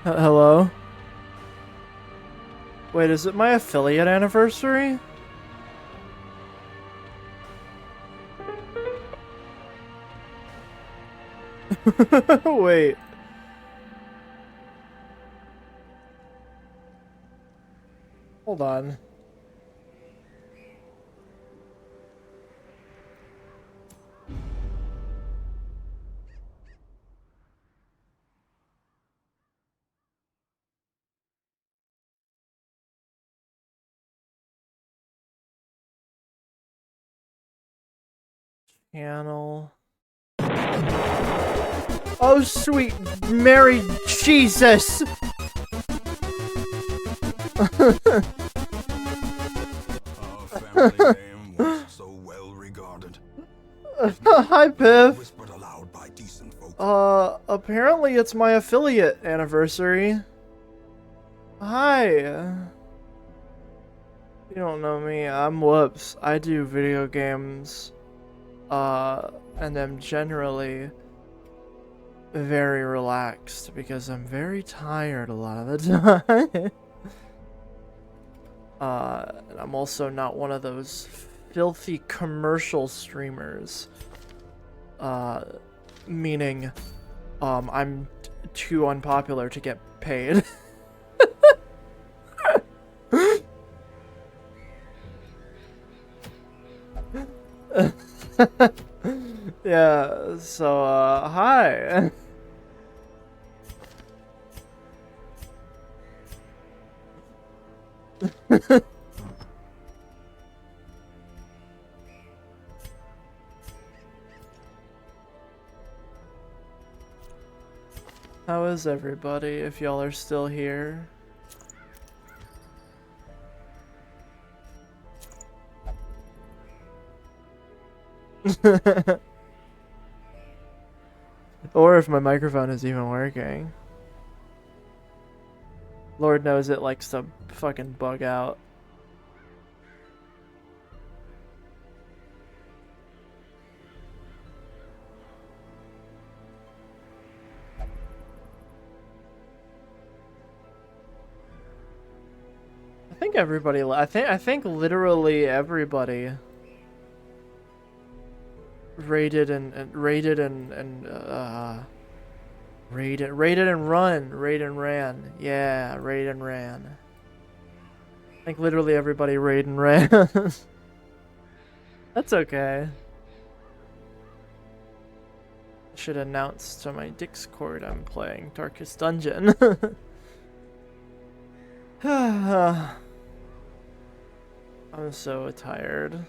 Hello? Wait, is it my affiliate anniversary? Wait. Hold on. Channel. Oh, sweet Mary Jesus! Our family name was so well regarded. Hi, Piff. Whispered aloud by decent folk. Apparently it's my affiliate anniversary. Hi. You don't know me, I'm Whoops. I do video games. And I'm generally very relaxed because I'm very tired a lot of the time. And I'm also not one of those filthy commercial streamers. Meaning, I'm too unpopular to get paid. Yeah, so, hi. How is everybody, if y'all are still here? Or if my microphone is even working. Lord knows it likes to fucking bug out. I think everybody, I think literally everybody rated and ran. Yeah, raid and ran. I think literally everybody raid and ran. That's okay. I should announce to my Discord I'm playing Darkest Dungeon. I'm so tired.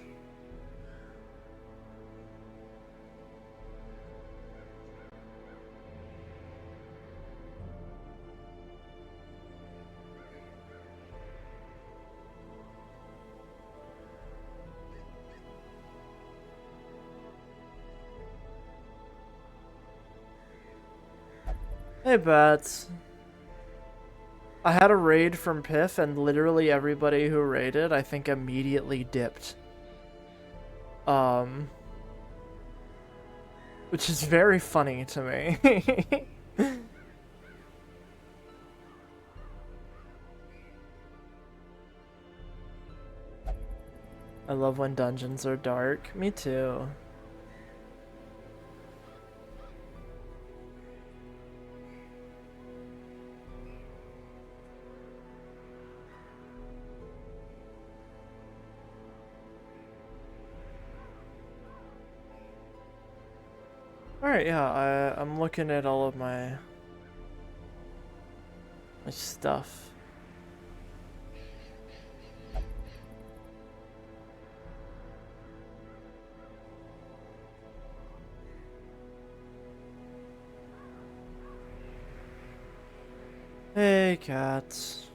Hey, Bats. I had a raid from Piff, and literally everybody who raided, I think, immediately dipped. Which is very funny to me. I love when dungeons are dark. Me too. Alright, yeah, I'm looking at all of my stuff. Hey, cats.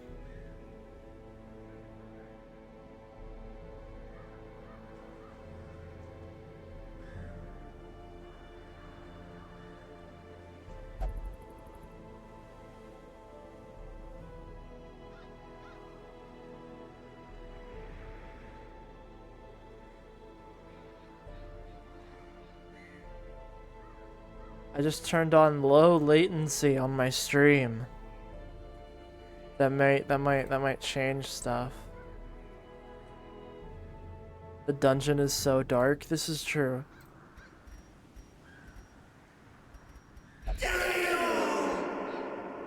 I just turned on low latency on my stream. That might change stuff. The dungeon is so dark. This is true.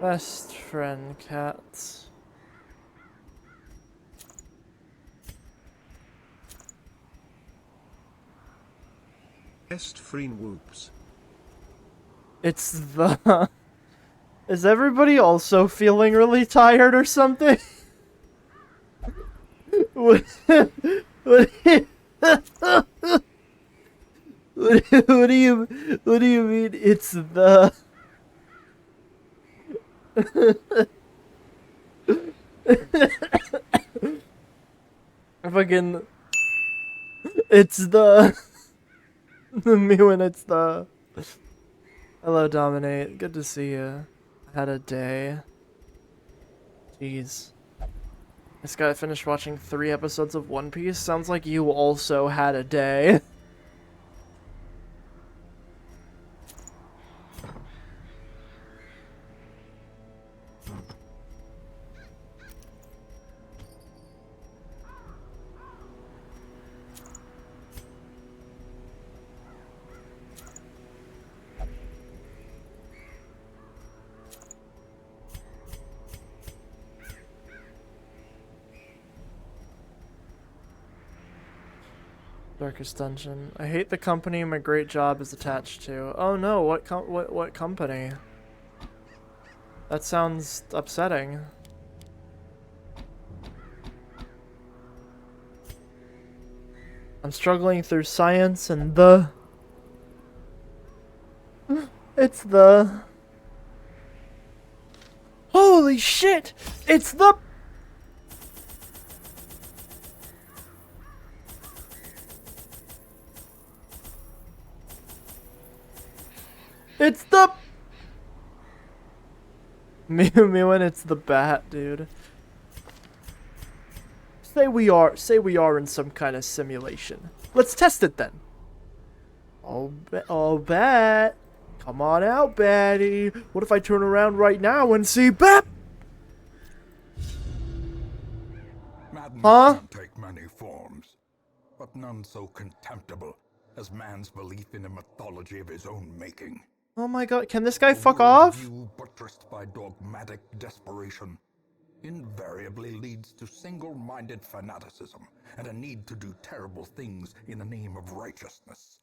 Best friend cats. Best friend whoops. It's the... Is everybody also feeling really tired or something? what do you mean it's the... Fucking... It's the... Me when it's the... Hello, Dominate. Good to see you. Had a day. Jeez. This guy finished watching 3 episodes of One Piece. Sounds like you also had a day. Darkest Dungeon. I hate the company my great job is attached to. Oh no, what company? That sounds upsetting. I'm struggling through science and the... It's the... Holy shit! It's the... It's the... Me when it's the bat, dude. Say we are in some kind of simulation. Let's test it then. Oh, bat. Come on out, Batty. What if I turn around right now and see Bat? Madness Huh? can take many forms, but none so contemptible as man's belief in a mythology of his own making. Oh my god, can this guy fuck A off? worldview buttressed by dogmatic desperation invariably leads to single-minded fanaticism and a need to do terrible things in the name of righteousness.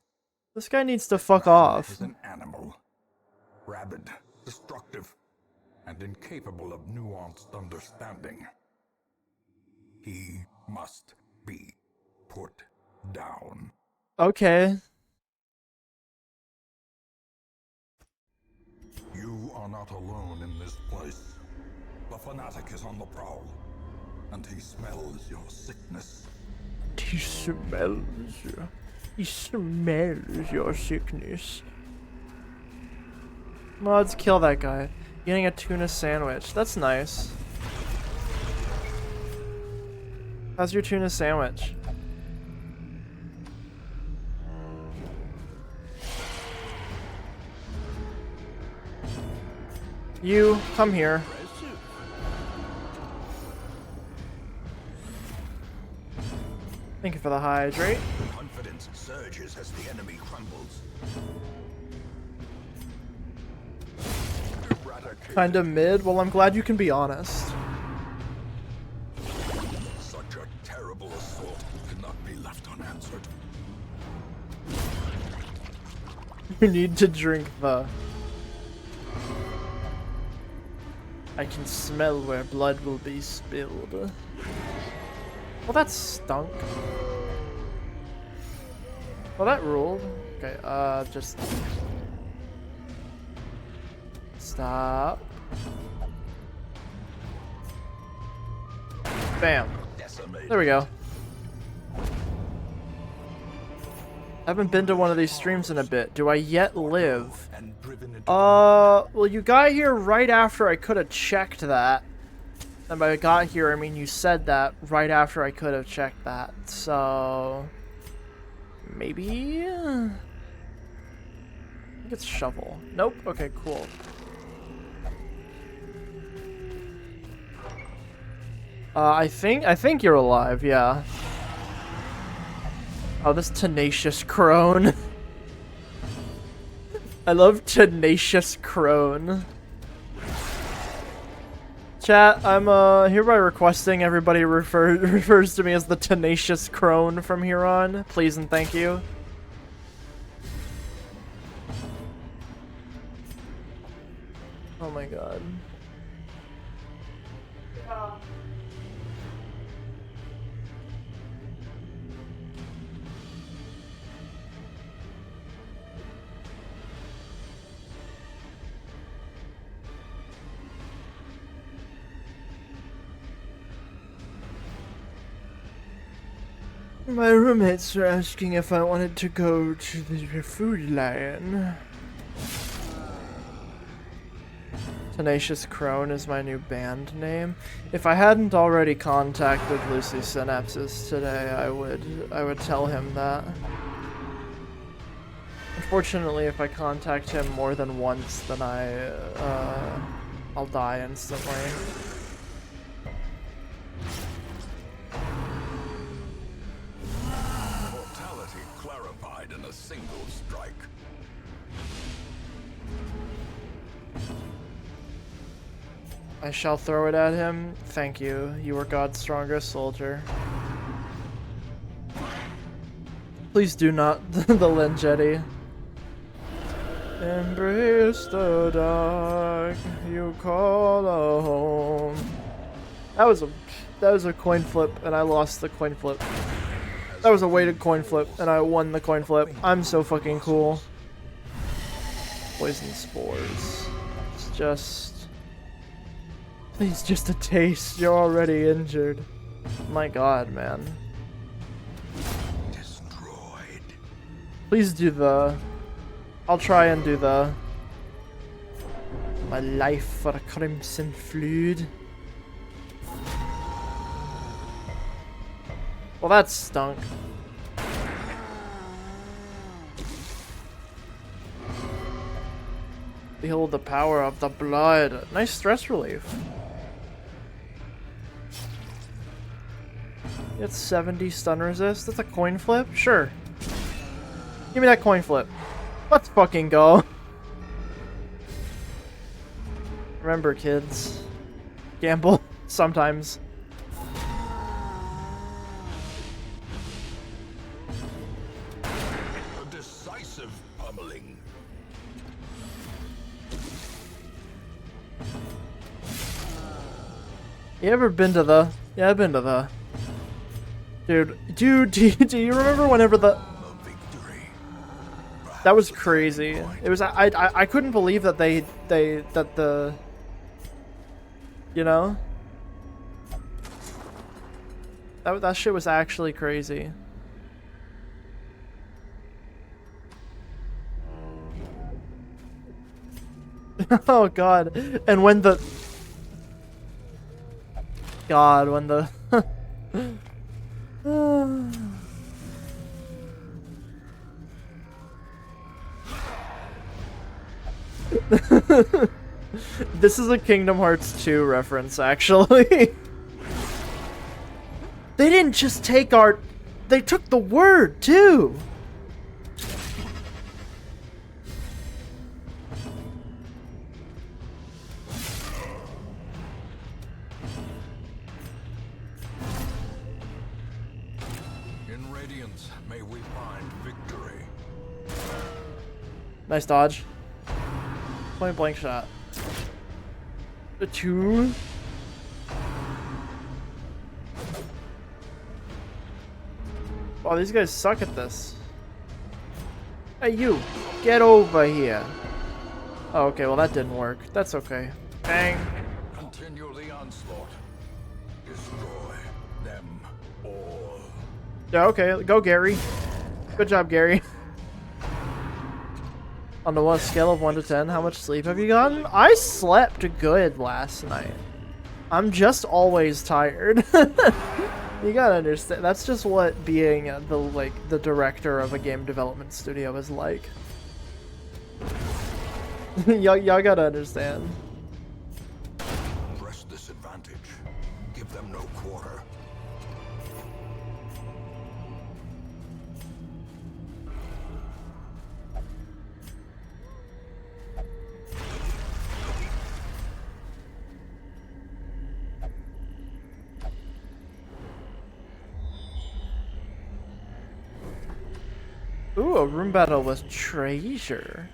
This guy needs to fuck Man off. is an animal, rabid, destructive, and incapable of nuanced understanding. He must be put down. Okay. You are not alone in this place. The fanatic is on the prowl, and he smells your sickness. He smells your sickness. Mods, kill that guy. Getting a tuna sandwich. That's nice. How's your tuna sandwich? You, come here. Thank you for the hydrate. Confidence surges as the enemy crumbles. Kinda mid. Well, I'm glad you can be honest. Such a terrible assault cannot be left unanswered. You need to drink the... I can smell where blood will be spilled. Well, that stunk. Well, that ruled. Okay, just... Stop. Bam. There we go. I haven't been to one of these streams in a bit. Do I yet live? Well, you got here right after I could have checked that. And by got here, I mean you said that right after I could have checked that. So... Maybe? think it's shovel. Nope. Okay, cool. I think you're alive, yeah. Oh, this tenacious crone. I love tenacious crone. Chat, I'm hereby requesting everybody refers to me as the tenacious crone from here on. Please and thank you. Oh my god. My roommates were asking if I wanted to go to the food line. Tenacious Crone is my new band name. If I hadn't already contacted Lucy Synapses today, I would tell him that. Unfortunately, if I contact him more than once, then I'll die instantly. Clarified in a single strike. I shall throw it at him. Thank you. You are God's strongest soldier. Please do not the Lenjetti. Embrace the dark, you call a home. That was a coin flip, and I lost the coin flip. That was a weighted coin flip, and I won the coin flip. I'm so fucking cool. Poison spores. It's just... Please, just a taste. You're already injured. My god, man. Destroyed. Please do the... I'll try and do the... My life for a crimson fluid. Well, that stunk. Behold the power of the blood. Nice stress relief. It's 70 stun resist. That's a coin flip? Sure. Give me that coin flip. Let's fucking go. Remember, kids. Gamble. Sometimes. You ever been to the... Yeah, I've been to the... Dude, do you remember whenever the... That was crazy. It was... I couldn't believe that that the... You know? That shit was actually crazy. Oh god. And when the... God, when the... This is a Kingdom Hearts 2 reference, actually. They didn't just take our... They took the word, too! May we find victory. Nice dodge. Point blank shot. The 2. Wow, these guys suck at this. Hey, you! Get over here! Oh, okay, well that didn't work. That's okay. Bang! Continue the onslaught. Destroy them all. Yeah, okay, go Gary. Good job, Gary. On the scale of 1 to 10, how much sleep have you gotten? I slept good last night. I'm just always tired. You gotta understand, that's just what being the director of a game development studio is like. Y'all gotta understand. Press this advantage. Give them no quarter. Ooh, a room battle with treasure.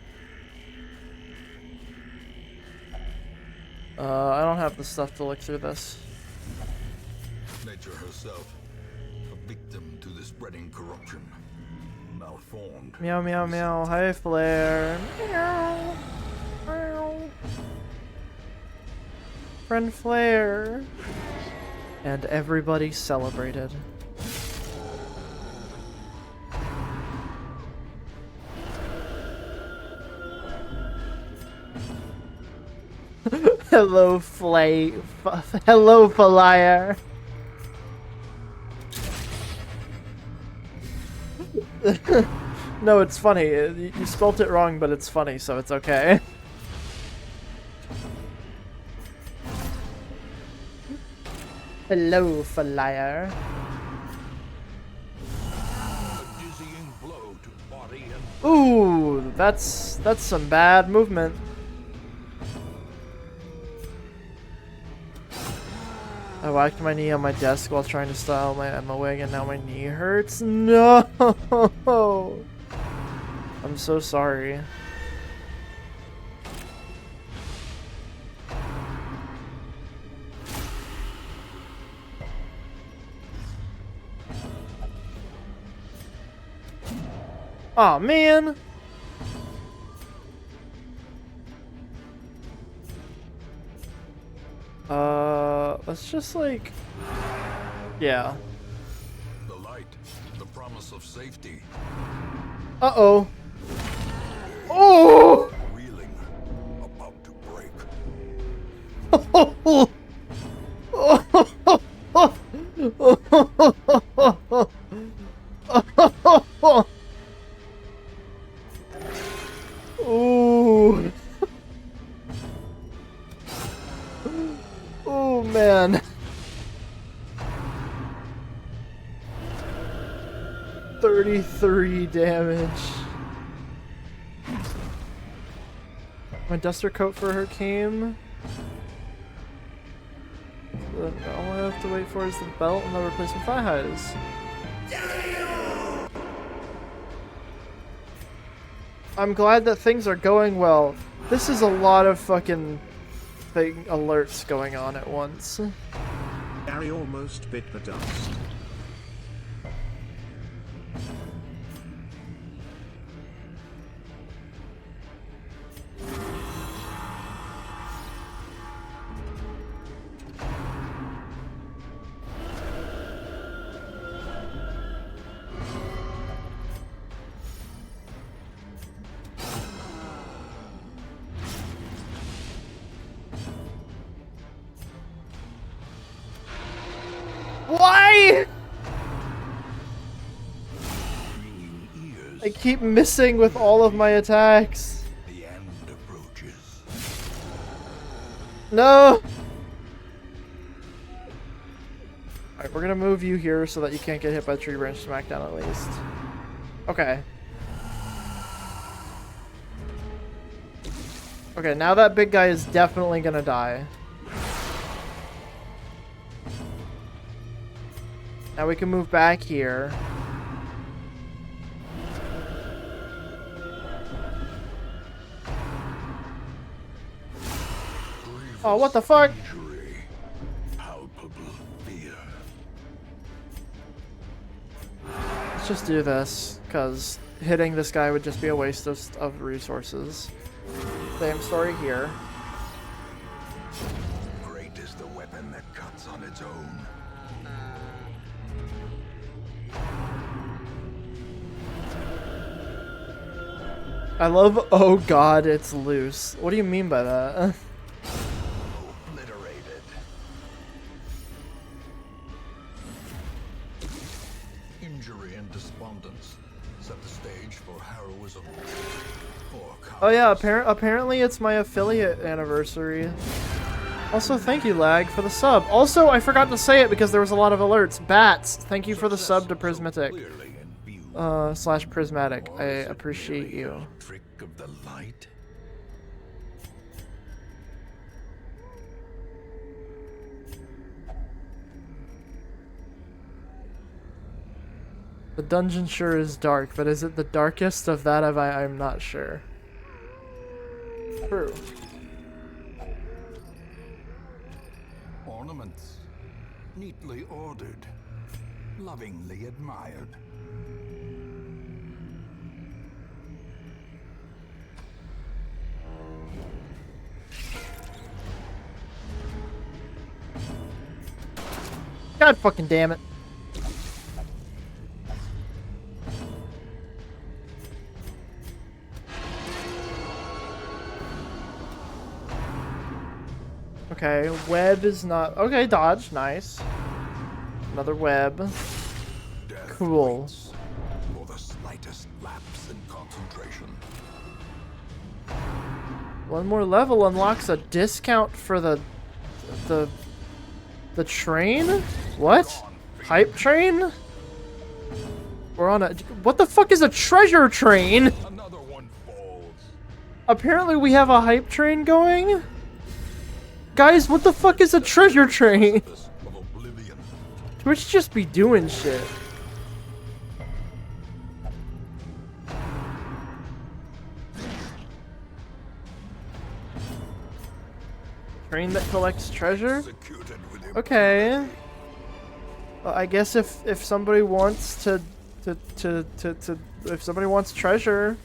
I don't have the stuff to look through this. Nature herself, a victim to the spreading corruption. Malformed. Meow meow meow. Hi Flare. Meow. Meow. Friend Flare. And everybody celebrated. Hello, hello, Flyer. No, it's funny. You spelt it wrong, but it's funny, so it's okay. Hello, Flyer. A dizzying blow to body and Ooh, that's some bad movement. I whacked my knee on my desk while trying to style my Emma wig, and now my knee hurts. No! I'm so sorry. Aw, man! Let's just like... Yeah. the light, the promise of safety. Uh-oh. Oh! Reeling, about to break. Ooh. Oh man. $33 damage. My duster coat for her came. All I have to wait for is the belt and the replacement thigh highs. I'm glad that things are going well. This is a lot of fucking thing alerts going on at once. Gary almost bit the dust. Why? Ringing ears. I keep missing with all of my attacks. The end approaches. No! Alright, we're gonna move you here so that you can't get hit by tree branch smackdown at least. Okay. Okay, now that big guy is definitely gonna die. Now we can move back here. Oh, what the fuck? Injury. Palpable fear. Let's just do this, because hitting this guy would just be a waste of resources. Same story here. Great is the weapon that cuts on its own. I love, oh god, it's loose. What do you mean by that? Obliterated. Injury and despondence set the stage age for heroism. Or Oh yeah, cowardice. apparently it's my affiliate anniversary. Also, thank you, Lag, for the sub. Also, I forgot to say it because there was a lot of alerts. Bats, thank you for the sub to Prismatic. Clearly in view. / Prismatic. I Or is it appreciate merely you. a trick of the light? The dungeon sure is dark, but is it the darkest of that? I'm not sure. True. Ornaments, neatly ordered, lovingly admired. God fucking damn it. Okay, web is not... Okay, dodge. Nice. Another web. Death Cool. waits for the slightest lapse in concentration. One more level unlocks a discount for the train? What? Hype train? We're on a... What the fuck is a treasure train? Another one falls. Apparently we have a hype train going? Guys, what the fuck is a treasure train? Precipice of oblivion. Twitch just be doing shit. Train that collects treasure? Executed with Okay. impunity. Well, I guess if somebody wants to if somebody wants treasure,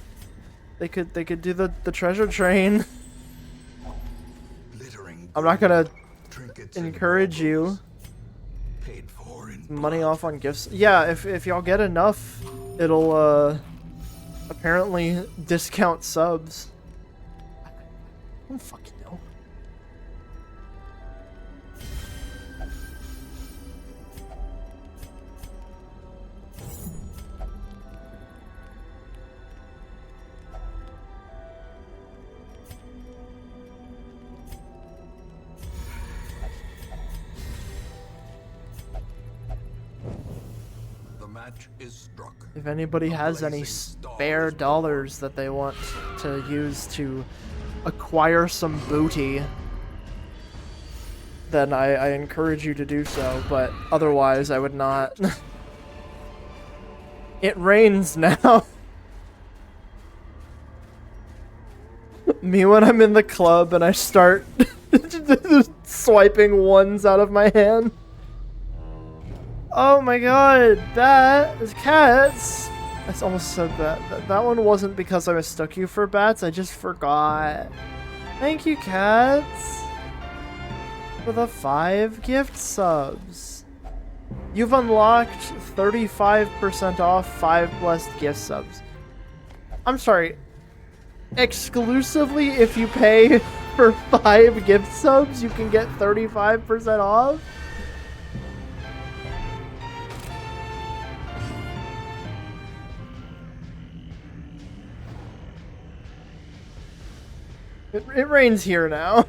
they could do the treasure train. Glittering I'm not gonna trinkets and encourage you. baubles, paid for in Money blood. off on gifts. Yeah, if y'all get enough, it'll apparently discount subs. I don't fucking know. The match is struck. If anybody has any spare dollars that they want to use to acquire some booty, then I encourage you to do so, but otherwise I would not. It rains now. Me when I'm in the club and I start swiping ones out of my hand. Oh my god, that is cats. I almost said that. That one wasn't because I mistook you for bats, I just forgot. Thank you, cats. For the 5 gift subs. You've unlocked 35% off 5 blessed gift subs. I'm sorry. Exclusively if you pay for 5 gift subs, you can get 35% off? It rains here now.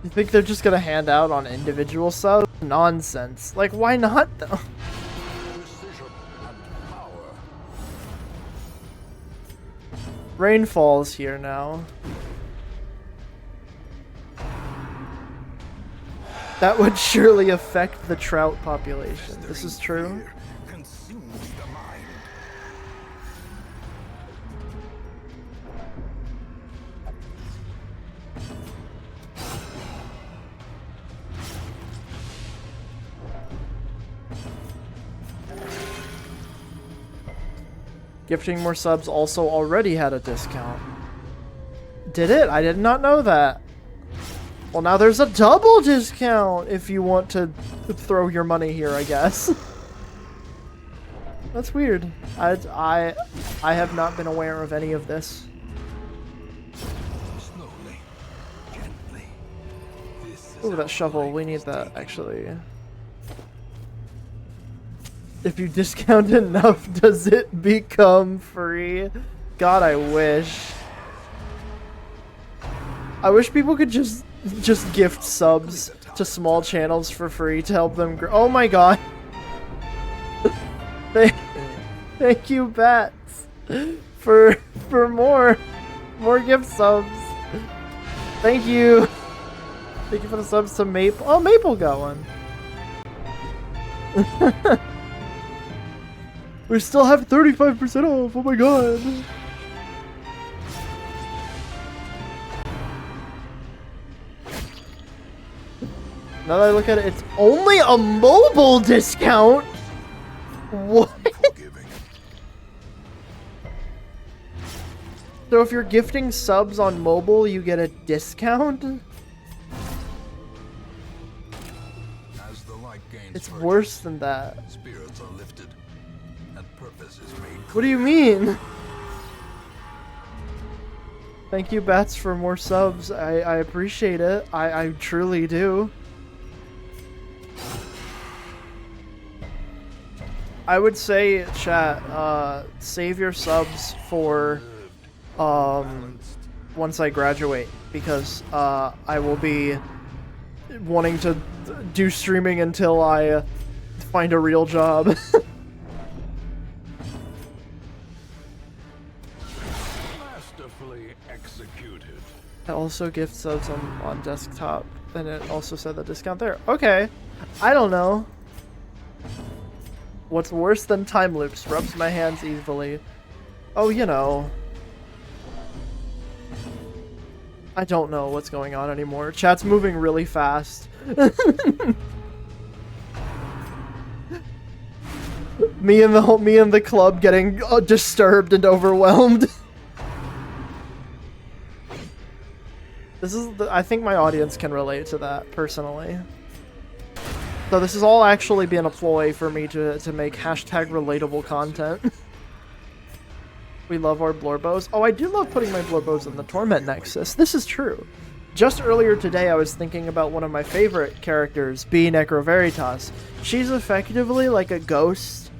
You think they're just gonna hand out on individual subs? Nonsense. Like, why not though? Precision and power. Rainfall's here now. That would surely affect the trout population. This is true. Fear consumes the mind. Gifting more subs also already had a discount. Did it? I did not know that. Well, now there's a double discount if you want to throw your money here, I guess. That's weird. I have not been aware of any of this. Slowly, gently. This is Ooh, that how shovel. life We need is that, taken. actually. If you discount enough, does it become free? God, I wish. I wish people could just gift subs to small channels for free to help them grow. Oh my god. Thank you, Bats, for more gift subs. Thank you. Thank you for the subs to Maple. Oh, Maple got one. We still have 35% off. Oh my god. Now that I look at it, it's only a mobile discount. What? Forgiving. So if you're gifting subs on mobile, you get a discount? As the light gains It's virtue, worse than that. spirits are lifted, and purpose is made. What do you mean? Thank you, Bats, for more subs. I appreciate it. I truly do. I would say, chat, save your subs for once I graduate, because I will be wanting to do streaming until I find a real job. Masterfully executed. I also gift subs on desktop, and it also said the discount there. Okay, I don't know. What's worse than time loops? Rubs my hands easily. Oh, you know. I don't know what's going on anymore. Chat's moving really fast. me and the club getting disturbed and overwhelmed. This is I think my audience can relate to that personally. So this is all actually being a ploy for me to make hashtag relatable content. We love our Blorbos. Oh, I do love putting my Blorbos in the Torment Nexus. This is true. Just earlier today, I was thinking about one of my favorite characters, being Necro Veritas. She's effectively like a ghost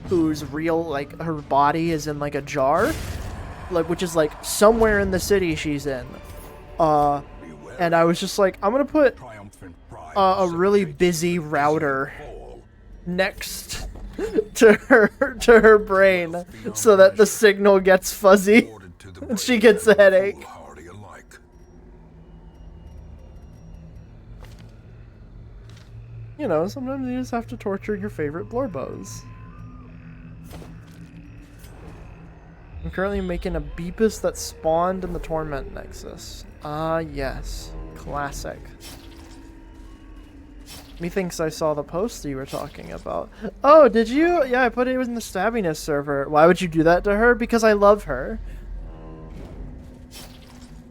whose real, like, her body is in like a jar, like, which is like somewhere in the city she's in. And I was just like, I'm gonna put a really busy router next to her brain so that the signal gets fuzzy and she gets a headache. You know, sometimes you just have to torture your favorite Blorbos. I'm currently making a Beepus that spawned in the Torment Nexus. Ah, yes. Classic. Methinks I saw the post you were talking about. Oh, did you? Yeah, I put it in the Stabbiness server. Why would you do that to her? Because I love her.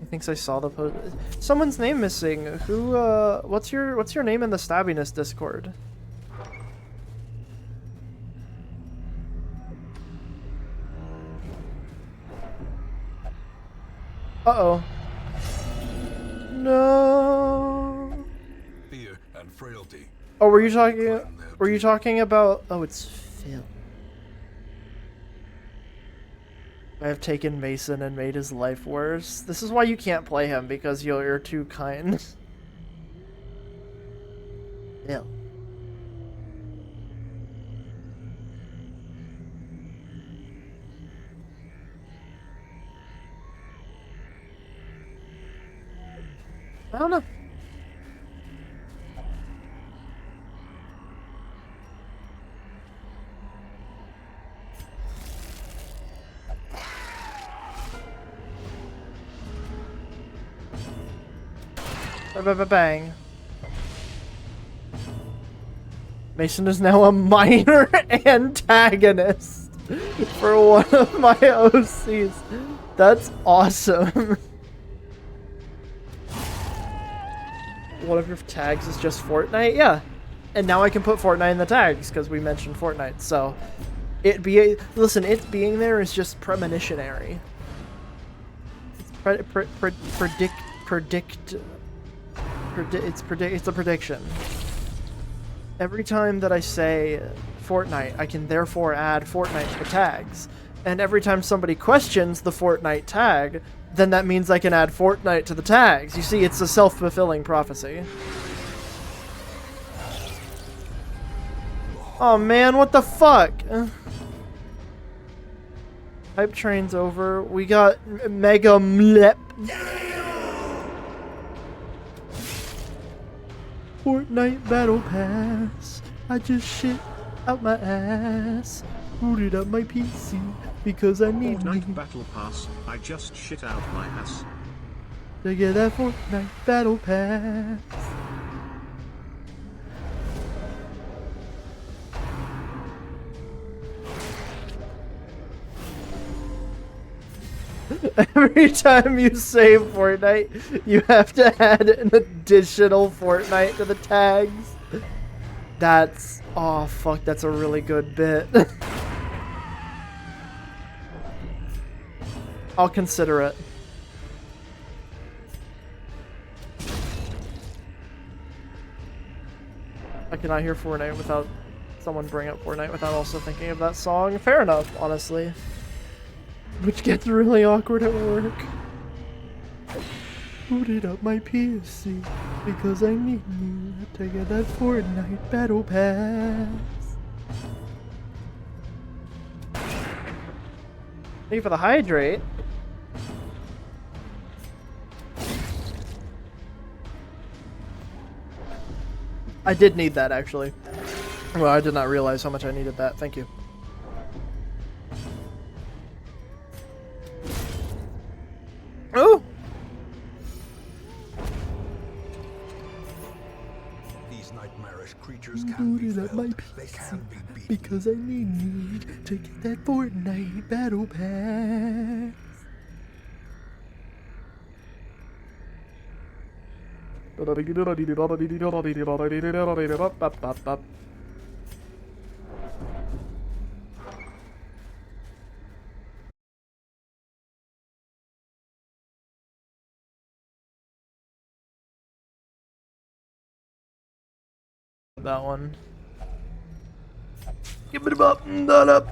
Methinks I saw the post. Someone's name missing. Who? What's your name in the Stabbiness Discord? Uh-oh. No. Fear and frailty. Oh, were you talking about... Oh, it's Phil. I have taken Mason and made his life worse. This is why you can't play him, because you're too kind. Phil. I don't know. Bang. Mason is now a minor antagonist for one of my OCs. That's awesome. One of your tags is just Fortnite? Yeah. And now I can put Fortnite in the tags because we mentioned Fortnite. So Listen, it being there is just premonitionary. It's a prediction. Every time that I say Fortnite, I can therefore add Fortnite to the tags. And every time somebody questions the Fortnite tag, then that means I can add Fortnite to the tags. You see, it's a self-fulfilling prophecy. Oh man, what the fuck? Hype train's over. We got Mega Mlep. Fortnite Battle Pass. I just shit out my ass. Booted up my PC because I need Fortnite Battle Pass. I just shit out my ass. to get that Fortnite Battle Pass. Every time you save Fortnite, you have to add an additional Fortnite to the tags. That's... oh, fuck, that's a really good bit. I'll consider it. I cannot hear Fortnite without someone bring up Fortnite without also thinking of that song. Fair enough, honestly. Which gets really awkward at work. Booted up my PC because I need you to get that Fortnite Battle Pass. Thank you for the hydrate. I did need that, actually. Well, I did not realize how much I needed that. Thank you. Oh! These nightmarish creatures can be Booted up my felled. They PC can be beaten. because I need to get that Fortnite Battle Pass. That one. Give it up, that up.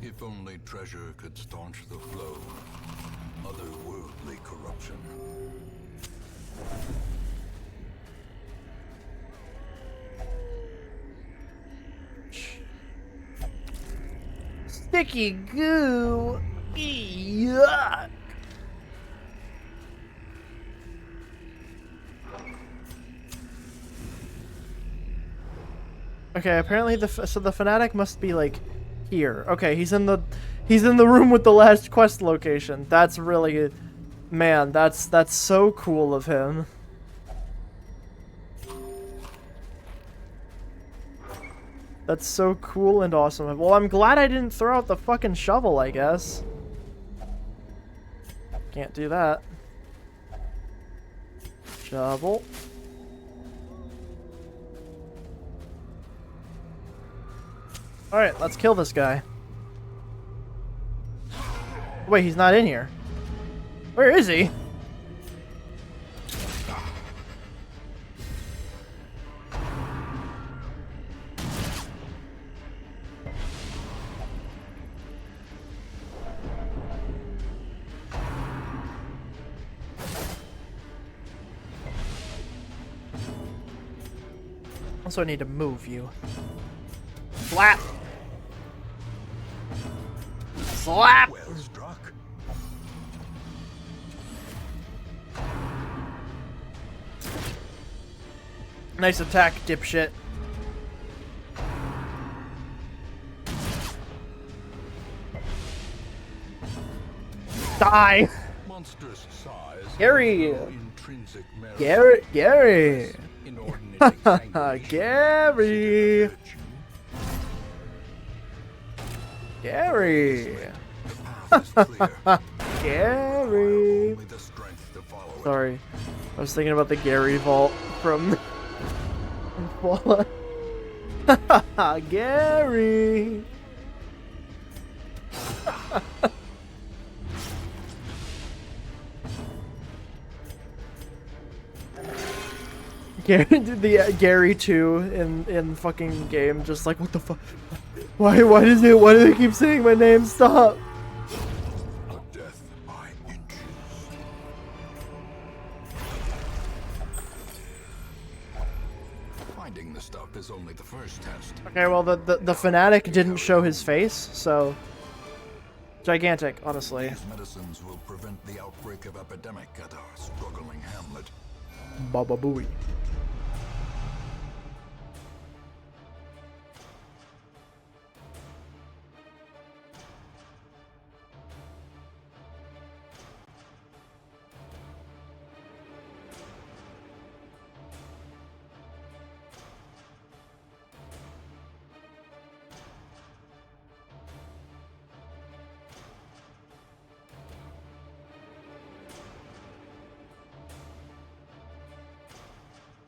If only treasure could staunch the flow. Otherworldly corruption. Sticky goo. Yuck. Okay, apparently the fanatic must be like here. Okay, he's in the room with the last quest location. That's really, man, that's so cool of him. That's so cool and awesome. Well, I'm glad I didn't throw out the fucking shovel, I guess. Can't do that. Shovel. Alright, let's kill this guy. Wait, he's not in here. Where is he? Also, I need to move you. Slap! Slap! Well struck. Nice attack, dipshit. Die! Monstrous size. Gary! Intrinsic merit. Gary! Inordinate anguish. Gary! Gary! The path is clear. Gary! Only the strength to follow it. Sorry. I was thinking about the Gary vault from Fallout. Gary! Gary 2 in fucking game, just like, what the fuck? Why do they keep saying my name? Stop. A death by inches. Finding the stuff is only the first test. Okay, well the fanatic didn't show his face, so gigantic, honestly. These medicines will prevent the outbreak of epidemic at our struggling hamlet. Baba Booey.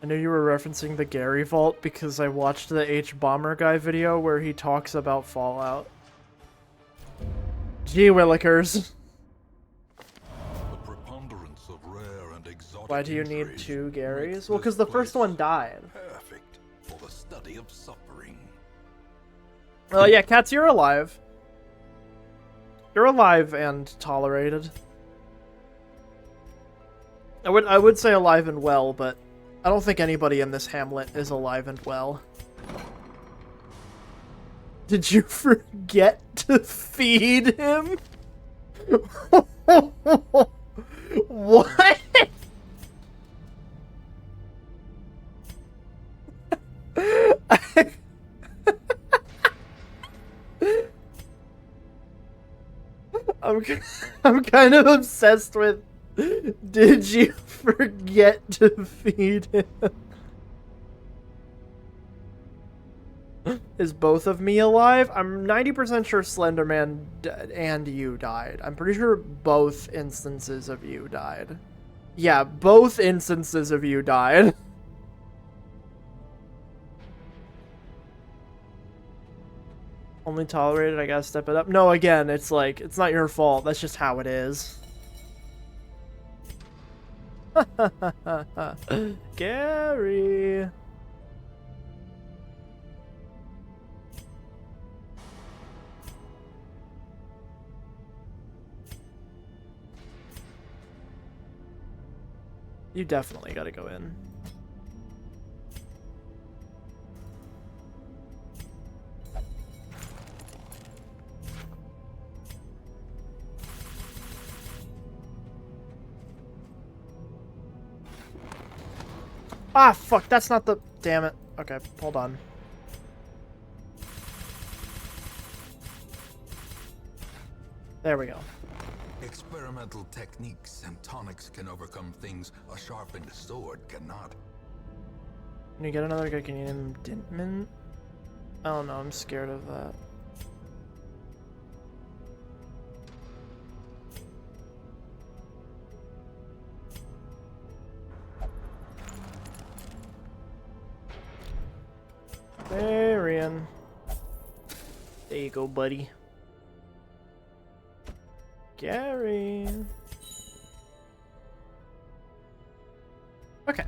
I knew you were referencing the Gary Vault because I watched the H Bomber Guy video where he talks about Fallout. Gee willikers. The preponderance of rare and exotic Why do you need injuries 2 Garys? makes Well, because this the first place one died. perfect for the study of suffering. Well, yeah, Cats, you're alive. You're alive and tolerated. I would say alive and well, but I don't think anybody in this hamlet is alive and well. Did you forget to feed him? What? I'm kind of obsessed with. Did you forget to feed him? Is both of me alive? I'm 90% sure Slenderman and you died. I'm pretty sure both instances of you died. Yeah, both instances of you died. Only tolerated, I gotta step it up. No, again, it's like, it's not your fault. That's just how it is. Gary. You definitely gotta go in. Ah, fuck, that's not the... Damn it. Okay, hold on. There we go. Experimental techniques and tonics can overcome things a sharpened sword cannot. Can you get another guy? Can you name him Dintman? I don't know, I'm scared of that. Marion. There you go, buddy. Gary. Okay.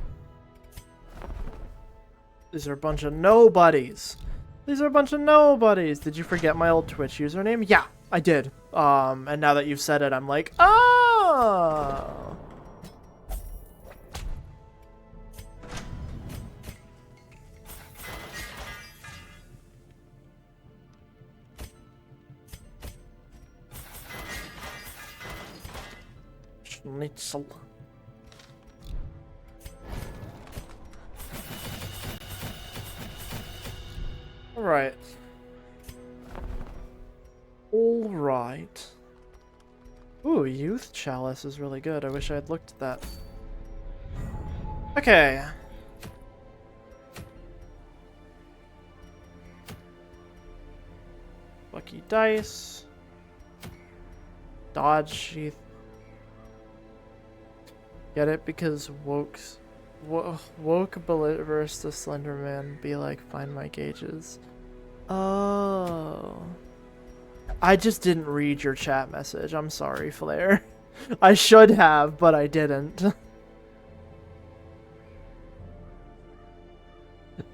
These are a bunch of nobodies. These are a bunch of nobodies. Did you forget my old Twitch username? Yeah, I did. And now that you've said it, I'm like, oh. Schnitzel. Alright. Alright. Ooh, Youth Chalice is really good. I wish I had looked at that. Okay. Lucky Dice. Dodge Sheath. Get it? Because woke versus the Slenderman be like, find my gauges. Oh. I just didn't read your chat message. I'm sorry, Flair. I should have, but I didn't.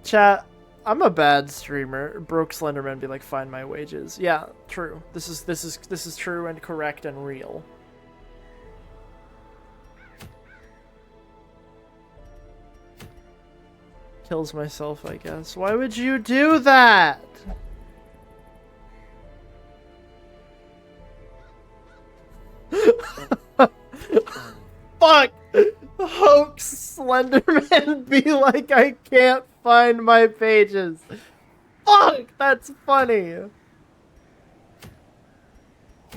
Chat, I'm a bad streamer. Broke Slenderman be like, find my wages. Yeah, true. This is true and correct and real. Kills myself, I guess. Why would you do that? Fuck! Hoax Slenderman be like, I can't find my pages. Fuck! That's funny.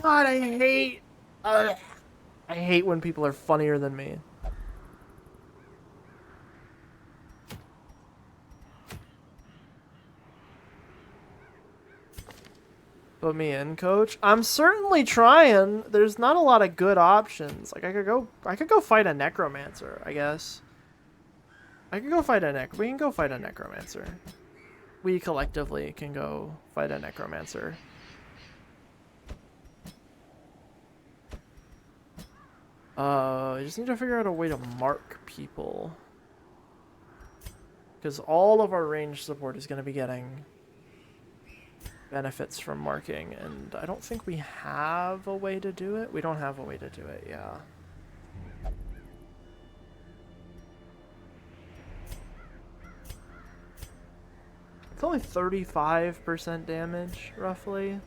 God, I hate when people are funnier than me. Put me in, coach. I'm certainly trying. There's not a lot of good options. Like I could go fight a necromancer, I guess. We can go fight a necromancer. We collectively can go fight a necromancer. I just need to figure out a way to mark people. Because all of our range support is going to be getting benefits from marking, and I don't think we have a way to do it. We don't have a way to do it, yeah. It's only 35% damage, roughly.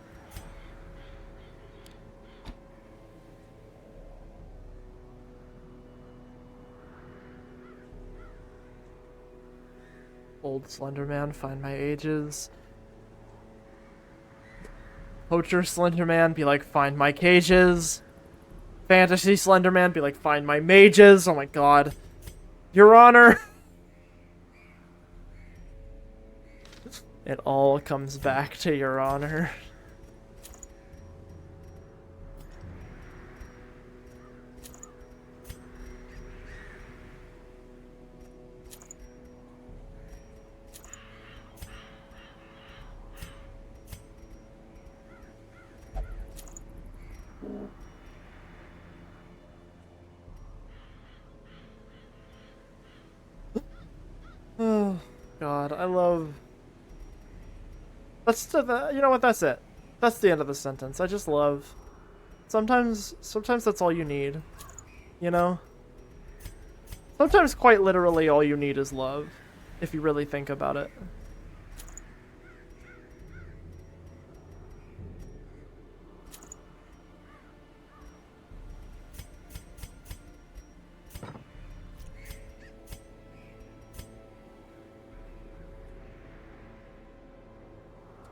Old Slenderman, find my ages. Poacher Slenderman, be like, find my cages. Fantasy Slenderman, be like, find my mages. Oh my god. Your Honor. It all comes back to Your Honor. Oh god, I love... That's the, you know what, that's it. That's the end of the sentence. I just love... Sometimes that's all you need. You know? Sometimes quite literally all you need is love. If you really think about it.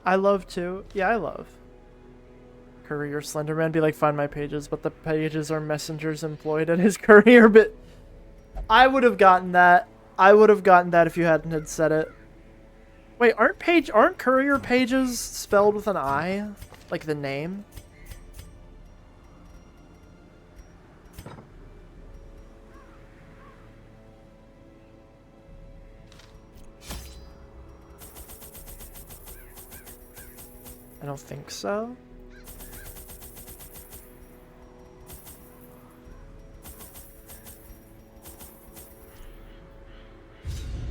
I love too. Yeah, I love. Courier Slenderman be like, find my pages, but the pages are messengers employed at his courier bit. I would have gotten that. I would have gotten that if you hadn't had said it. Wait, aren't courier pages spelled with an I? Like the name? I don't think so.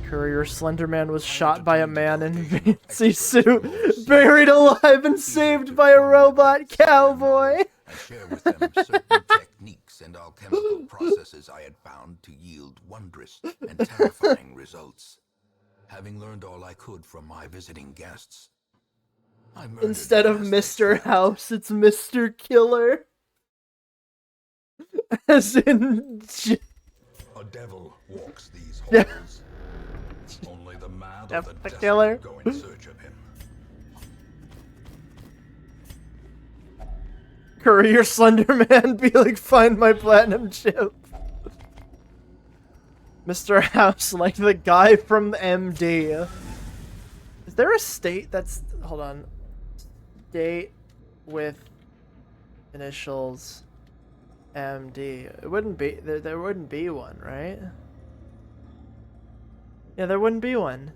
Courier Slenderman was shot by a man in fancy suit, buried alive and saved by a robot cowboy. I share with them certain techniques and alchemical processes I had found to yield wondrous and terrifying results. Having learned all I could from my visiting guests, Instead of Mr. House, it's Mr. Killer. As in... A devil walks these halls. Only the mad of the killer. go in search of him. Courier Slenderman be like, find my platinum chip. Mr. House, like the guy from MD. Is there a state that's... Hold on. State with initials MD. It wouldn't be... There wouldn't be one, right? Yeah, there wouldn't be one.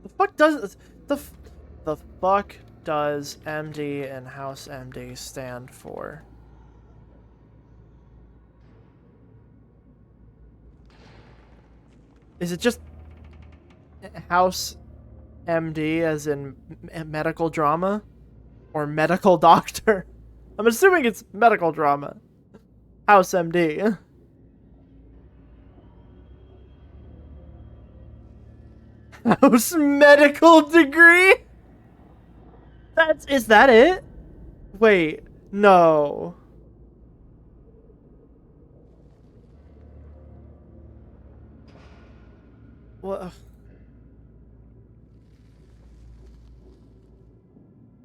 The fuck does the fuck does MD and House MD stand for? Is it just House MD as in medical drama? Or medical doctor? I'm assuming it's medical drama. House MD. House medical degree? Is that it? Wait, no.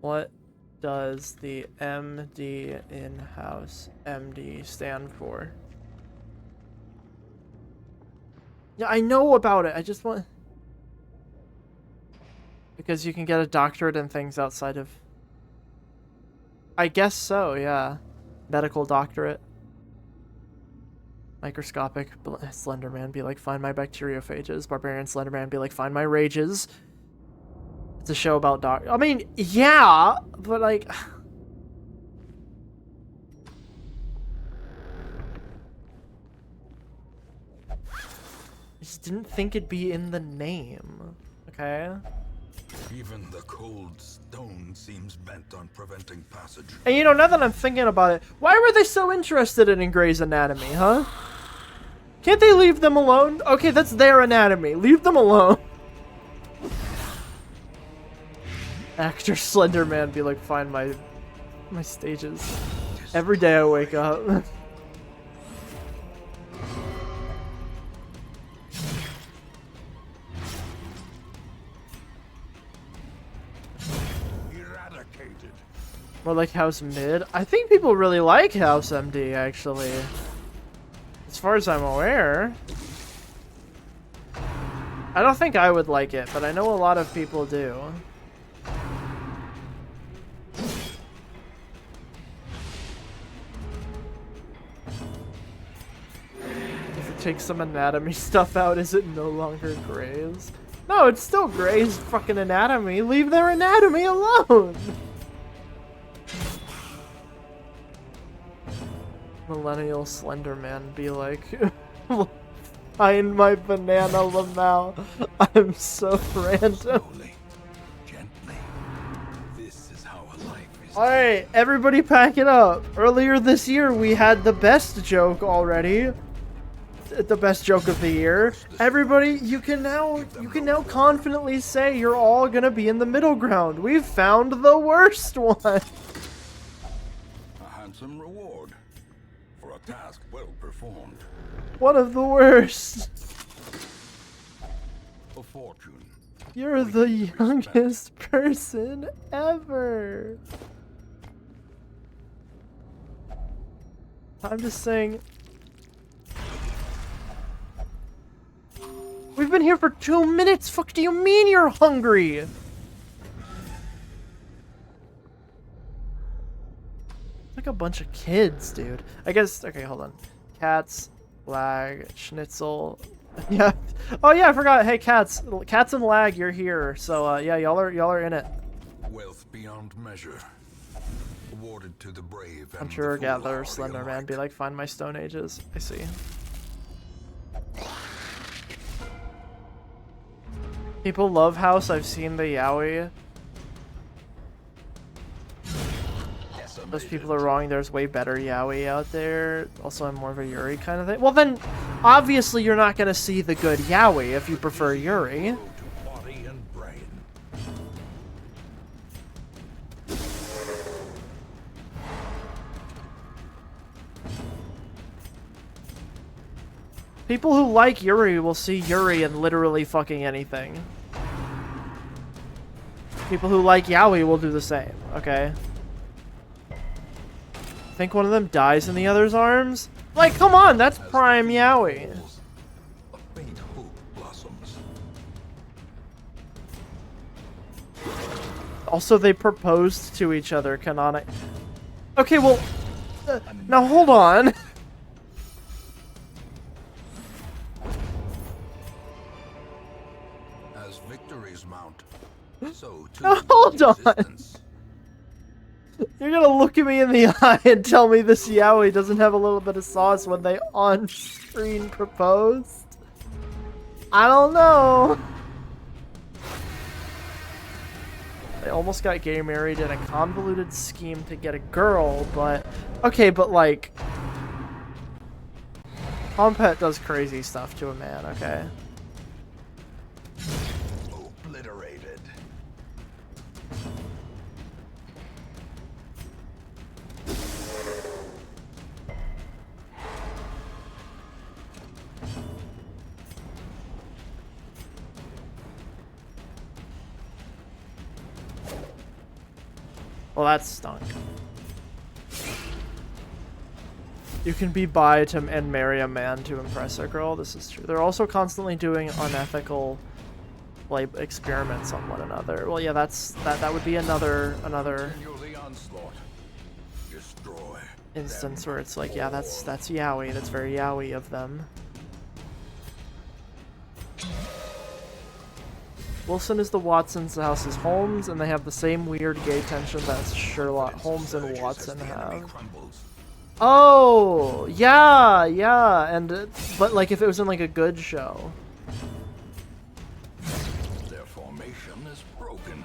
What does the MD in House MD stand for? Yeah, I know about it. I just want... Because you can get a doctorate in things outside of... I guess so, yeah. Medical doctorate. Microscopic Slenderman be like, find my bacteriophages. Barbarian Slenderman be like, find my rages. It's a show about I mean, yeah, but like... I just didn't think it'd be in the name, okay? Even the cold stone seems bent on preventing passage. And you know, now that I'm thinking about it, why were they so interested in Grey's Anatomy, huh? Can't they leave them alone? Okay, that's their anatomy. Leave them alone. Actor Slenderman be like, find my stages. Every day I wake up. Eradicated. More like House Mid. I think people really like House MD, actually. As far as I'm aware. I don't think I would like it, but I know a lot of people do. Take some anatomy stuff out, is it no longer Grey's? No, it's still Grey's fucking anatomy. Leave their anatomy alone! Millennial Slenderman be like, find my banana Lamau. I'm so random. Slowly, gently. This is how a life is. Alright, everybody pack it up. Earlier this year, we had the best joke already. The best joke of the year. Everybody, you can now confidently say you're all gonna be in the middle ground. We've found the worst one. A handsome reward for a task well performed. One of the worst. A fortune. You're the youngest person ever. Time to sing. We've been here for 2 minutes. Fuck do you mean you're hungry? Like a bunch of kids, dude. I guess, okay, hold on. Cats, lag, schnitzel. Yeah. Oh yeah, I forgot. Hey, cats and lag, you're here. So yeah, y'all are in it. Wealth beyond measure. Awarded to the brave. Hunter, Gatherer, Slenderman be like, find my Stone Ages. I see. People love House. I've seen the yaoi. Those people are wrong. There's way better yaoi out there. Also, I'm more of a Yuri kind of thing. Well, then, obviously, you're not going to see the good yaoi if you prefer Yuri. Body and brain. People who like Yuri will see Yuri in literally fucking anything. People who like yaoi will do the same, okay? Think one of them dies in the other's arms? Like, come on, that's prime yaoi. A faint hope blossoms. Also, they proposed to each other canonic. Okay, well, now hold on. As victories mount, so too Hold on. resistance. You're gonna look at me in the eye and tell me this yaoi doesn't have a little bit of sauce when they on-screen proposed? I don't know. They almost got gay married in a convoluted scheme to get a girl, but... Okay, but like... Tompet does crazy stuff to a man, okay? Obliterated. Well, that stunk. You can be bi to and marry a man to impress a girl. This is true. They're also constantly doing unethical, like, experiments on one another. Well, yeah, that would be another Continue the onslaught. Destroy instance them where it's like, yeah, that's yaoi. That's very yaoi of them. Wilson is the Watson's, the house is Holmes, and they have the same weird gay tension that Sherlock Holmes and surges Watson as the enemy have. crumbles. Oh, yeah, yeah, and but like if it was in like a good show. Their formation is broken.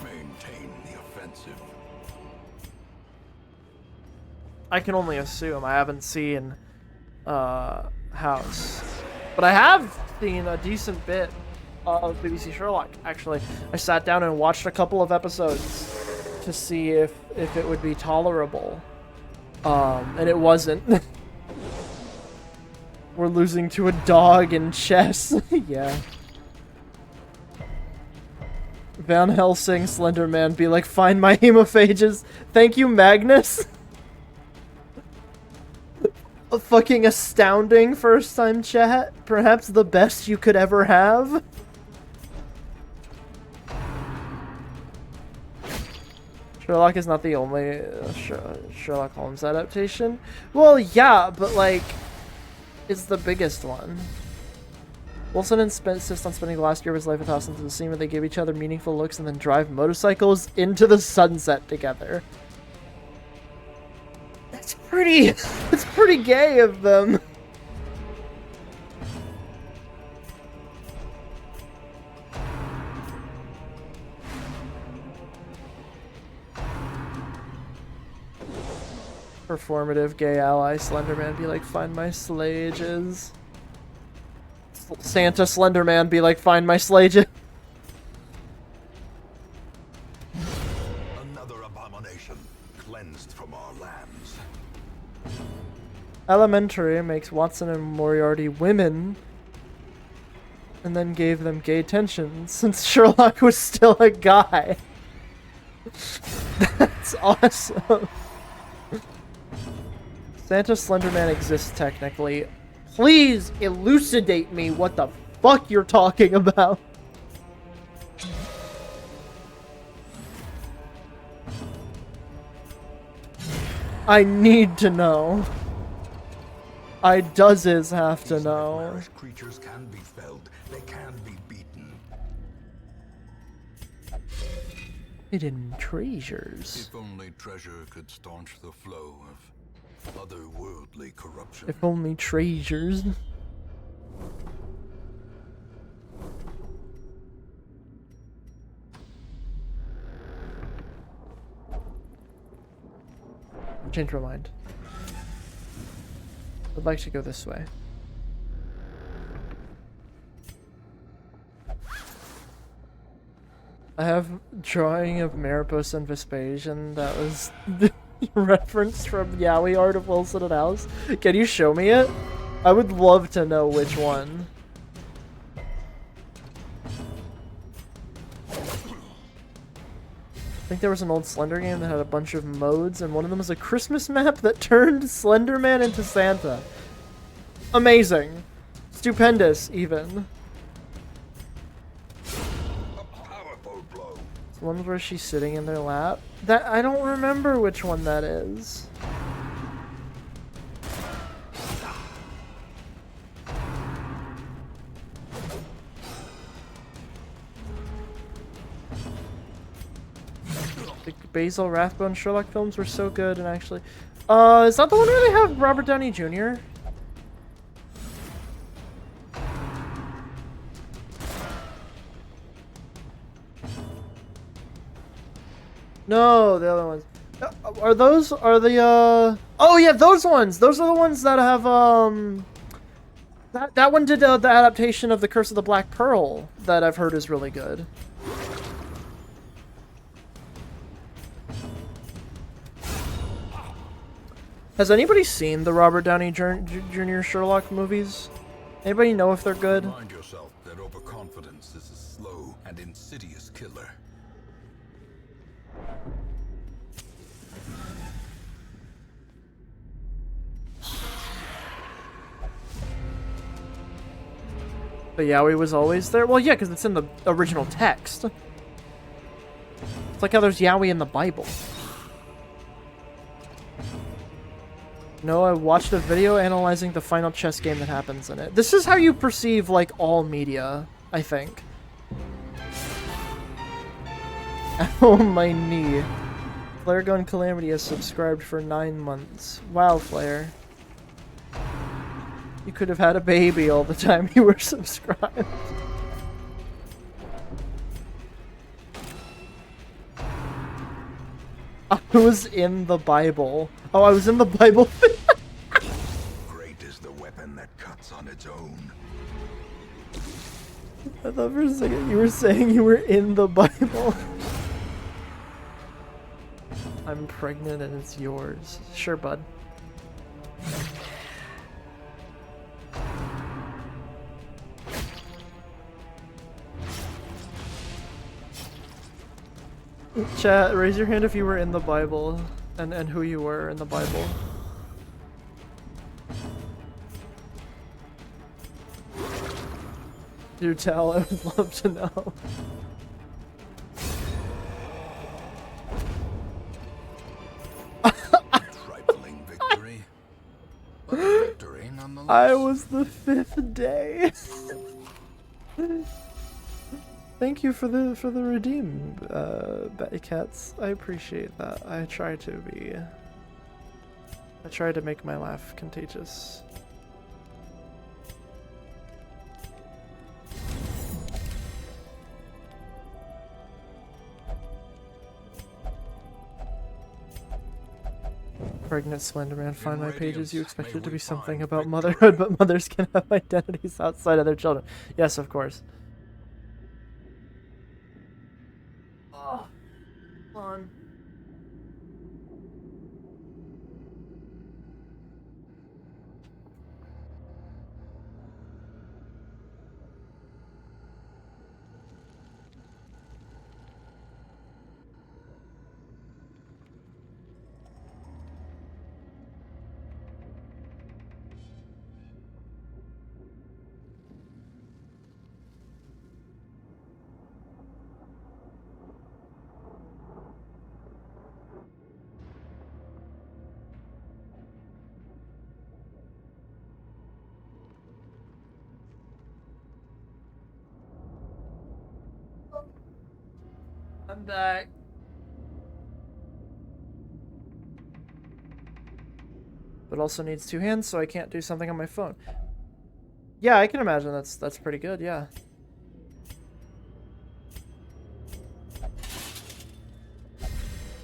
Maintain the offensive. I can only assume. I haven't seen House, but I have seen a decent bit of BBC Sherlock. Actually, I sat down and watched a couple of episodes to see if it would be tolerable. And it wasn't. We're losing to a dog in chess. Yeah. Van Helsing, Slender Man, be like, find my hemophages. Thank you, Magnus. A fucking astounding first time chat. Perhaps the best you could ever have. Sherlock is not the only Sherlock Holmes adaptation. Well, yeah, but like, it's the biggest one. Wilson insists on spending the last year of his life with House into the scene where they give each other meaningful looks and then drive motorcycles into the sunset together. That's pretty. It's pretty gay of them. Performative gay ally Slenderman be like, find my slages. Santa Slenderman be like, find my slages. Another abomination cleansed from our lands. Elementary makes Watson and Moriarty women and then gave them gay tension since Sherlock was still a guy. That's awesome. Santa Slenderman exists technically. Please elucidate me what the fuck you're talking about. I need to know. I does have to These know. nightmarish creatures can be felled. They can be beaten. Hidden treasures. If only treasure could staunch the flow of otherworldly corruption. If only treasures. Change my mind. I'd like to go this way. I have drawing of Maripos and Vespasian that was referenced from Yaoi Art of Wilson and House. Can you show me it? I would love to know which one. I think there was an old Slender game that had a bunch of modes, and one of them was a Christmas map that turned Slenderman into Santa. Amazing. Stupendous, even. A powerful blow. The one where she's sitting in their lap. That I don't remember which one that is. The Basil Rathbone Sherlock films were so good, and actually, is that the one where they have Robert Downey Jr.? No, the other ones. Are the oh yeah, those ones. Those are the ones that have that one did the adaptation of The Curse of the Black Pearl that I've heard is really good. Has anybody seen the Robert Downey Jr. Sherlock movies? Anybody know if they're good? Remind yourself that overconfidence is a slow and insidious killer. But Yowie was always there? Well, yeah, because it's in the original text. It's like how there's Yowie in the Bible. No, I watched a video analyzing the final chess game that happens in it. This is how you perceive, like, all media, I think. Oh, my knee. Flare Gun Calamity has subscribed for 9 months. Wow, Flare. You could have had a baby all the time you were subscribed. I was in the Bible. Oh, I was in the Bible. Great is the weapon that cuts on its own. I thought for a second you were saying you were in the Bible. I'm pregnant and it's yours. Sure, bud. Chat, raise your hand if you were in the Bible and who you were in the Bible. Do tell, I would love to know. Trifling victory. But a victory nonetheless. I was the 5th day. Thank you for the redeem, Betty Cats. I appreciate that. I try to make my laugh contagious. Pregnant Slenderman, find my pages. You expect it to be something about motherhood, but mothers can have identities outside of their children. Yes, of course. Oh, fun. I'm back. But also needs 2 hands, so I can't do something on my phone. Yeah, I can imagine that's pretty good, yeah.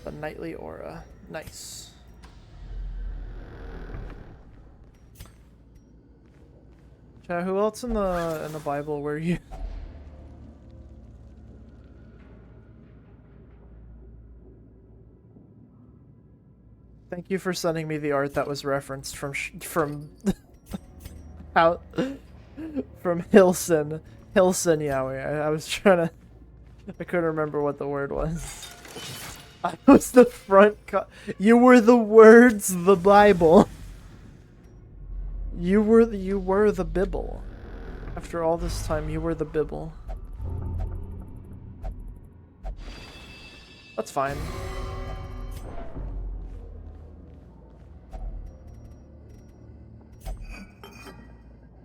The Nightly Aura. Nice. Chat, who else in the Bible were you? Thank you for sending me the art that was referenced from out from Hilson Yowie. I was trying to, I couldn't remember what the word was. I was the front you were the words, the Bible. You were the Bible. After all this time, you were the Bible. That's fine.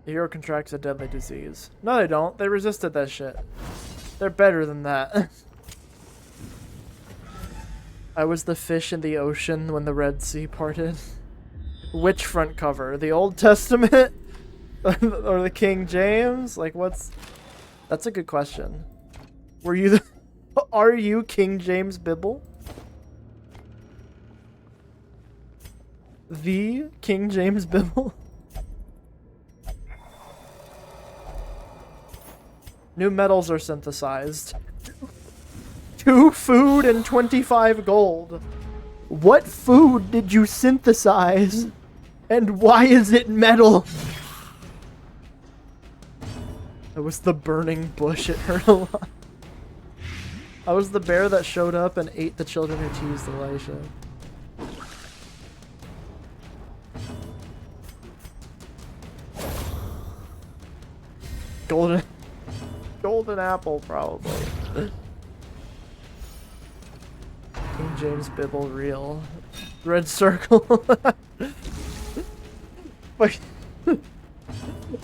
The hero contracts a deadly disease. No, they don't. They resisted that shit. They're better than that. I was the fish in the ocean when the Red Sea parted. Which front cover? The Old Testament? Or the King James? Like, what's... That's a good question. Were you the... Are you King James Bible? The King James Bible? New metals are synthesized. 2 food and 25 gold. What food did you synthesize? And why is it metal? It was the burning bush, it hurt a lot. I was the bear that showed up and ate the children who teased Elisha. Golden apple, probably. King James Bible real. Red circle. Like,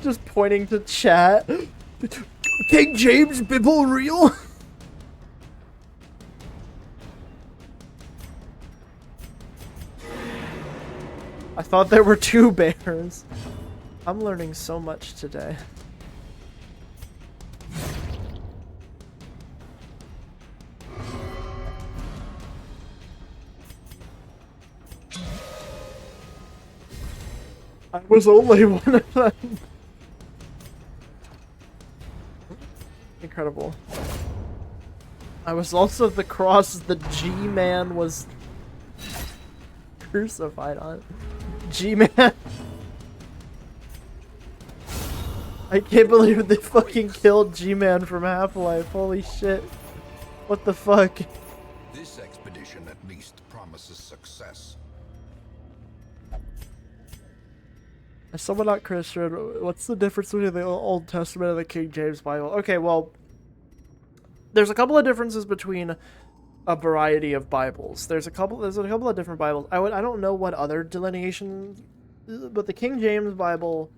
just pointing to chat. King James Bible real? I thought there were 2 bears. I'm learning so much today. I was only one of them. Incredible. I was also the cross the G-Man was crucified on. G-Man. I can't believe they fucking killed G-Man from Half-Life. Holy shit. What the fuck? This expedition at least promises success. As someone not Christian, what's the difference between the Old Testament and the King James Bible? Okay, well, there's a couple of differences between a variety of Bibles. There's a couple of different Bibles. I don't know what other delineation, but the King James Bible.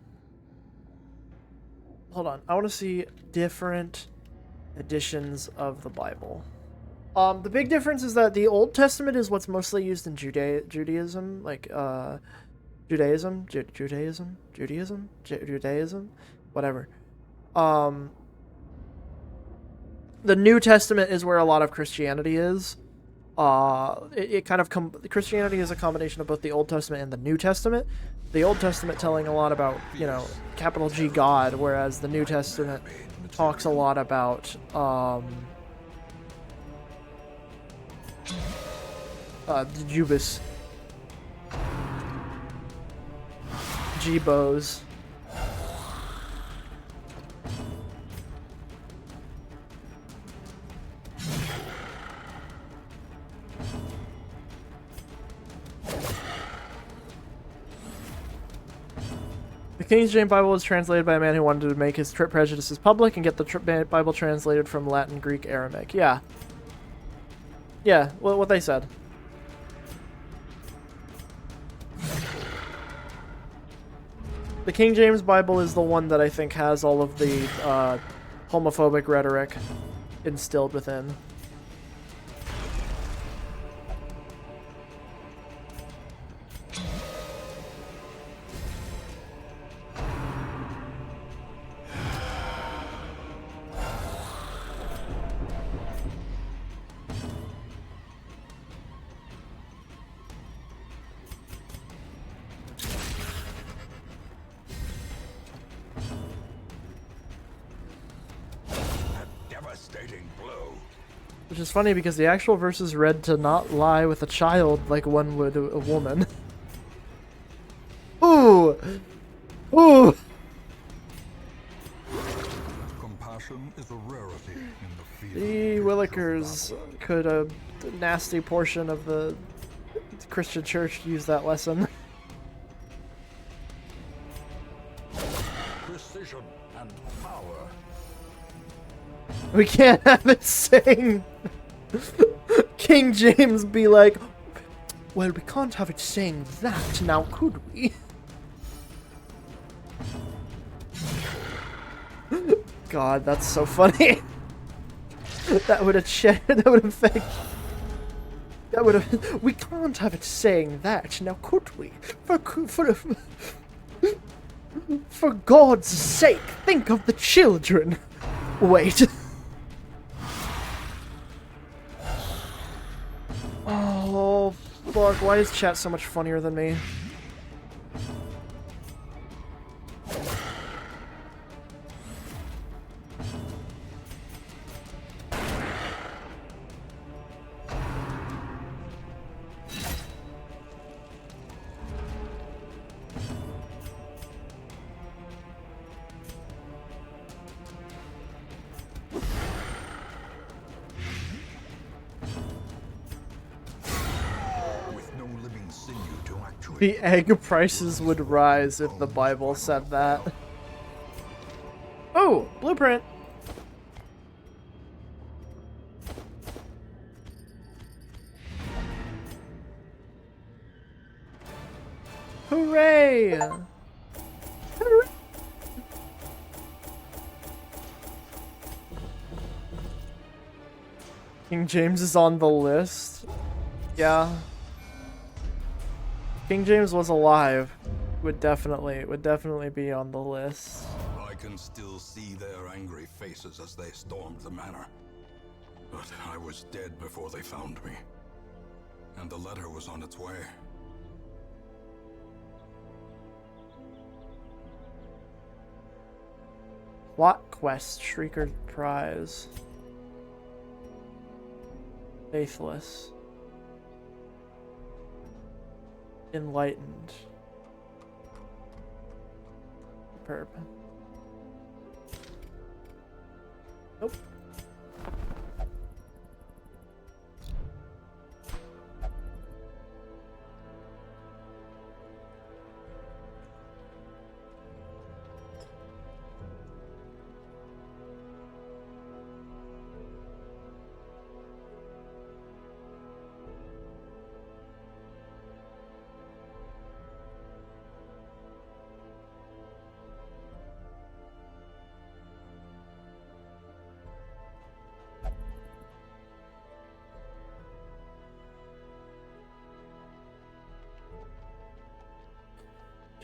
Hold on, I want to see different editions of the Bible. The big difference is that the Old Testament is what's mostly used in Judaism, like Judaism, whatever. The New Testament is where a lot of Christianity is. Christianity is a combination of both the Old Testament and the New Testament. The Old Testament telling a lot about, capital G God, whereas the New Testament talks a lot about, Jubis. G-Bows. The King James Bible was translated by a man who wanted to make his prejudices public and get the Bible translated from Latin, Greek, Aramaic. Yeah. Yeah, what they said. The King James Bible is the one that I think has all of the homophobic rhetoric instilled within. Which is funny because the actual verse is read to not lie with a child like one would a woman. Ooh! Ooh! Compassion is a rarity in the field. The Willikers could a nasty portion of the Christian church use that lesson. Precision and power. We can't have it saying King James be like, well, we can't have it saying that now, could we? God, that's so funny. That would have affect. That would have. We can't have it saying that, now could we? For God's sake, think of the children. Wait. Oh, fuck. Why is chat so much funnier than me? The egg prices would rise if the Bible said that. Oh, blueprint. Hooray! Hooray! King James is on the list. Yeah. King James was alive. Would definitely be on the list. I can still see their angry faces as they stormed the manor. But I was dead before they found me. And the letter was on its way. Plot quest, Shrieker prize. Faithless. Enlightened. Superb. Nope.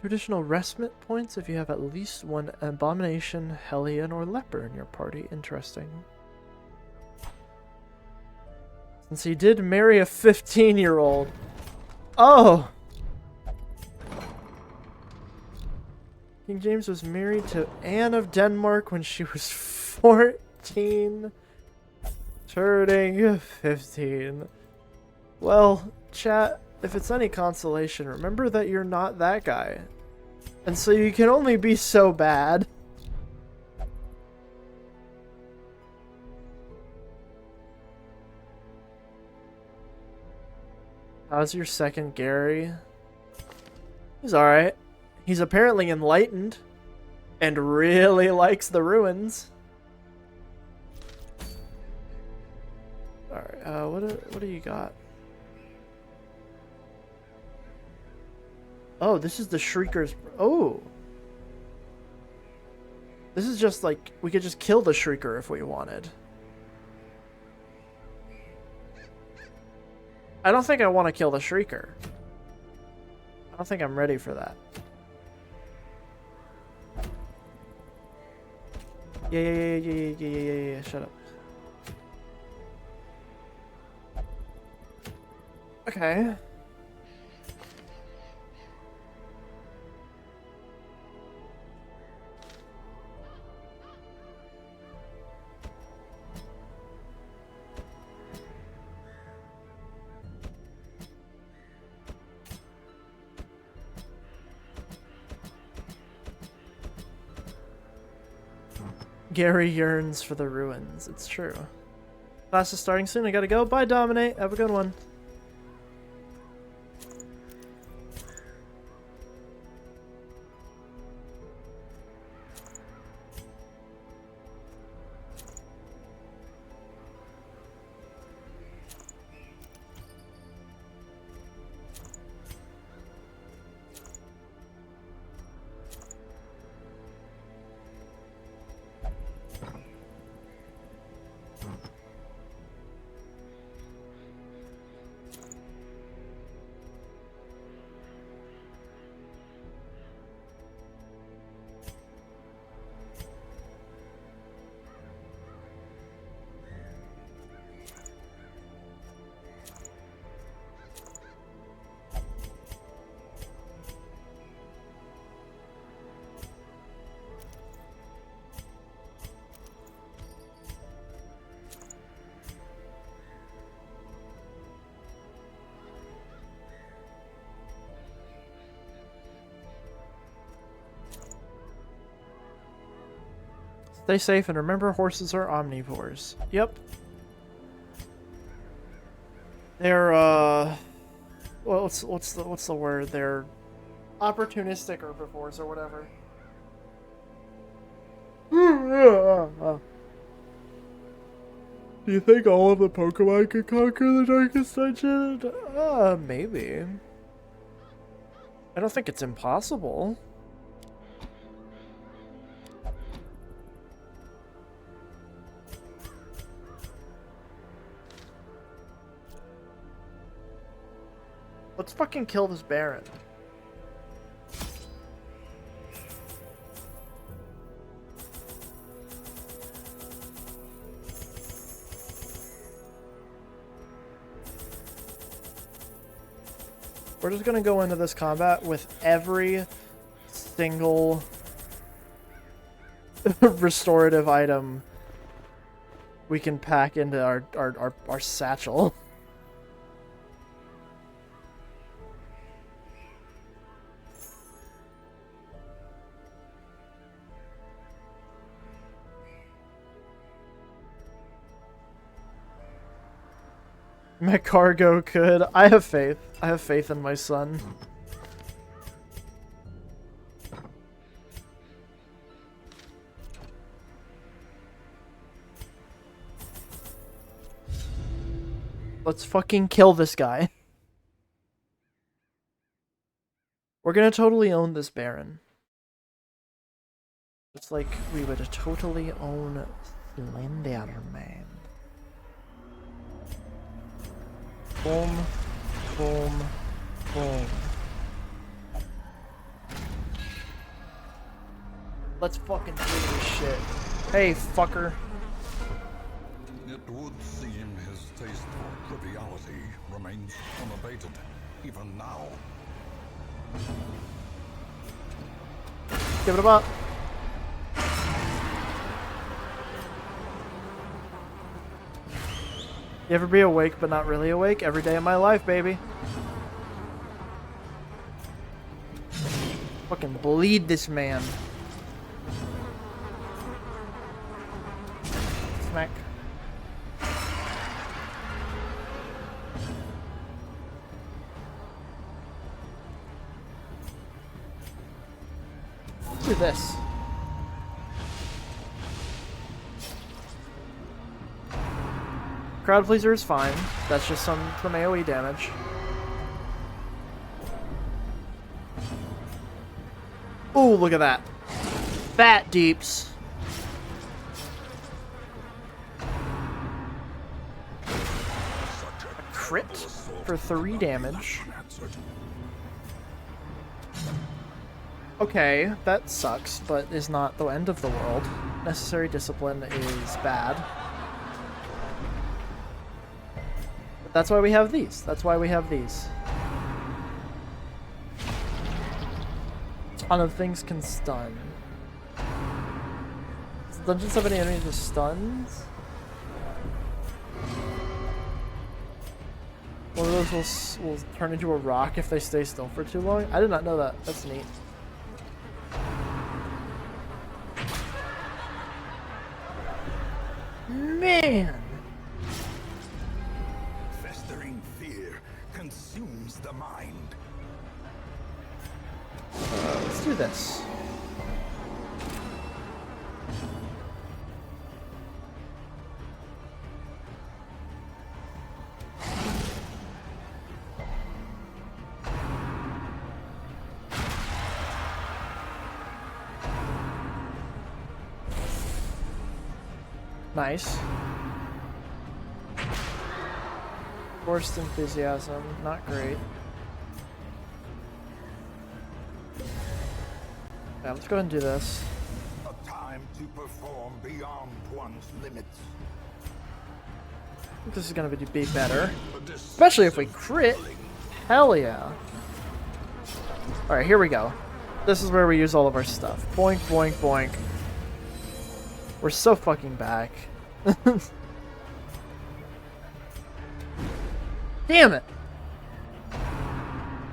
Additional respite points if you have at least one abomination, hellion, or leper in your party. Interesting. Since he did marry a 15-year-old. Oh! King James was married to Anne of Denmark when she was 14, turning 15. Well, chat, if it's any consolation, remember that you're not that guy. And so you can only be so bad. How's your second Gary? He's alright. He's apparently enlightened. And really likes the ruins. Alright, what do you got? Oh, this is the Shrieker's... Oh! This is just like... We could just kill the Shrieker if we wanted. I don't think I want to kill the Shrieker. I don't think I'm ready for that. Yeah, shut up. Okay. Gary yearns for the ruins. It's true. Class is starting soon. I gotta go. Bye, Dominate. Have a good one. Stay safe and remember horses are omnivores. Yep. They're well, what's the word? They're opportunistic herbivores or whatever. Do you think all of the Pokemon could conquer the Darkest Dungeon? Maybe. I don't think it's impossible. Let's fucking kill this Baron. We're just gonna go into this combat with every single restorative item we can pack into our satchel. My cargo could. I have faith. I have faith in my son. Let's fucking kill this guy. We're gonna totally own this Baron. It's like we would totally own Slenderman. Boom, boom, boom. Let's fucking do this shit. Hey, fucker. It would seem his taste for triviality remains unabated, even now. Give it a bop. You ever be awake but not really awake? Every day of my life, baby. Fucking bleed this man. Smack. Let's do this. Crowd Pleaser is fine. That's just some AoE damage. Ooh, look at that. Fat deeps. A crit for 3 damage. Okay, that sucks, but is not the end of the world. Necessary discipline is bad. That's why we have these. That's why we have these. A ton of things can stun. Does dungeons have any enemies with stuns? One of those will turn into a rock if they stay still for too long? I did not know that. That's neat. Man! Consumes the mind. Let's do this. Nice. Forced enthusiasm, not great. Yeah, let's go ahead and do this. A time to perform beyond one's limits. I think this is gonna be better. Especially if we crit. Hell yeah. Alright, here we go. This is where we use all of our stuff. Boink, boink, boink. We're so fucking back. Damn it!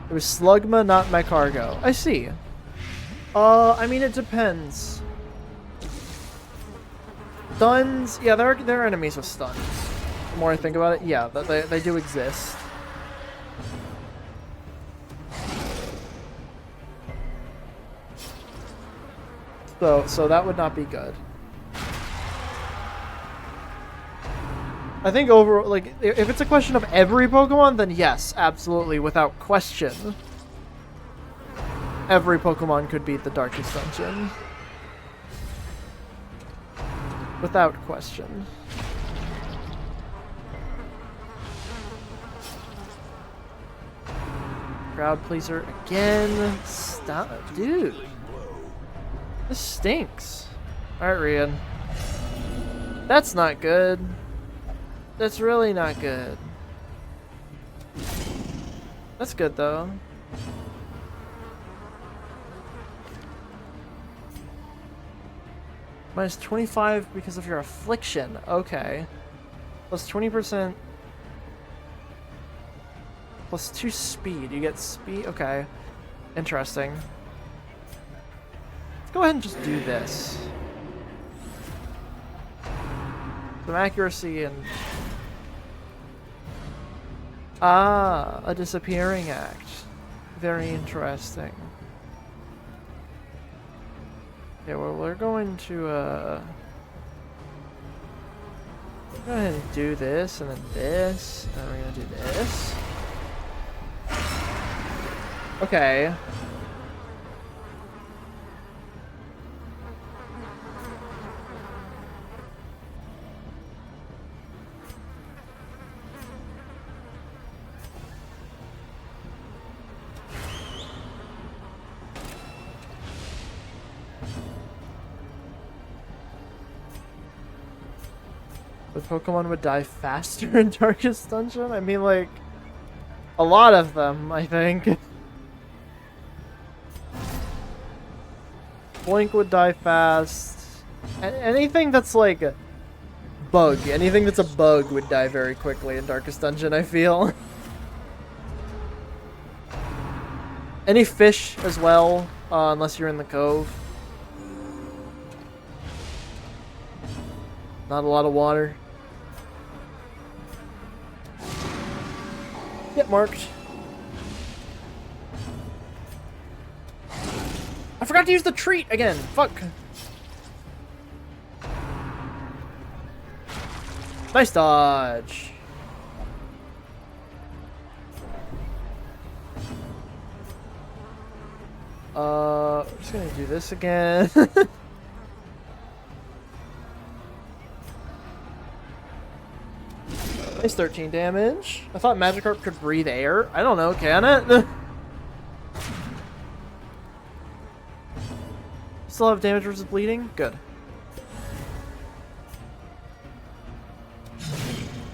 It was Slugma, not my cargo. I see. I mean, it depends. stuns. Yeah, there are enemies with stuns. The more I think about it, yeah, they do exist. So that would not be good. I think over, like, if it's a question of every Pokemon, then yes, absolutely, without question. Every Pokemon could beat the Darkest Dungeon. Without question. Crowd pleaser again. Stop, dude. This stinks. Alright, Rian. That's not good. That's really not good. That's good, though. Minus 25 because of your affliction. Okay. Plus 20%. Plus 2 speed. You get speed. Okay. Interesting. Let's go ahead and just do this. Some accuracy and... Ah, a disappearing act. Very interesting. Okay, well, we're going to, go ahead and do this, and then this, and then we're gonna do this. Okay. But Pokemon would die faster in Darkest Dungeon? I mean, like, a lot of them, I think. Blink would die fast. Anything that's like a bug, anything that's a bug would die very quickly in Darkest Dungeon, I feel. Any fish as well, unless you're in the cove. Not a lot of water. Get marked. I forgot to use the treat again. Fuck. Nice dodge. We're just gonna do this again. Nice 13 damage. I thought Magikarp could breathe air. I don't know, can it? Still have damage versus bleeding? Good.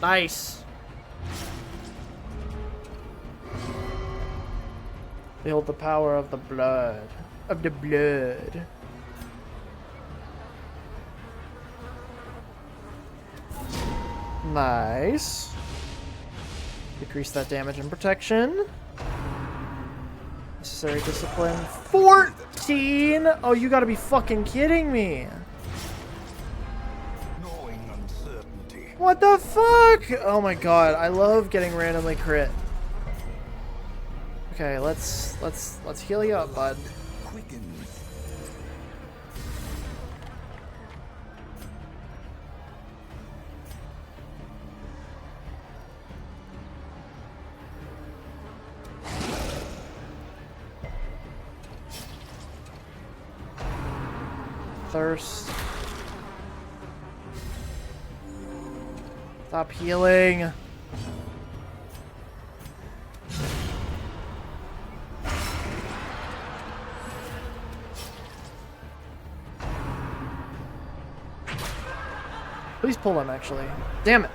Nice. Feel the power of the blood. Of the blood. Nice. Decrease that damage and protection. Necessary discipline. 14! Oh, you gotta be fucking kidding me. Gnawing uncertainty. What the fuck? Oh my god, I love getting randomly crit. Okay, let's heal you up, bud. Quickens. Thirst. Stop healing. Please pull him, actually. Damn it.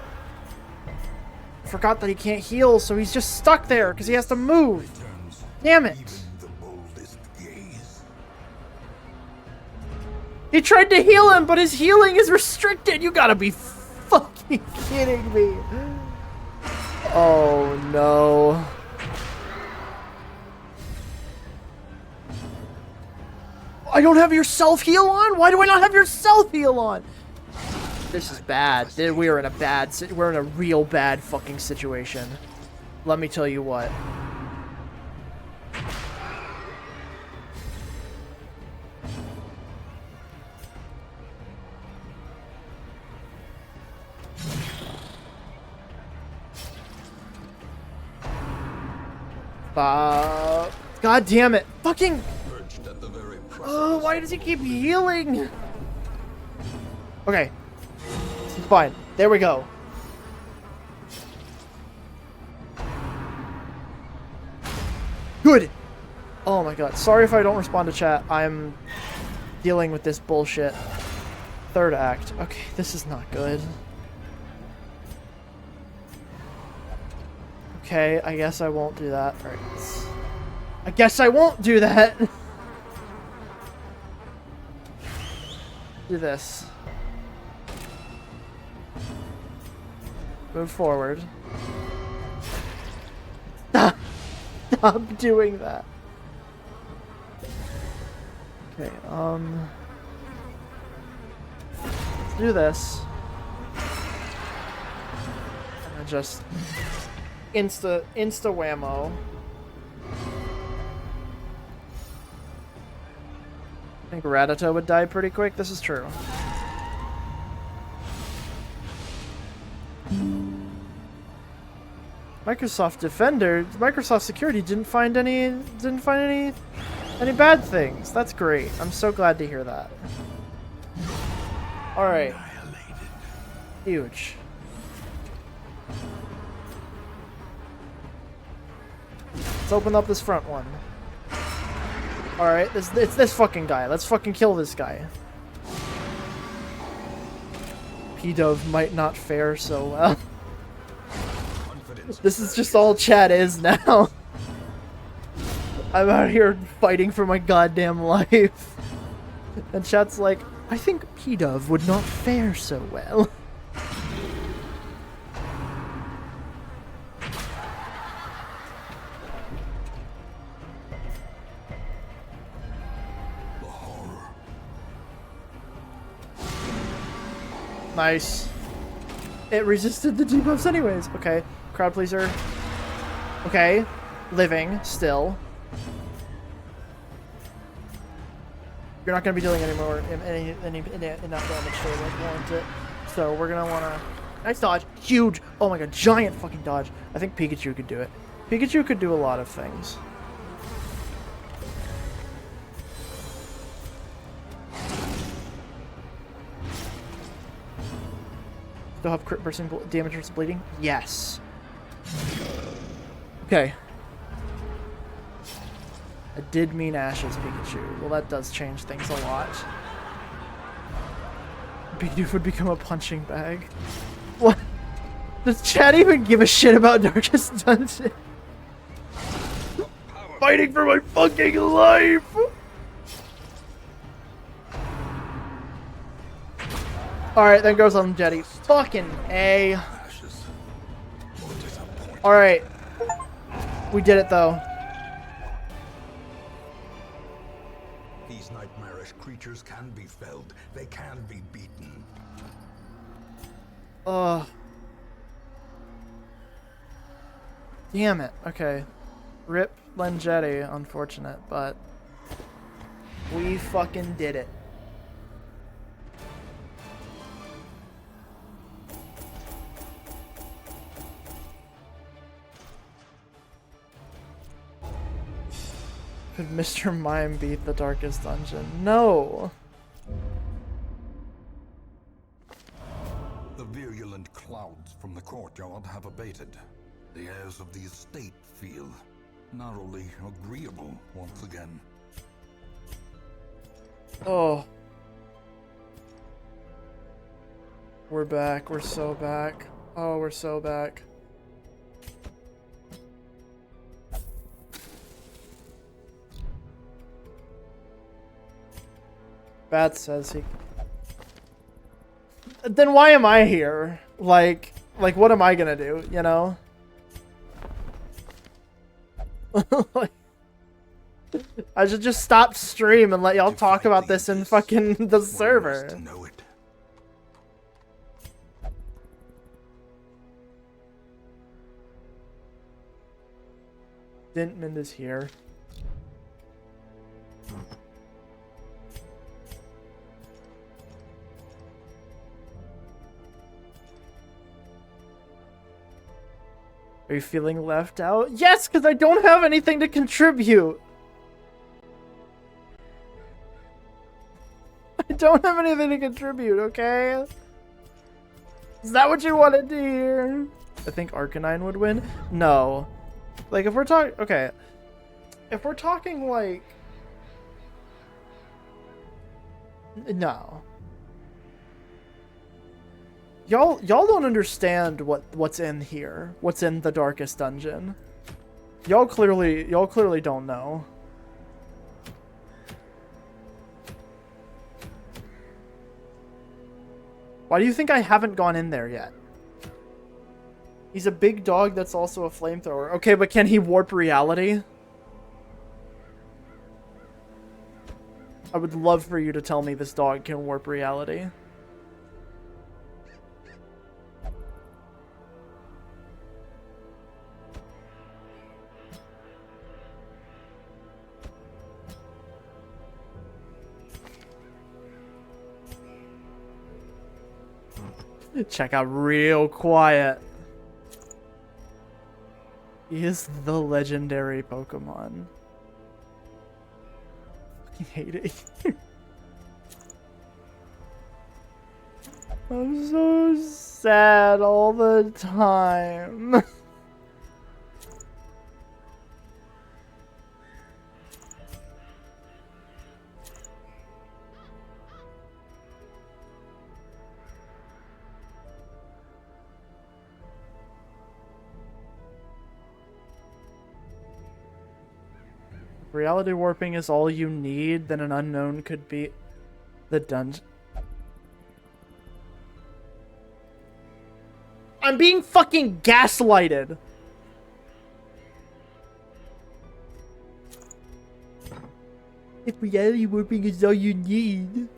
I forgot that he can't heal, so he's just stuck there because he has to move. Damn it. The boldest gaze. He tried to heal him, but his healing is restricted. You gotta be fucking kidding me. Oh, no. I don't have your self-heal on? Why do I not have your self-heal on? This is bad. We're in a we're in a real bad fucking situation. Let me tell you what. God damn it. Fucking. Oh, why does he keep healing? Okay. It's fine. There we go. Good. Oh my god. Sorry if I don't respond to chat. I'm dealing with this bullshit. Third act. Okay, this is not good. Okay, I guess I won't do that. Alright. I guess I won't do that. Do this. Move forward. Stop doing that. Okay, let's do this. And just insta whammo. I think Ratata would die pretty quick. This is true. Microsoft Defender, Microsoft Security didn't find any bad things. That's great. I'm so glad to hear that. All right. Huge. Let's open up this front one. All right, it's this fucking guy. Let's fucking kill this guy. P-Dove might not fare so well. This is just all chat is now. I'm out here fighting for my goddamn life. And chat's like, I think P-Dove would not fare so well. Nice. It resisted the debuffs anyways. Okay. Crowd pleaser. Okay. Living still. You're not going to be dealing any more enough damage to like warrant it. So we're going to want to... Nice dodge. Huge. Oh my god. Giant fucking dodge. I think Pikachu could do it. Pikachu could do a lot of things. Still have crit bursting damage versus bleeding? Yes. Okay. I did mean Ash's Pikachu. Well, that does change things a lot. Pikachu would become a punching bag. What? Does chat even give a shit about Darkest Dungeon? Fighting for my fucking life! Alright, then goes on Jetty. Fucking A. Alright. We did it though. These nightmarish creatures can be felled. They can be beaten. Damn it. Okay. Rip Lenjetti, unfortunate, but we fucking did it. Could Mr. Mime beat the Darkest Dungeon? No! The virulent clouds from the courtyard have abated. The airs of the estate feel narrowly agreeable once again. Oh. We're back. We're so back. Oh, we're so back. Bat says he... Then why am I here? Like what am I gonna do, you know? I should just stop stream and let y'all talk about this in fucking the server. Dintman is here. Are you feeling left out? Yes, because I don't have anything to contribute. I don't have anything to contribute, okay? Is that what you wanted to hear? I think Arcanine would win. No. Like, if we're talking... Okay. If we're talking, like... No. Y'all don't understand what's in here. What's in the darkest dungeon. Y'all clearly don't know. Why do you think I haven't gone in there yet? He's a big dog that's also a flamethrower. Okay, but can he warp reality? I would love for you to tell me this dog can warp reality. Check out real quiet. He is the legendary Pokemon. I hate it. I'm so sad all the time. Reality warping is all you need, then an unknown could be the dungeon. I'm being fucking gaslighted. If reality warping is all you need.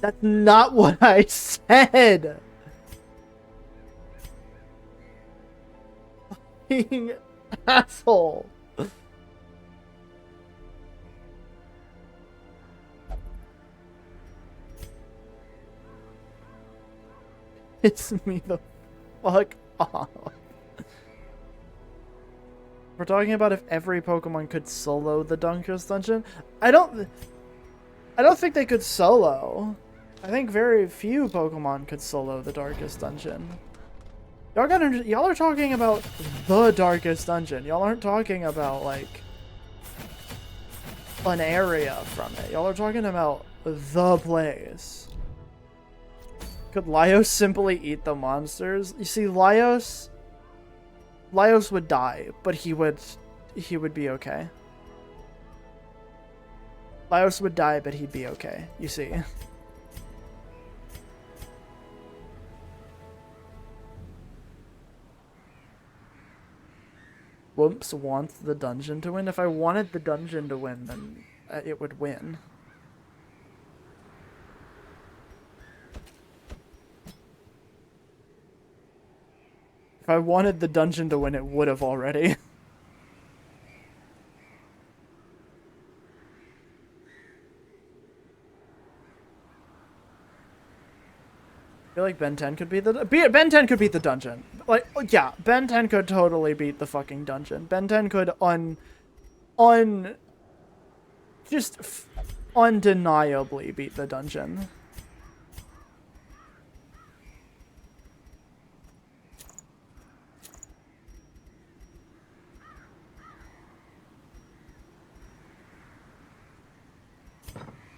That's not what I said. Fucking asshole. It's me the fuck off. We're talking about if every Pokemon could solo the Darkest Dungeon. I don't think they could solo. I think very few Pokemon could solo the Darkest Dungeon. Y'all are talking about the Darkest Dungeon. Y'all aren't talking about like an area from it. Y'all are talking about the place. Could Laios simply eat the monsters? You see, Laios would die, but he would be okay. Laios would die, but he'd be okay. You see. Whoops wants the dungeon to win. If I wanted the dungeon to win, then it would win. If I wanted the dungeon to win, it would have already. I feel like Ben 10 could be Ben 10 could beat the dungeon. Like, yeah, Ben 10 could totally beat the fucking dungeon. Ben 10 could undeniably beat the dungeon.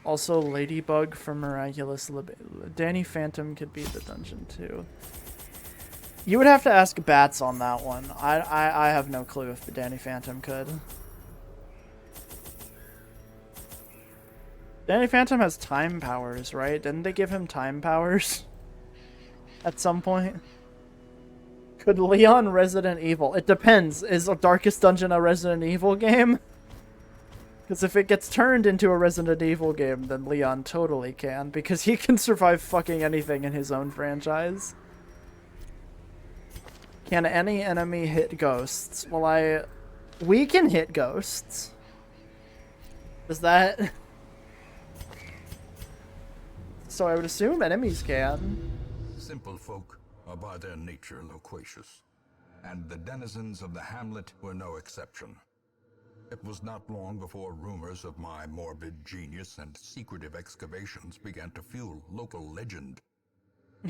Also, Ladybug from Miraculous Danny Phantom could beat the dungeon too. You would have to ask Bats on that one. I have no clue if the Danny Phantom could. Danny Phantom has time powers, right? Didn't they give him time powers? At some point? Could Leon Resident Evil? It depends. Is Darkest Dungeon a Resident Evil game? Because if it gets turned into a Resident Evil game, then Leon totally can, because he can survive fucking anything in his own franchise. Can any enemy hit ghosts? Well, We can hit ghosts. Is that... So I would assume enemies can. Simple folk are by their nature loquacious, and the denizens of the hamlet were no exception. It was not long before rumors of my morbid genius and secretive excavations began to fuel local legend.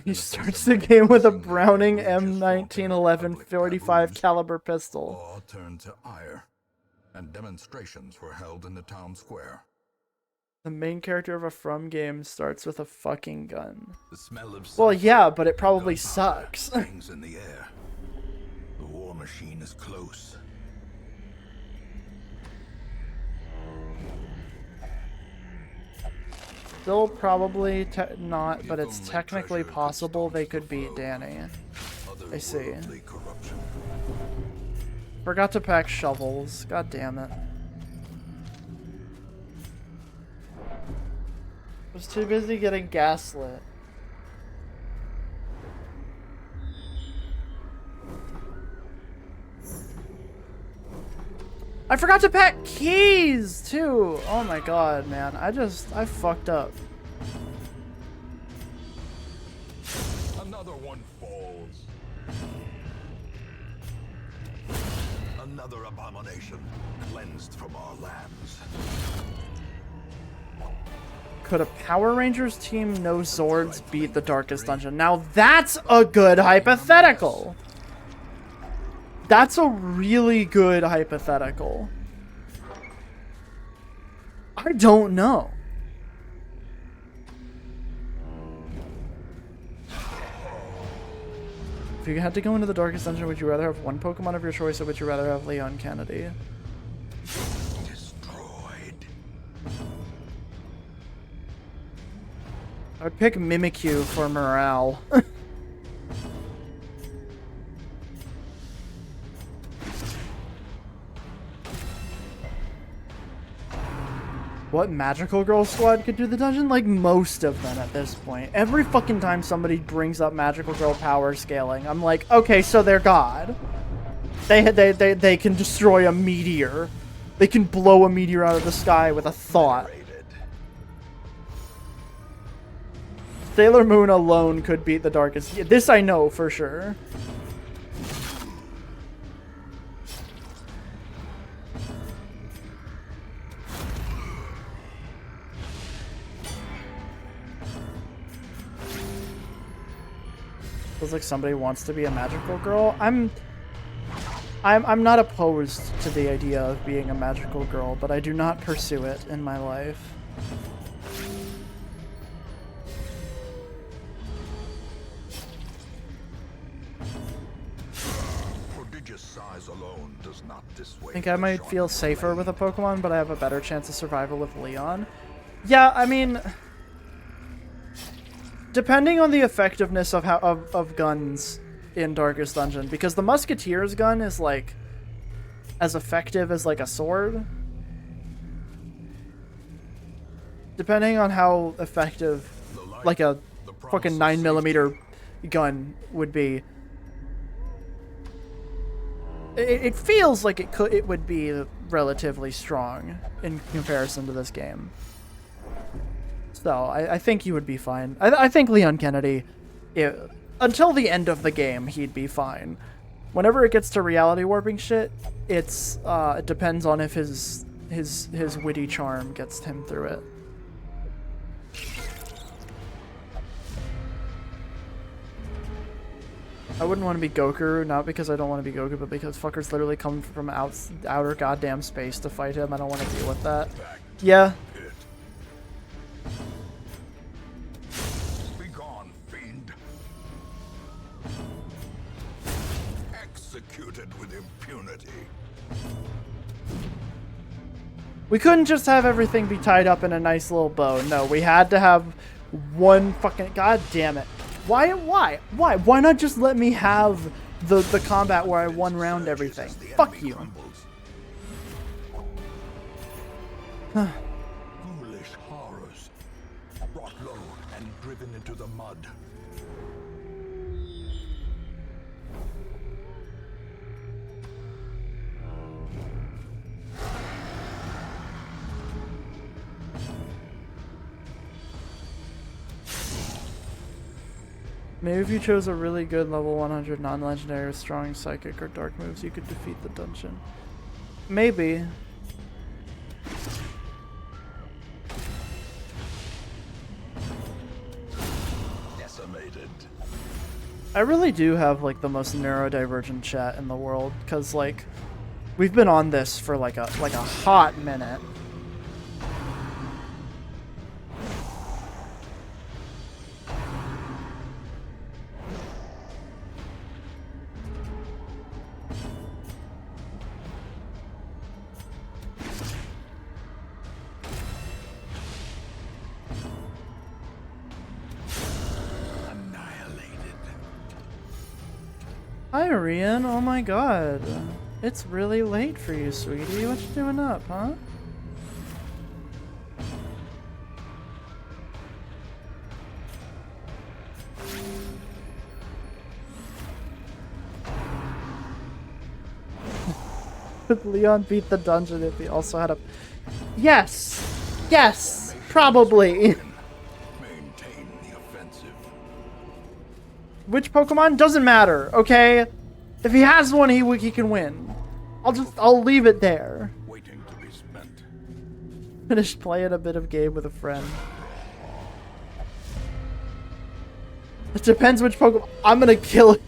He starts the game with a Browning M1911 45 caliber pistol. Awe turned to ire, and demonstrations were held in the town square. The main character of a From game starts with a fucking gun. The smell of Well, yeah, but it probably sucks. hangs in the air. The war machine is close. Still probably not, but it's technically possible they could beat Danny. I see. Forgot to pack shovels. God damn it. Was too busy getting gaslit. I forgot to pack keys too. Oh my god, man. I fucked up. Another one falls. Another abomination cleansed from our lands. Could a Power Rangers team no Zords beat the Darkest Dungeon? Now that's a good hypothetical. That's a really good hypothetical. I don't know. If you had to go into the Darkest Dungeon, would you rather have one Pokemon of your choice, or would you rather have Leon Kennedy? Destroyed. I'd pick Mimikyu for morale. What Magical Girl squad could do the dungeon? Like most of them at this point. Every fucking time somebody brings up Magical Girl power scaling, I'm like, okay, so they're God. They can destroy a meteor. They can blow a meteor out of the sky with a thought. Sailor Moon alone could beat the Darkest. Yeah, this I know for sure. Feels like somebody wants to be a magical girl. I'm not opposed to the idea of being a magical girl, but I do not pursue it in my life. Prodigious size alone does not dissuade. I think I might feel safer with a Pokemon, but I have a better chance of survival with Leon. Yeah, I mean, depending on the effectiveness of guns in Darkest Dungeon, because the Musketeer's gun is like as effective as like a sword. Depending on how effective like a fucking 9mm gun would be, it feels like it would be relatively strong in comparison to this game. So, I think you would be fine. I think Leon Kennedy, until the end of the game, he'd be fine. Whenever it gets to reality warping shit, it depends on if his witty charm gets him through it. I wouldn't want to be Goku, not because I don't want to be Goku, but because fuckers literally come from outer goddamn space to fight him. I don't want to deal with that. Yeah. With impunity. We couldn't just have everything be tied up in a nice little bow. No, we had to have one fucking... God damn it. Why not just let me have the combat where I one round everything? Fuck you. Foolish horrors. Brought low and driven into the mud. Maybe if you chose a really good level 100 non-legendary with strong psychic or dark moves, you could defeat the dungeon. Maybe. Decimated. I really do have like the most neurodivergent chat in the world, because like we've been on this for like a hot minute. Hi, Arian. Oh my god. It's really late for you, sweetie. What you doing up, huh? Would Leon beat the dungeon if he also had a... Yes! Yes! Probably! Maintain the offensive. Which Pokemon? Doesn't matter, okay? If he has one, he can win. I'll leave it there. Waiting to be spent. Finished playing a bit of game with a friend. It depends which Pokemon. I'm gonna kill him.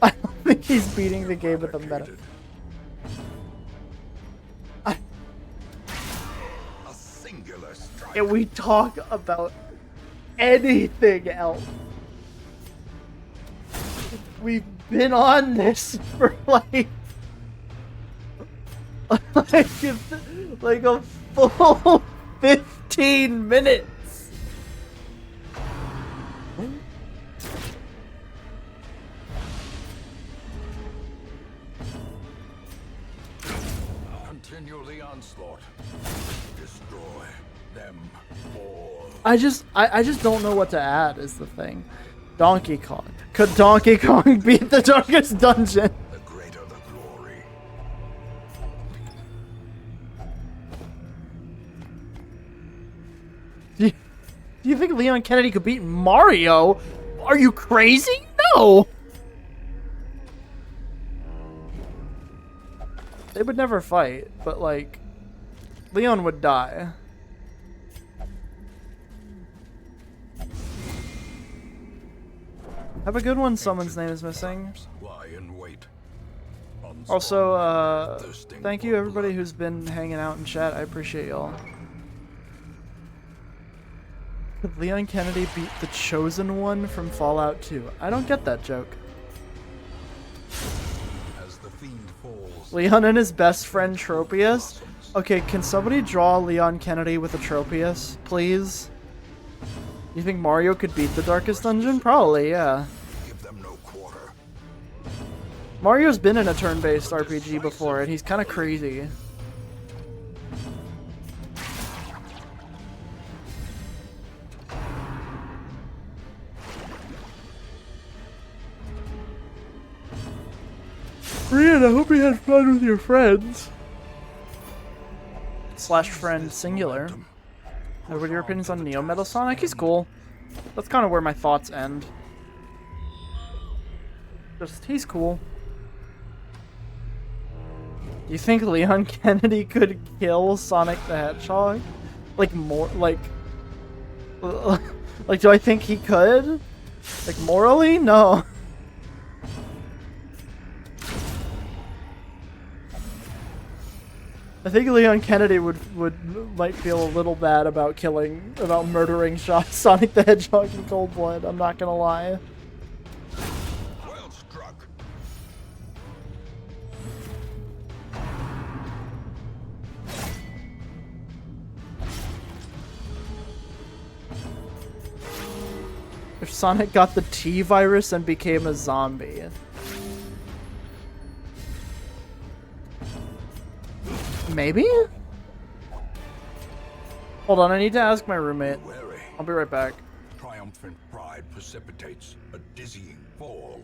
I don't think he's beating the game with a meta. A singular strike. Can we talk about anything else? We've been on this for like a full 15 minutes. Continue the onslaught. Destroy them all. I just don't know what to add is the thing. Donkey Kong. Could Donkey Kong beat the Darkest Dungeon? The greater the glory. Do you think Leon Kennedy could beat Mario? Are you crazy? No! They would never fight, but like, Leon would die. Have a good one, someone's name is missing. Lie in wait. Also, thank you everybody who's been hanging out in chat. I appreciate y'all. Could Leon Kennedy beat the Chosen One from Fallout 2? I don't get that joke. As the fiend falls, Leon and his best friend Tropius? Okay, can somebody draw Leon Kennedy with a Tropius, please? You think Mario could beat the Darkest Dungeon? Probably, yeah. give them no quarter. Mario's been in a turn-based RPG before, and he's kind of crazy. Brian, I hope you had fun with your friends. Slash friend singular. What are your opinions on Neo Metal Sonic? He's cool. That's kind of where my thoughts end. Just, he's cool. Do you think Leon Kennedy could kill Sonic the Hedgehog? Like, more, like... Like, do I think he could? Like, morally? No. I think Leon Kennedy might feel a little bad about murdering Sonic the Hedgehog in cold blood. I'm not gonna lie. Well struck. If Sonic got the T virus and became a zombie. Maybe? Hold on, I need to ask my roommate. Wary. I'll be right back. Triumphant pride precipitates a dizzying fall.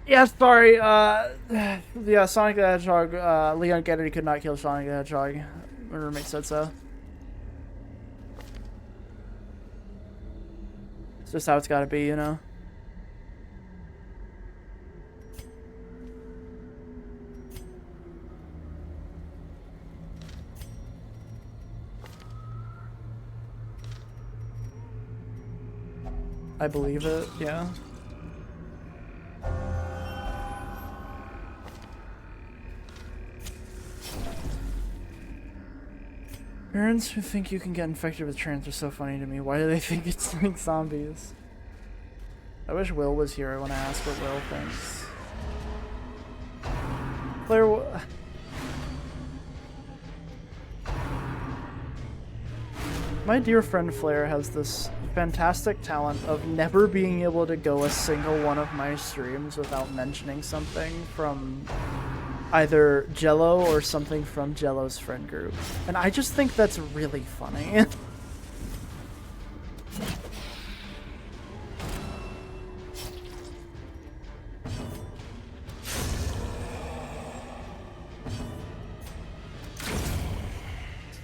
Yeah, sorry. Yeah, Sonic the Hedgehog. Leon Kennedy could not kill Sonic the Hedgehog. My roommate said so. It's just how it's got to be, you know. I believe it. Yeah. Parents who think you can get infected with trans are so funny to me. Why do they think it's like zombies? I wish Will was here. I want to ask what Will thinks. Claire, my dear friend Flair has this fantastic talent of never being able to go a single one of my streams without mentioning something from either Jello or something from Jello's friend group. And I just think that's really funny.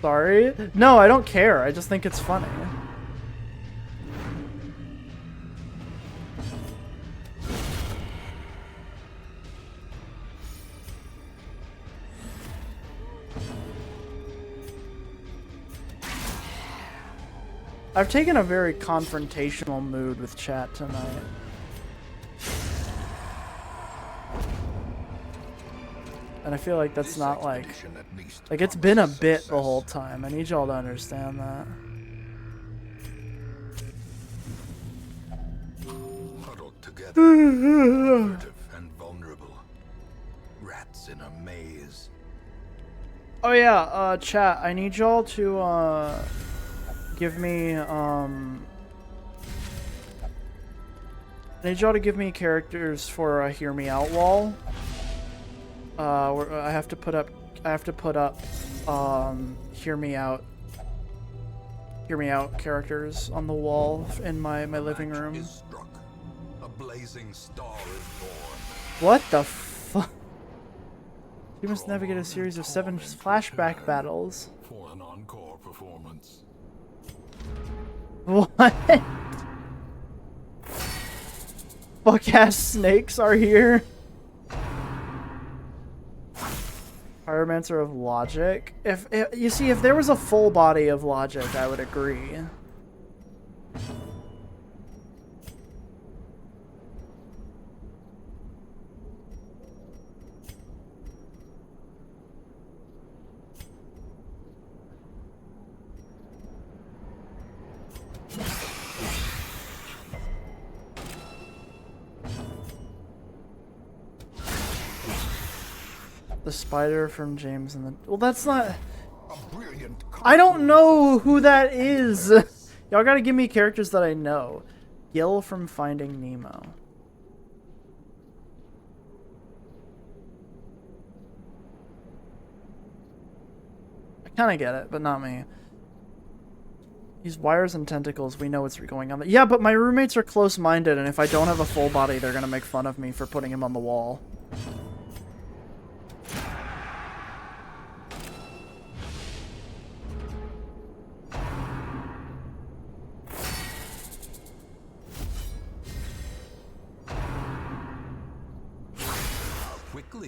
Sorry? No, I don't care. I just think it's funny. I've taken a very confrontational mood with chat tonight. And I feel like that's not like it's been a bit the whole time. I need y'all to understand that. Huddled together, furtive and vulnerable. Rats in a maze. Oh yeah, chat, I need y'all to give me I need y'all to give me characters for a Hear Me Out wall. I have to put up Hear Me Out characters on the wall in my living room. Is struck. A blazing star is born. What the fuck? You must navigate a series of 7 flashback battles. For an encore performance. What? Fuck ass snakes are here. Pyromancer of Logic. If you see, if there was a full body of Logic, I would agree. The spider from James and the... Well, that's not... I don't know who that is! Y'all gotta give me characters that I know. Gil from Finding Nemo. I kinda get it, but not me. These wires and tentacles, we know what's going on there. Yeah, but my roommates are close-minded, and if I don't have a full body, they're gonna make fun of me for putting him on the wall.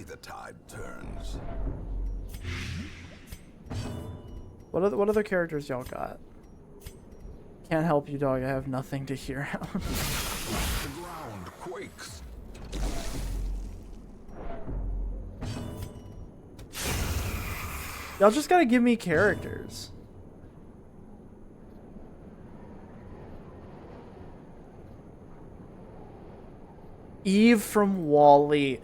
The tide turns. What other characters y'all got? Can't help you, dog. I have nothing to hear out. The ground quakes. Y'all just gotta give me characters. Eve from Wall-E.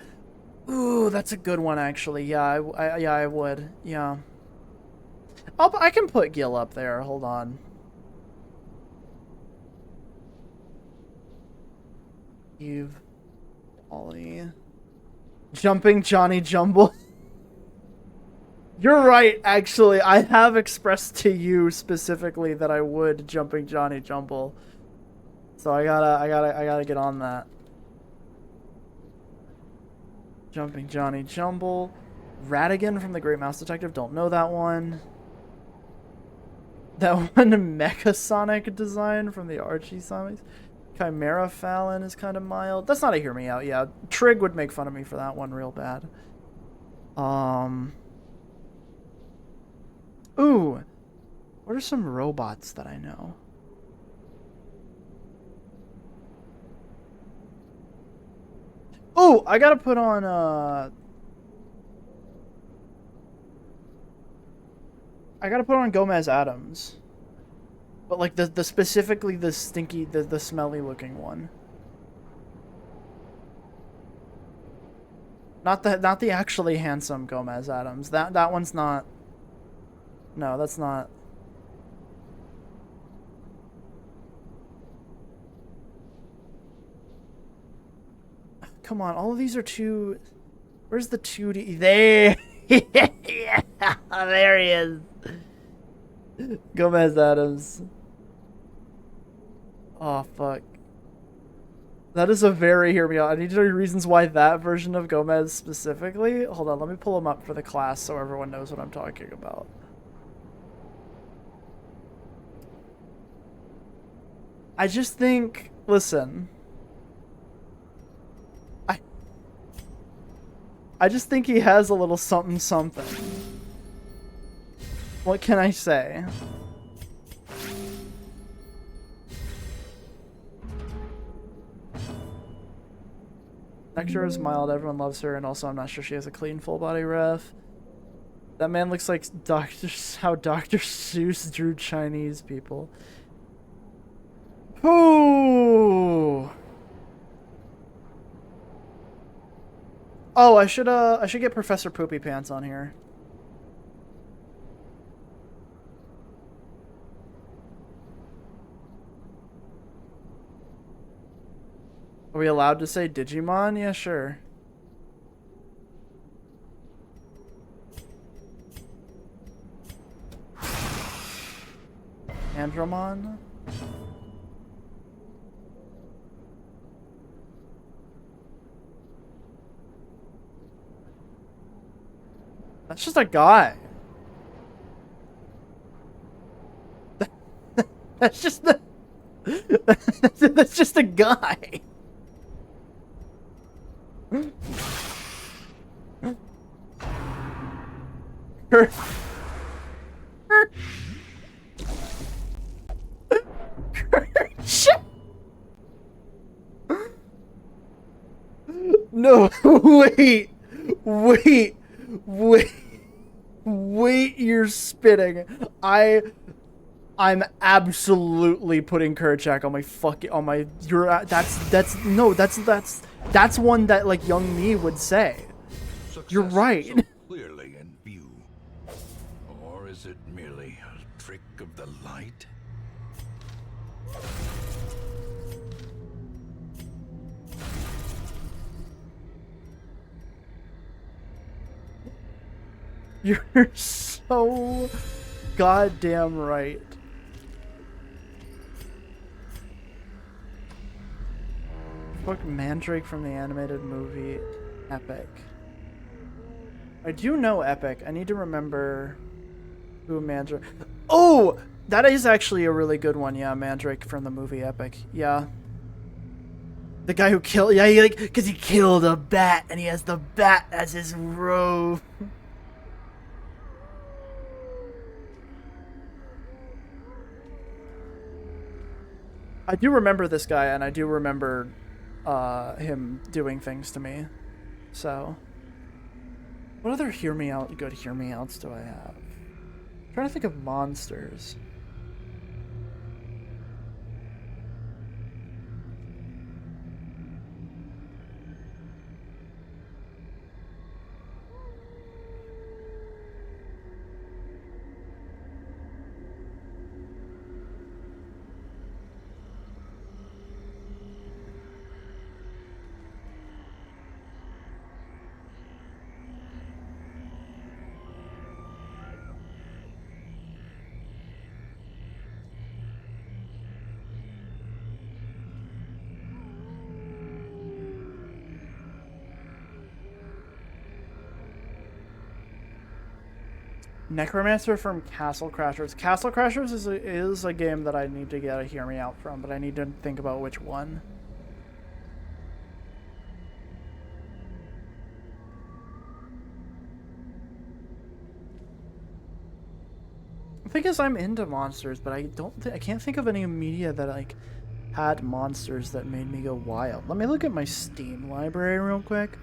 Ooh, that's a good one, actually. Yeah, I would. Yeah. I can put Gil up there. Hold on. Eve. Ollie. Jumping Johnny Jumble. You're right, actually. I have expressed to you specifically that I would Jumping Johnny Jumble. So I gotta get on that. Jumping Johnny Jumble. Ratigan from the Great Mouse Detective. Don't know that one. That one Mecha Sonic design from the Archie Sonics. Chimera Fallon is kind of mild. That's not a hear me out. Yeah, Trig would make fun of me for that one real bad. Ooh. What are some robots that I know? Oh, I gotta put on, I gotta put on Gomez Adams. But like the specifically the stinky, the smelly looking one. Not the actually handsome Gomez Adams. That one's not. No, that's not. Come on, all of these are too. Where's the 2D? There. Yeah, there he is. Gomez Adams. Oh fuck. That is a very hear me out. I need to know reasons why that version of Gomez specifically. Hold on, let me pull him up for the class so everyone knows what I'm talking about. I just think, listen. I just think he has a little something something. What can I say? Nectar is mild, everyone loves her, and also I'm not sure she has a clean full body ref. That man looks like how Dr. Seuss drew Chinese people. Ooh. Oh, I should get Professor Poopy Pants on here. Are we allowed to say Digimon? Yeah, sure. Andromon? That's just a guy. That's just the. That's just a guy. No, wait, you're spitting. I'm absolutely putting Kerchak on my that's one that like young me would say. Success You're right. So clearly in view. Or is it merely a trick of the light? You're so goddamn right. Fuck Mandrake from the animated movie Epic. I do know Epic. I need to remember who Mandrake. Oh, that is actually a really good one. Yeah, Mandrake from the movie Epic. Yeah. The guy who killed, yeah, because he killed a bat and he has the bat as his robe. I do remember this guy, and I do remember him doing things to me. So, what other good hear me outs do I have? I'm trying to think of monsters. Necromancer from Castle Crashers. Castle Crashers is a game that I need to get a hear me out from, but I need to think about which one. The thing is, I'm into monsters, but I can't think of any media that like had monsters that made me go wild. Let me look at my Steam library real quick.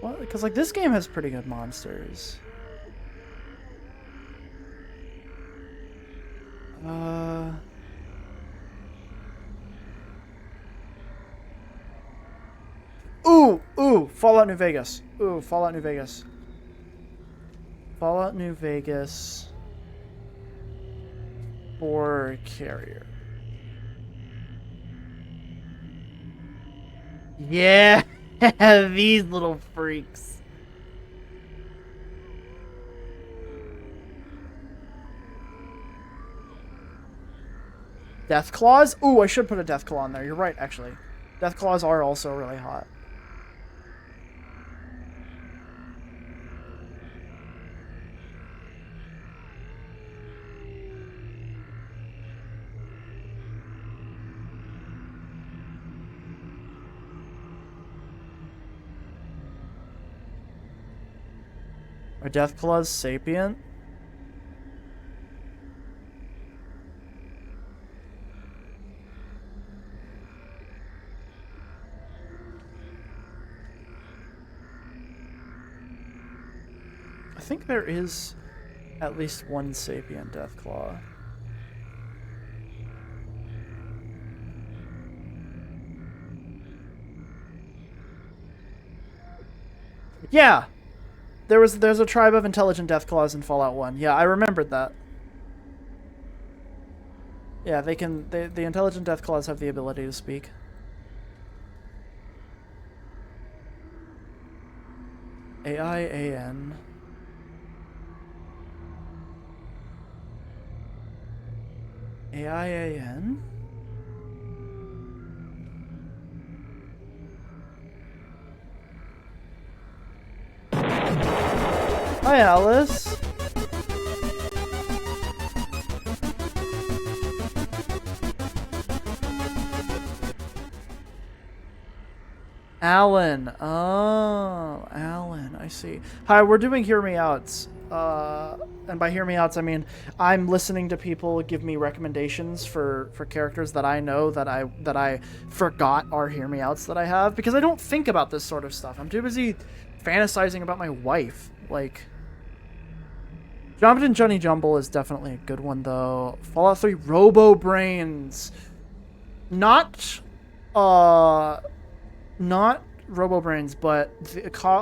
What? Because like this game has pretty good monsters. Ooh, Fallout New Vegas. Ooh, Fallout New Vegas. Fallout New Vegas. Or Carrier. Yeah, these little freaks. Death Claws? Ooh, I should put a Death Claw on there. You're right, actually. Death Claws are also really hot. Are Death Claws sapient? I think there is at least one sapient Deathclaw. Yeah! There's a tribe of intelligent Deathclaws in Fallout 1. Yeah, I remembered that. Yeah, the intelligent Deathclaws have the ability to speak. AIAN. AIAN? Hi, Alice. Alan. Oh, Alan. I see. Hi, we're doing Hear Me Outs. And by Hear Me Outs, I mean I'm listening to people give me recommendations for characters that I know that I forgot are Hear Me Outs that I have, because I don't think about this sort of stuff. I'm too busy fantasizing about my wife. Like, Jumpin' and Johnny Jumble is definitely a good one, though. Fallout 3 Robo Brains. Not Robo Brains, but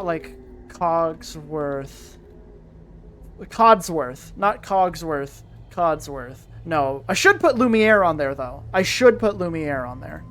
like Cogsworth. Codsworth, not Cogsworth. Codsworth. No, I should put Lumiere on there, though. I should put Lumiere on there.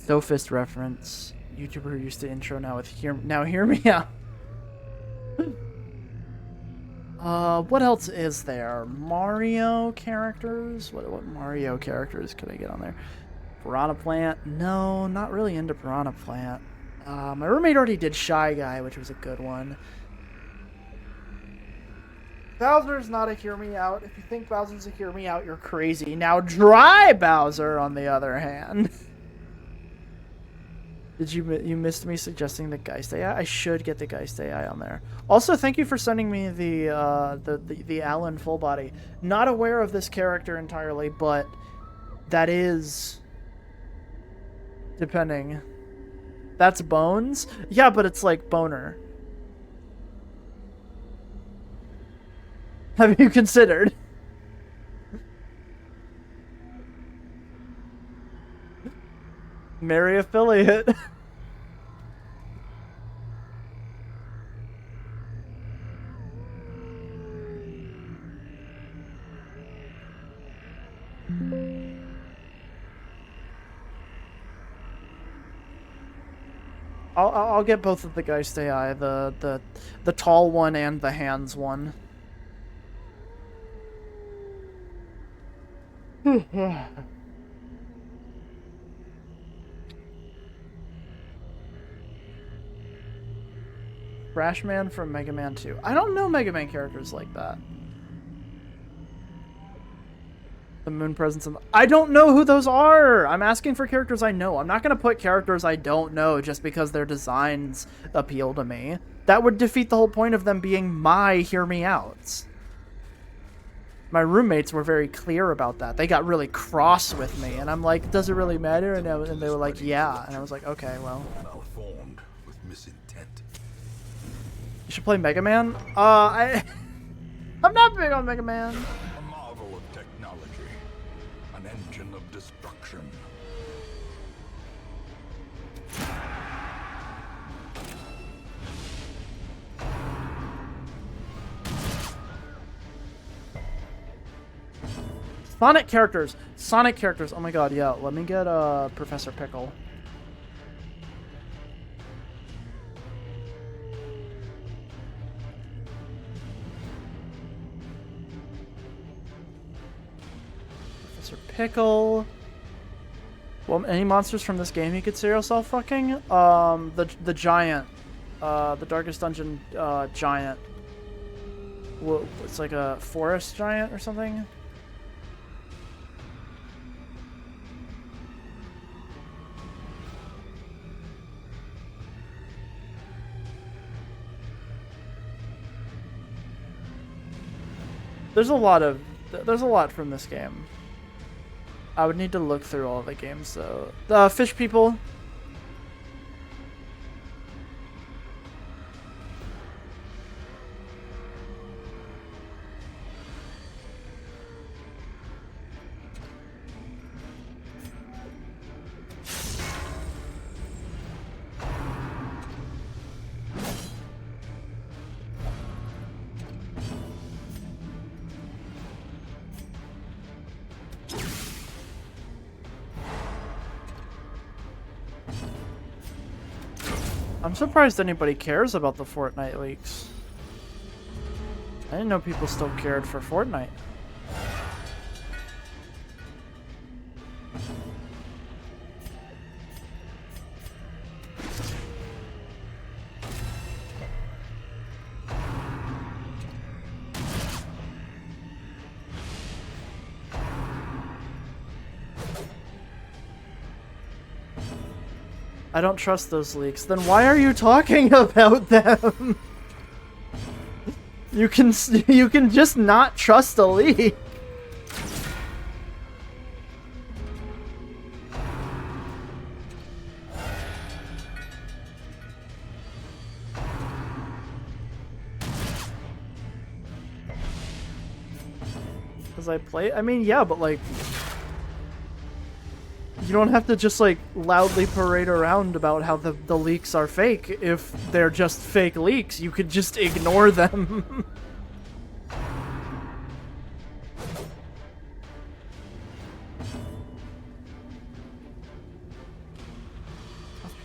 Sophist reference. YouTuber who used to intro now with hear me out. What else is there? Mario characters? What Mario characters could I get on there? Piranha Plant? No, not really into Piranha Plant. My roommate already did Shy Guy, which was a good one. Bowser's not a hear me out. If you think Bowser's a hear me out, you're crazy. Now, Dry Bowser, on the other hand. Did you missed me suggesting the Geist AI? I should get the Geist AI on there. Also, thank you for sending me the Alan full body. Not aware of this character entirely, but that is depending. That's Bones? Yeah, but it's like Boner. Have you considered? Merry affiliate. I'll get both of the Geist AI, the tall one and the hands one. Crash Man from Mega Man 2. I don't know Mega Man characters like that. The moon presence and I don't know who those are. I'm asking for characters I know. I'm not going to put characters I don't know just because their designs appeal to me. That would defeat the whole point of them being my hear me outs. My roommates were very clear about that. They got really cross with me, and I'm like, does it really matter? And they were like, yeah. And I was like, okay, well. Malformed with misintent. You should play Mega Man? I'm not big on Mega Man. A marvel of technology. An engine of destruction. Sonic characters. Sonic characters. Oh my god, yeah. Let me get Professor Pickle. Professor Pickle. Well, any monsters from this game you could see yourself fucking? The giant. The Darkest Dungeon giant. It's like a forest giant or something. There's a lot from this game. I would need to look through all the games though. The fish people. I'm surprised anybody cares about the Fortnite leaks. I didn't know people still cared for Fortnite. I don't trust those leaks. Then why are you talking about them? You can just not trust a leak. Cause I play. I mean, yeah, but like. You don't have to just, like, loudly parade around about how the leaks are fake if they're just fake leaks. You could just ignore them. Are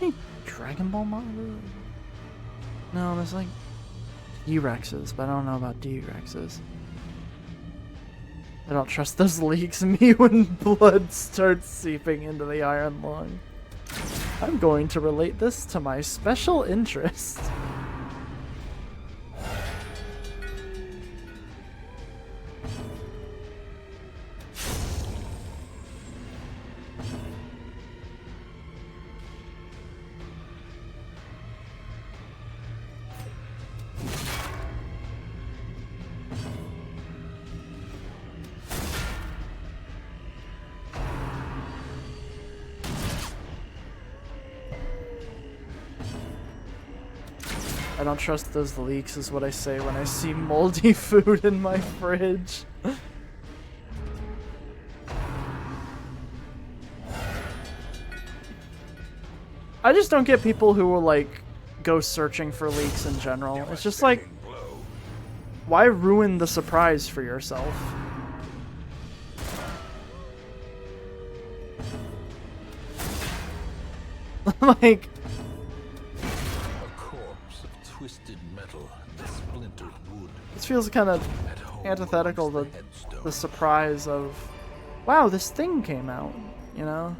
there any Dragon Ball monitors? No, there's, like, E-Rexes, but I don't know about D-Rexes. I don't trust those leaks me when blood starts seeping into the iron lung. I'm going to relate this to my special interest. I don't trust those leaks is what I say when I see moldy food in my fridge. I just don't get people who will, like, go searching for leaks in general. It's just like, why ruin the surprise for yourself? Like... feels kind of antithetical to the surprise of, wow, this thing came out, you know?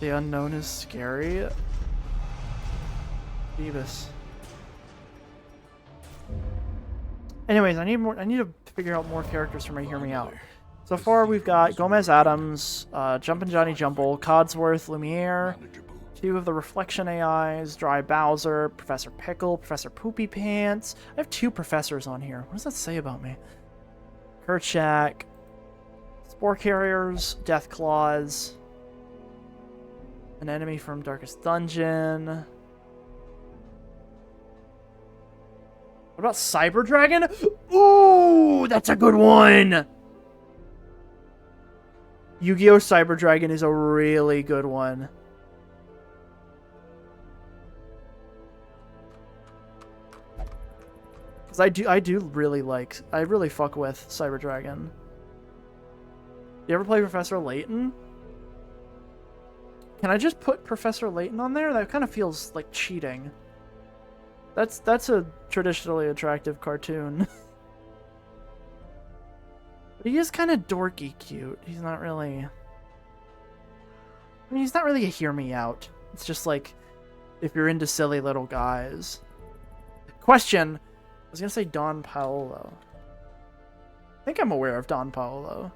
The unknown is scary. Beavis. Anyways, I need to figure out more characters for me. Hear me out. So far, we've got Gomez Adams, Jumpin' Johnny Jumble, Codsworth, Lumiere, 2 of the Reflection AIs, Dry Bowser, Professor Pickle, Professor Poopy Pants. I have 2 professors on here. What does that say about me? Kerchak, Spore Carriers, Death Claws, an enemy from Darkest Dungeon. What about Cyber Dragon? Ooh, that's a good one! Yu-Gi-Oh! Cyber Dragon is a really good one. Because I really fuck with Cyber Dragon. You ever play Professor Layton? Can I just put Professor Layton on there? That kind of feels like cheating. That's a traditionally attractive cartoon. But he is kind of dorky cute. He's not really... I mean, he's not really a hear me out. It's just like, if you're into silly little guys. Question. I was gonna say Don Paolo. I think I'm aware of Don Paolo.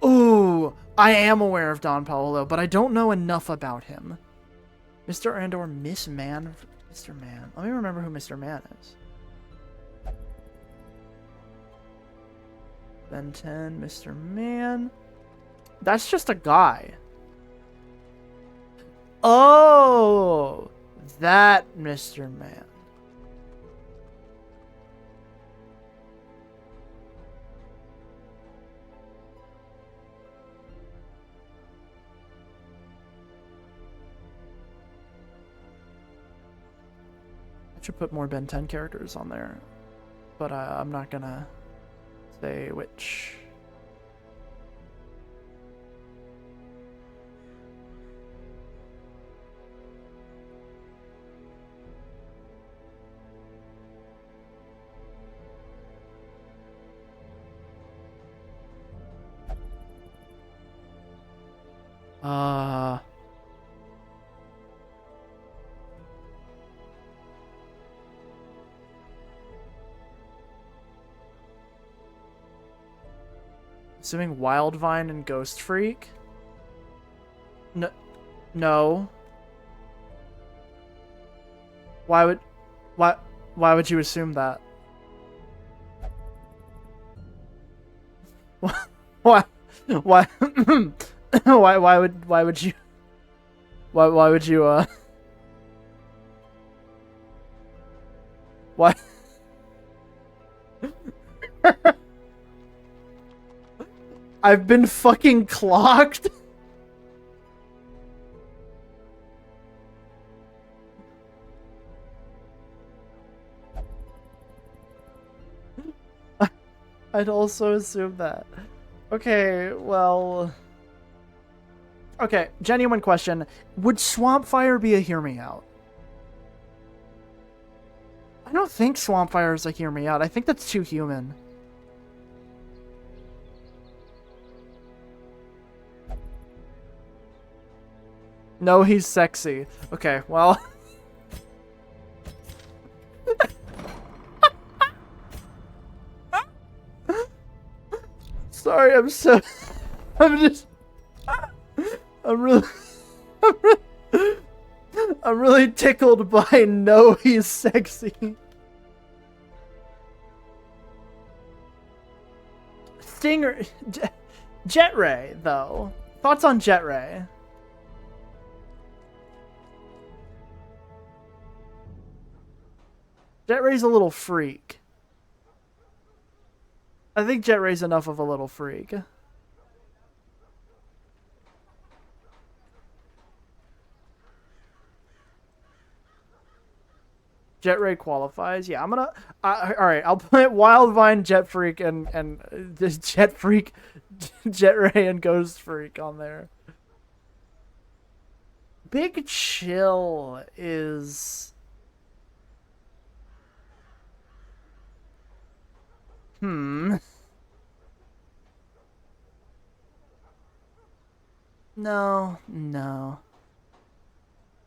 Ooh, I am aware of Don Paolo, but I don't know enough about him. Mr. and/or Miss Man? Mr. Man. Let me remember who Mr. Man is. Ben 10, Mr. Man. That's just a guy. Oh, that Mr. Man. I should put more Ben 10 characters on there, but I'm not gonna say which. Assuming Wildvine and Ghost Freak? No. Why would you assume that? Why why why would you why I've been fucking clocked. I'd also assume that. Okay, well... Okay, genuine question. Would Swampfire be a hear me out? I don't think Swampfire is a hear me out. I think that's too human. No, he's sexy. Okay, well... Sorry, I'm so... I'm just... I'm really tickled by no, he's sexy. Stinger... Jet Ray, though. Thoughts on Jet Ray? Jet Ray's a little freak. I think Jet Ray's enough of a little freak. Jet Ray qualifies. Yeah, I'm gonna. All right, I'll put Wildvine, Jet Freak, and this Jet Freak, Jet Ray, and Ghost Freak on there. Big Chill is. Hmm. No, no,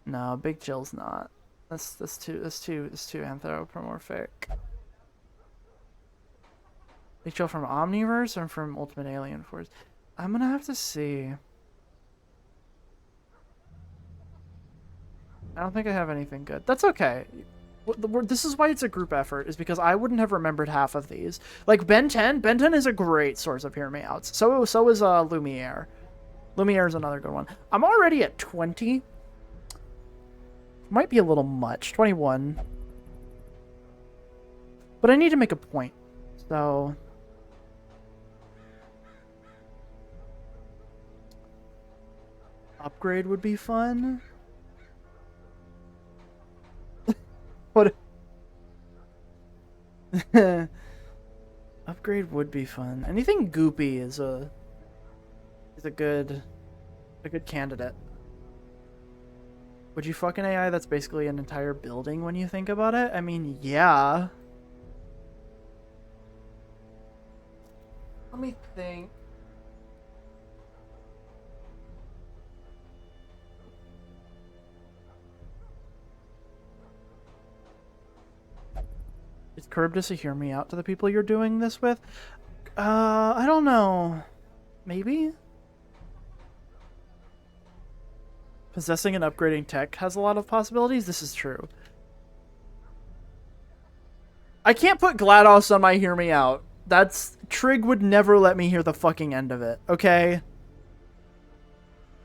no. Big Chill's not. That's too anthropomorphic. Big Chill from Omniverse or from Ultimate Alien Force? I'm gonna have to see. I don't think I have anything good. That's okay. This is why it's a group effort, is because I wouldn't have remembered half of these. Like Ben 10. Ben 10 is a great source of Hear Me Outs. So is Lumiere. Lumiere is another good one. I'm already at 20. Might be a little much. 21. But I need to make a point. So... Upgrade would be fun. What? Upgrade would be fun. Anything goopy is a good candidate. Would you fuck an AI that's basically an entire building when you think about it? I mean, yeah. Let me think. Is Curbdis a hear me out to the people you're doing this with? I don't know. Maybe? Possessing and upgrading tech has a lot of possibilities. This is true. I can't put GLaDOS on my hear me out. Trig would never let me hear the fucking end of it, okay?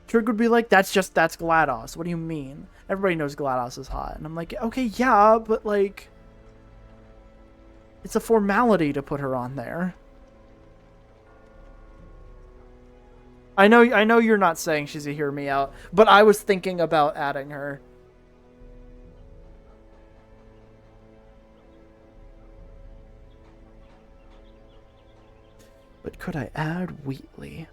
Trig would be like, that's GLaDOS. What do you mean? Everybody knows GLaDOS is hot. And I'm like, okay, yeah, but like... It's a formality to put her on there. I know you're not saying she's a hear me out, but I was thinking about adding her. But could I add Wheatley?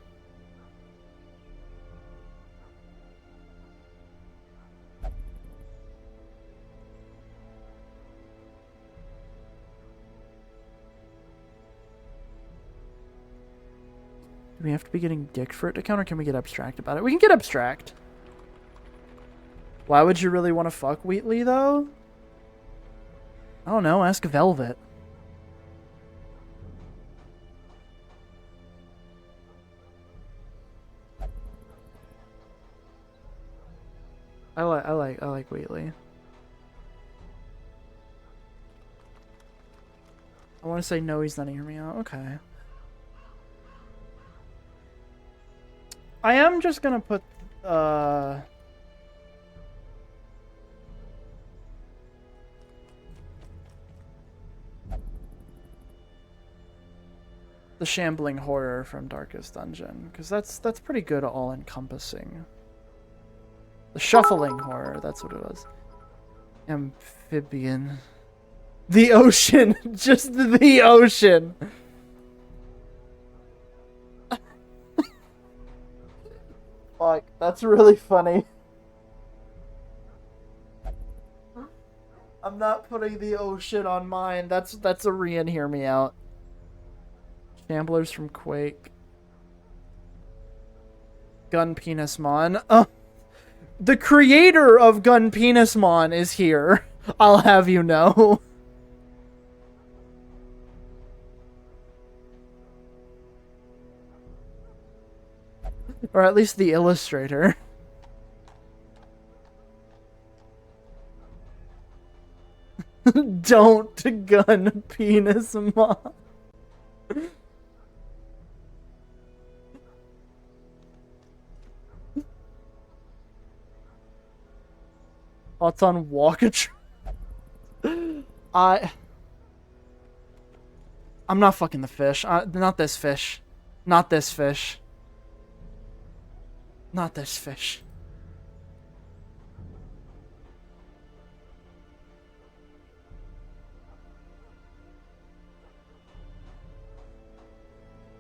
Do we have to be getting dick for it to count, or can we get abstract about it? We can get abstract. Why would you really want to fuck Wheatley, though? I don't know. Ask Velvet. I like Wheatley. I want to say no, he's not hearing me out. Okay. I am just gonna put the shambling horror from Darkest Dungeon, because that's pretty good, all encompassing. The shuffling horror, that's what it was. Amphibian. The ocean, just the ocean. Fuck, that's really funny. I'm not putting the ocean on mine. That's a Rian hear me out. Shamblers from Quake. Gun Penismon. The creator of Gun Penismon is here. I'll have you know. Or at least the illustrator. Don't gun Penismon. Thoughts on Walkatrip? I'm not fucking the fish. Not this fish. Not this fish. Not this fish.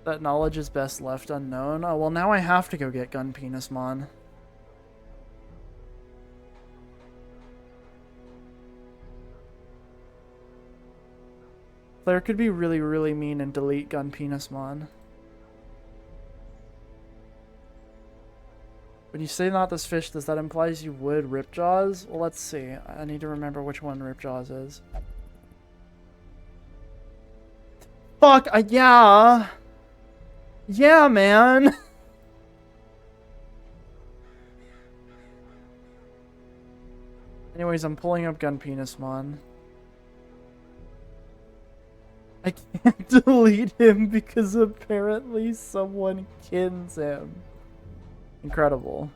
That knowledge is best left unknown. Oh, well, now I have to go get Gun Penismon. Claire could be really, really mean and delete Gun Penismon. When you say not this fish, does that implies you would Ripjaws? Well, let's see. I need to remember which one Ripjaws is. Fuck, yeah! Yeah, man! Anyways, I'm pulling up Gun Penismon. I can't delete him because apparently someone kins him. Incredible.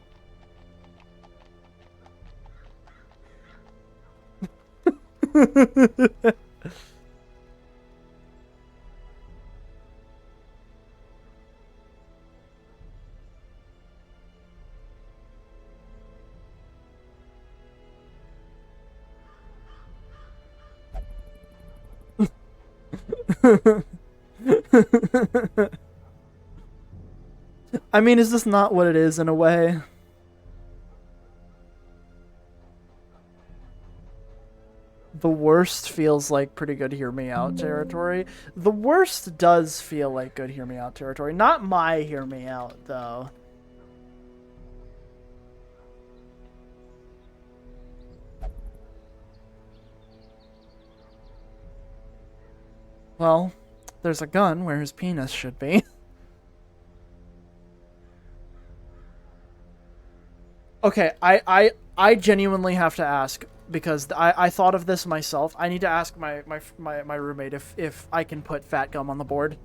I mean, is this not what it is in a way? The worst feels like pretty good hear me out territory. The worst does feel like good hear me out territory. Not my hear me out, though. Well, there's a gun where his penis should be. Okay, I genuinely have to ask, because I thought of this myself. I need to ask my roommate if I can put Fat Gum on the board.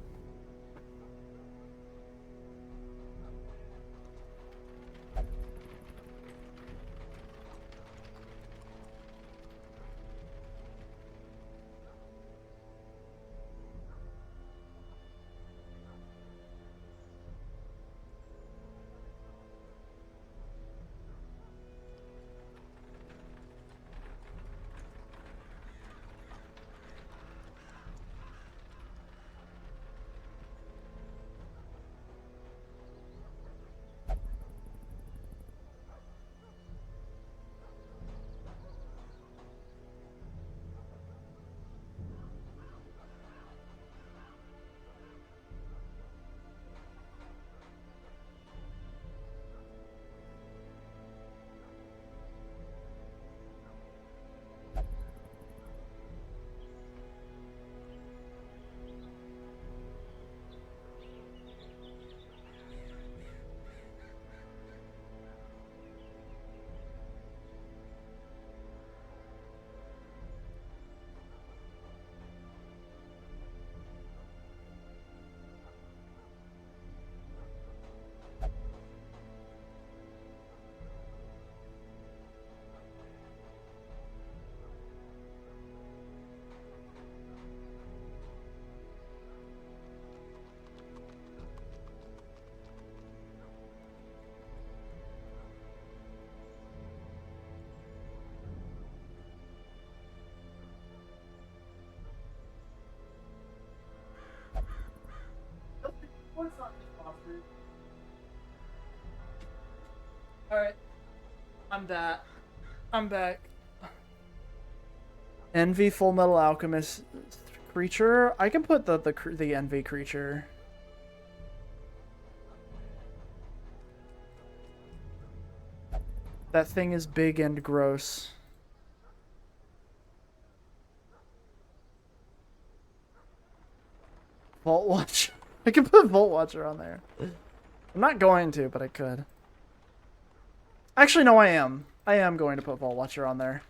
Alright. I'm back. Envy Full Metal Alchemist creature? I can put the Envy creature. That thing is big and gross. Vault Watcher. I can put Vault Watcher on there. I'm not going to, but I could. Actually, no, I am. I am going to put Vault Watcher on there.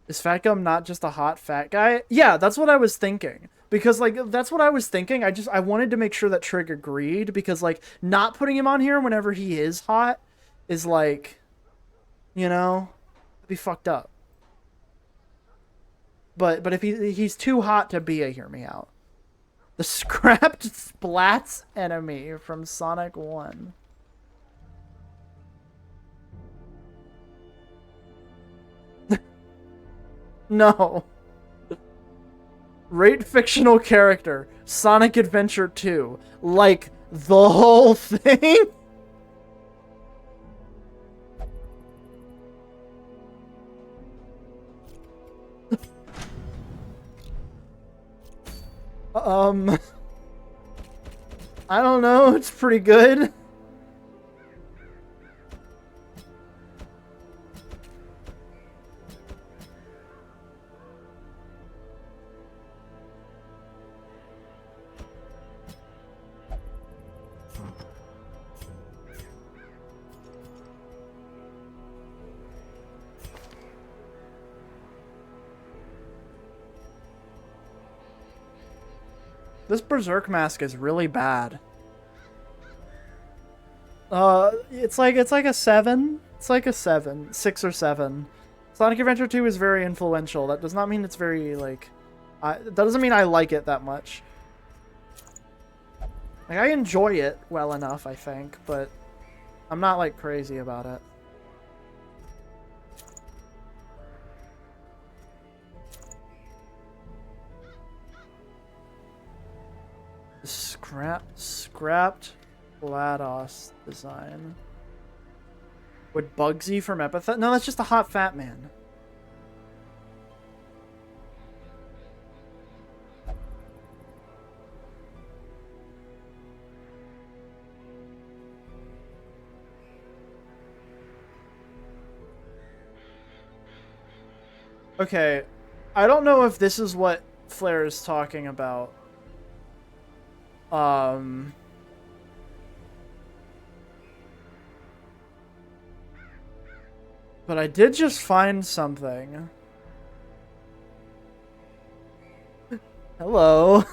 Is Fat Gum not just a hot fat guy? Yeah, that's what I was thinking. Because, like, that's what I was thinking. I wanted to make sure that Trig agreed. Because, like, not putting him on here whenever he is hot is, like, you know, it'd be fucked up. But if he's too hot to be a hear me out. The scrapped splats enemy from Sonic 1. No. Rate fictional character. Sonic Adventure 2. Like, the whole thing? I don't know. It's pretty good. This Berserk mask is really bad. It's like a 7. It's like a 7, 6 or 7. Sonic Adventure 2 is very influential. That does not mean it's very like. That doesn't mean I like it that much. Like I enjoy it well enough, I think, but I'm not like crazy about it. Scrapped GLaDOS design. Would Bugsy from Epithet? No, that's just a hot fat man. Okay, I don't know if this is what Flair is talking about. But I did just find something. Hello.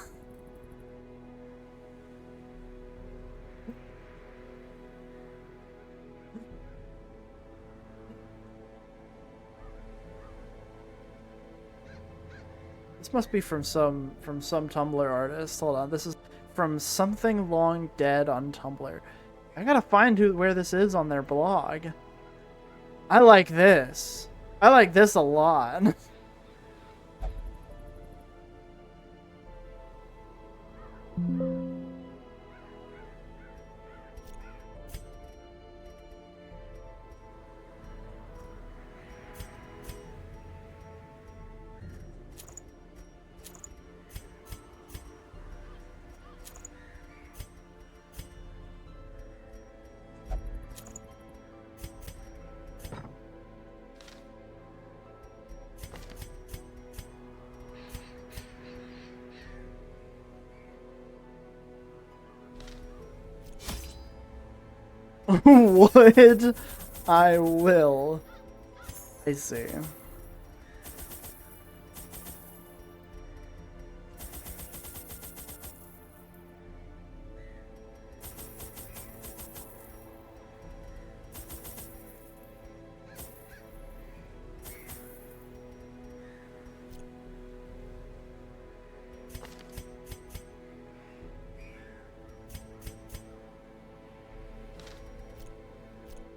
This must be from some Tumblr artist. Hold on, this is from Something Long Dead on Tumblr. I gotta find where this is on their blog. I like this. I like this a lot. Would I will. I see.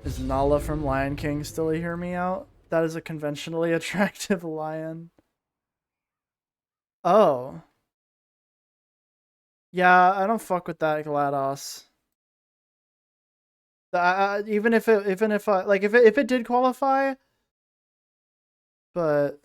Is Nala from Lion King still hear me out? That is a conventionally attractive lion. Oh. Yeah, I don't fuck with that GLaDOS. Even if it did qualify, but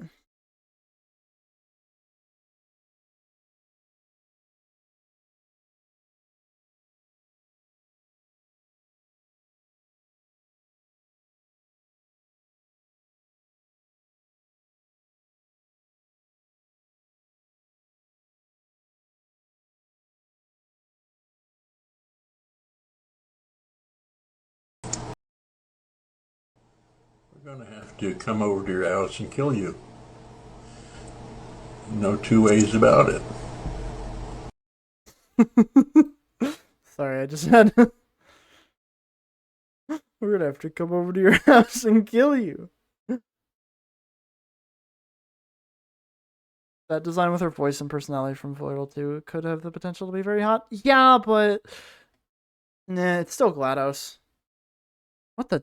We're gonna have to come over to your house and kill you. No two ways about it. sorry, I just had. We're gonna have to come over to your house and kill you. That design with her voice and personality from Foil 2 could have the potential to be very hot. Yeah, but nah, it's still GLaDOS. What the?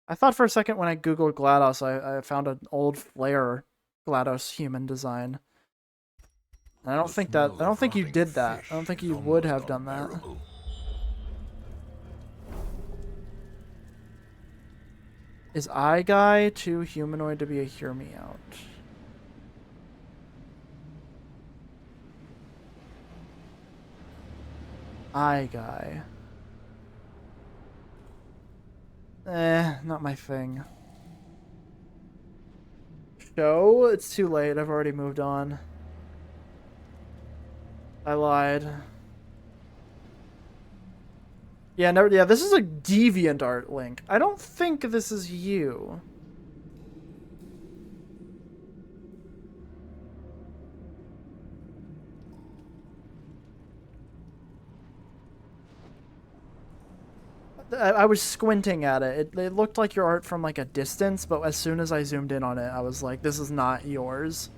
I thought for a second when I googled GLaDOS, I found an old Flare GLaDOS human design. And I don't think you did that. I don't think you would have done that. Is Eye Guy too humanoid to be a hear me out? Eye Guy. Not my thing. Show? It's too late. I've already moved on. I lied. Yeah, no, yeah, this is a DeviantArt link. I don't think this is you. I was squinting at it. It looked like your art from like a distance, but as soon as I zoomed in on it, I was like, this is not yours.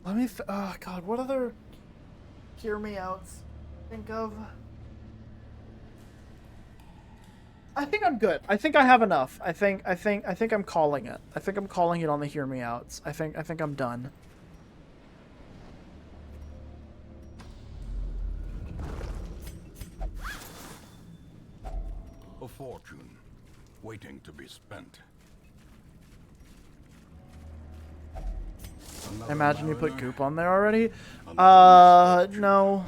Let me, oh god, what other hear me outs think of? I think I'm good. I think I have enough. I think I'm calling it. I think I'm calling it on the hear me outs. I think I'm done. A fortune waiting to be spent. I imagine you put goop on there already. No.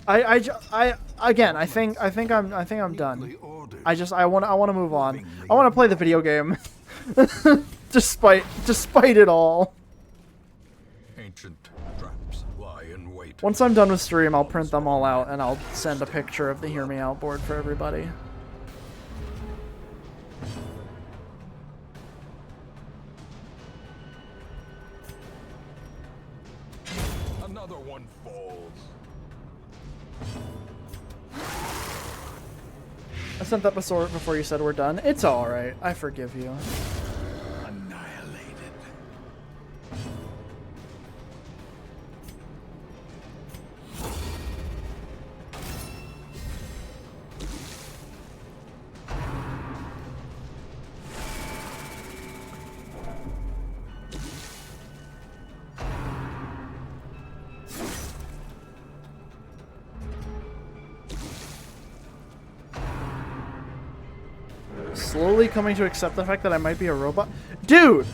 Again, I think I'm done. I want to move on. I want to play the video game. despite it all. Ancient traps lie in wait. Once I'm done with stream, I'll print them all out and I'll send a picture of the hear me out board for everybody. Another one falls. I sent that before you said we're done. It's alright. I forgive you. Annihilated. Slowly coming to accept the fact that I might be a robot. Dude!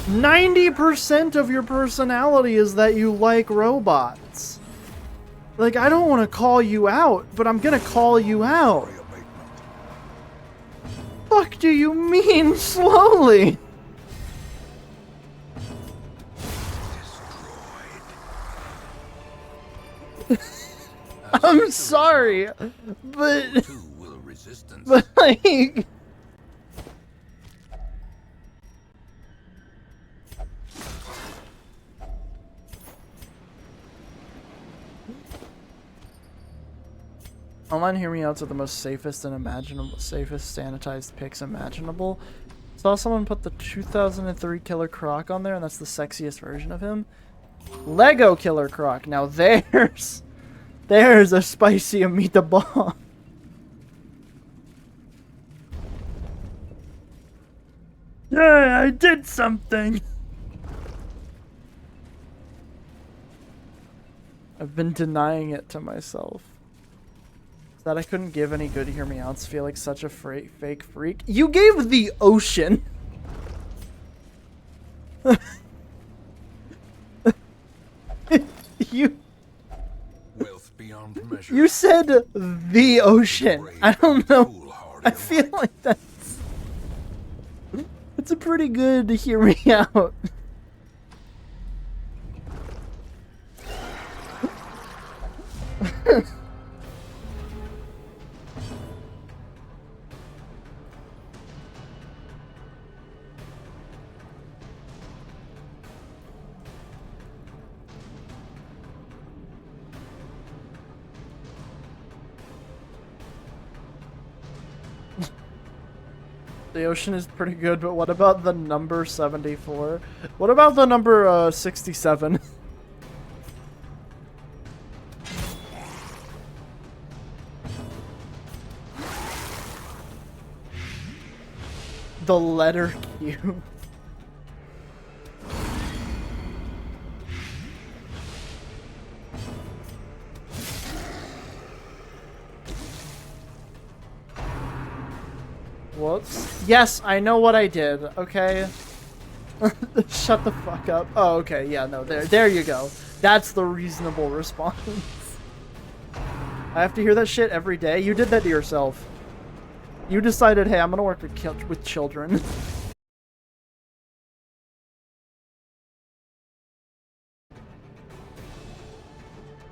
90% of your personality is that you like robots. Like, I don't want to call you out, but I'm gonna call you out. Fuck do you mean slowly? I'm sorry, but like, online hear me outs are the most safest and safest sanitized pics imaginable. Saw someone put the 2003 Killer Croc on there, and that's the sexiest version of him. Lego Killer Croc. Now there's a spicy meatball. Yeah, I did something. I've been denying it to myself. That I couldn't give any good hear me outs feel like such a fake freak. You gave the ocean. Wealth beyond measure. You said the ocean. I don't know. I feel like that's a pretty good hear me out. The ocean is pretty good, but what about the number 74? What about the number 67? The letter Q. Whoops. Yes, I know what I did, okay? Shut the fuck up. Oh, okay, yeah, no, there you go. That's the reasonable response. I have to hear that shit every day. You did that to yourself. You decided, hey, I'm gonna work with children.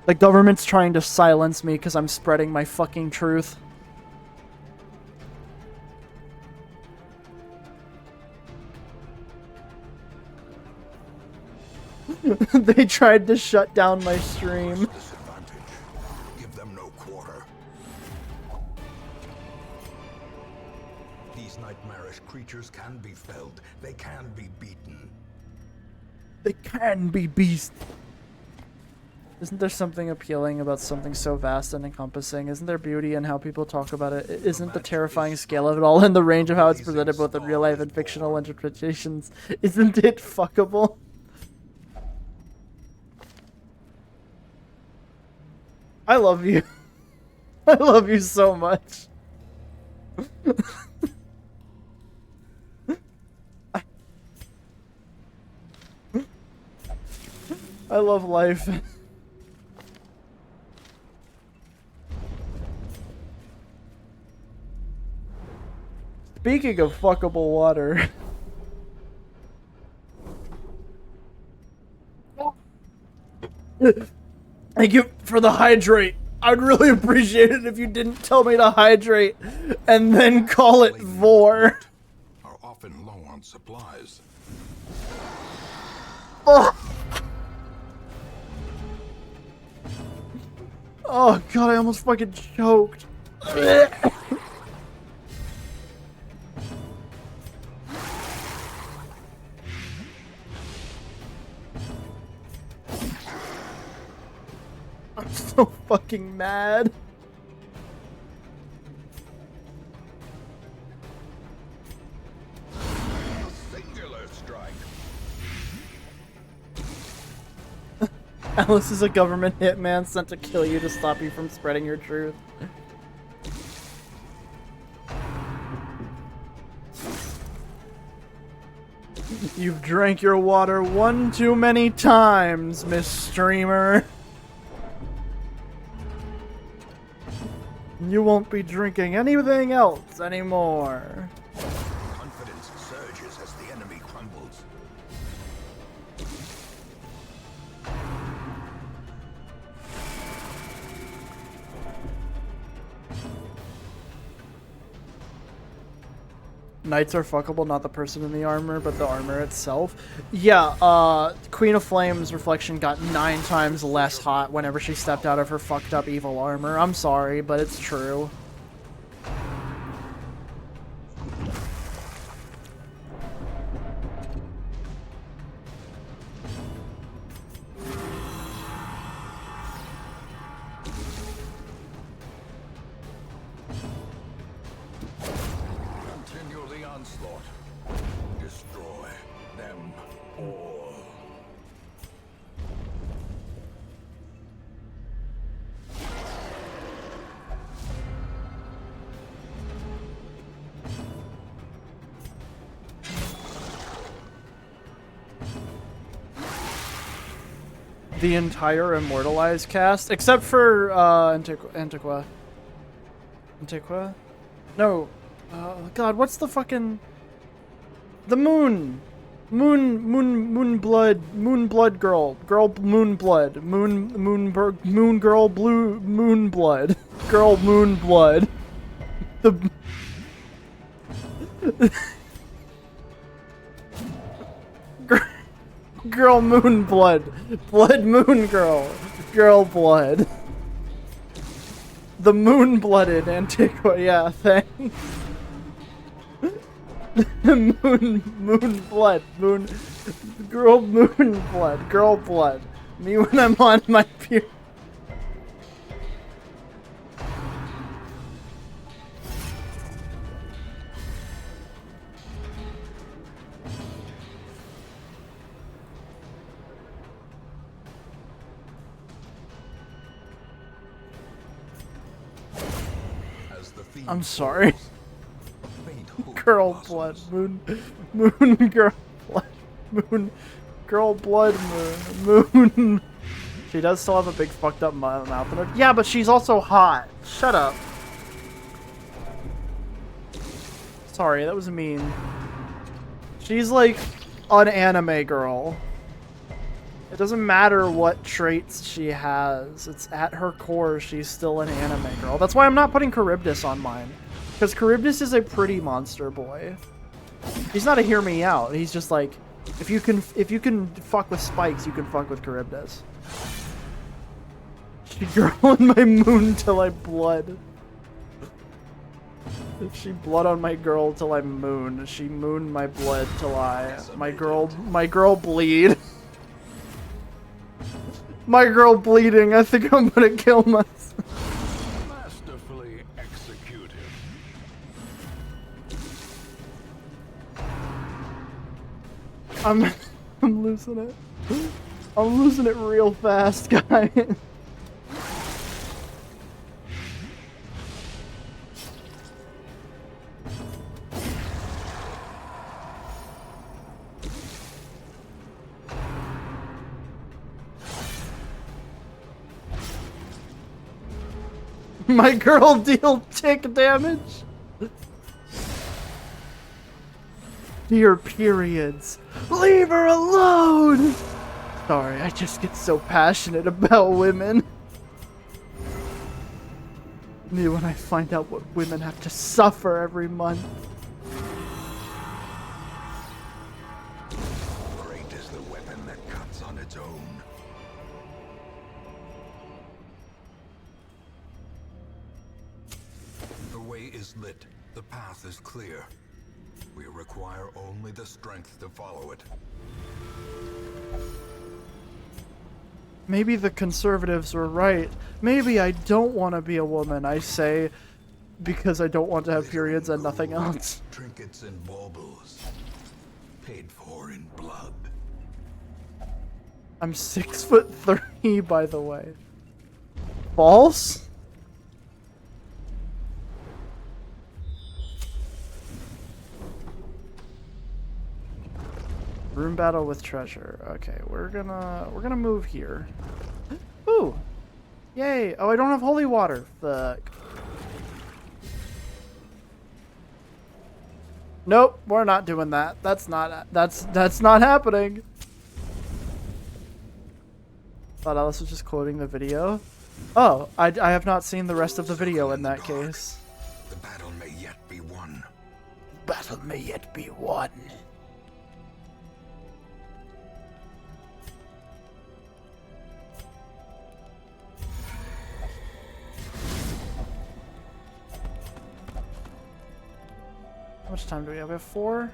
The government's trying to silence me because I'm spreading my fucking truth. They tried to shut down my stream. Disadvantage. Give them no quarter. These nightmarish creatures can be felled. They can be beaten. They can be beasts. Isn't there something appealing about something so vast and encompassing? Isn't there beauty in how people talk about it? Isn't the terrifying scale of it all in the range of how it's presented both in real life and fictional interpretations? Isn't it fuckable? I love you. I love you so much. I love life. Speaking of fuckable water. Thank you for the hydrate. I'd really appreciate it if you didn't tell me to hydrate and then call it vor. Are often low on supplies. Oh. Oh god, I almost fucking choked. I'm so fucking mad. A singular strike. Alice is a government hitman sent to kill you to stop you from spreading your truth. You've drank your water one too many times, Miss Streamer. You won't be drinking anything else anymore. Confidence surges as the enemy crumbles. Knights are fuckable, not the person in the armor, but the armor itself. Yeah, Queen of Flames reflection got 9 times less hot whenever she stepped out of her fucked up evil armor. I'm sorry, but it's true. Continue the onslaught. Destroy them all. The entire Immortalized cast, except for Antiqua. Antiqua? No. God, what's the fucking... The moon! Moon blood girl. Girl moon blood. Moon girl blue moon blood. Girl moon blood. The... Girl moon blood. Blood moon girl. Girl blood. The moon blooded Antiqua, yeah, thanks. moon blood, girl blood. Me when I'm on my period. I'm sorry. Girl blood, moon, girl blood, girl blood, moon. She does still have a big fucked up mouth in her. Yeah, but she's also hot. Shut up. Sorry, that was mean. She's like an anime girl. It doesn't matter what traits she has. It's at her core, she's still an anime girl. That's why I'm not putting Charybdis on mine. Because Charybdis is a pretty monster boy. He's not a hear me out. He's just like, if you can fuck with spikes, you can fuck with Charybdis. She girl in my moon till I blood. She blood on my girl till I moon. She moon my blood till my girl bleed. My girl bleeding. I think I'm gonna kill myself. Masterfully executed. I'm losing it. I'm losing it real fast, guys. My girl deal tick damage. Dear periods, leave her alone. Sorry, I just get so passionate about women. Me when I find out what women have to suffer every month. Great is the weapon that cuts on its own. The way is lit. The path is clear. We require only the strength to follow it. Maybe the conservatives were right. Maybe I don't want to be a woman, I say, because I don't want to have periods and nothing else. Trinkets and baubles, paid for in blood. I'm 6'3", by the way. False? Room battle with treasure. Okay, we're gonna move here. Ooh! Yay! Oh, I don't have holy water. Fuck. Nope, we're not doing that. That's not happening. Thought Alice was just quoting the video. Oh, I have not seen the rest of the video in that case. The battle may yet be won. Battle may yet be won. How much time do we have? We have 4.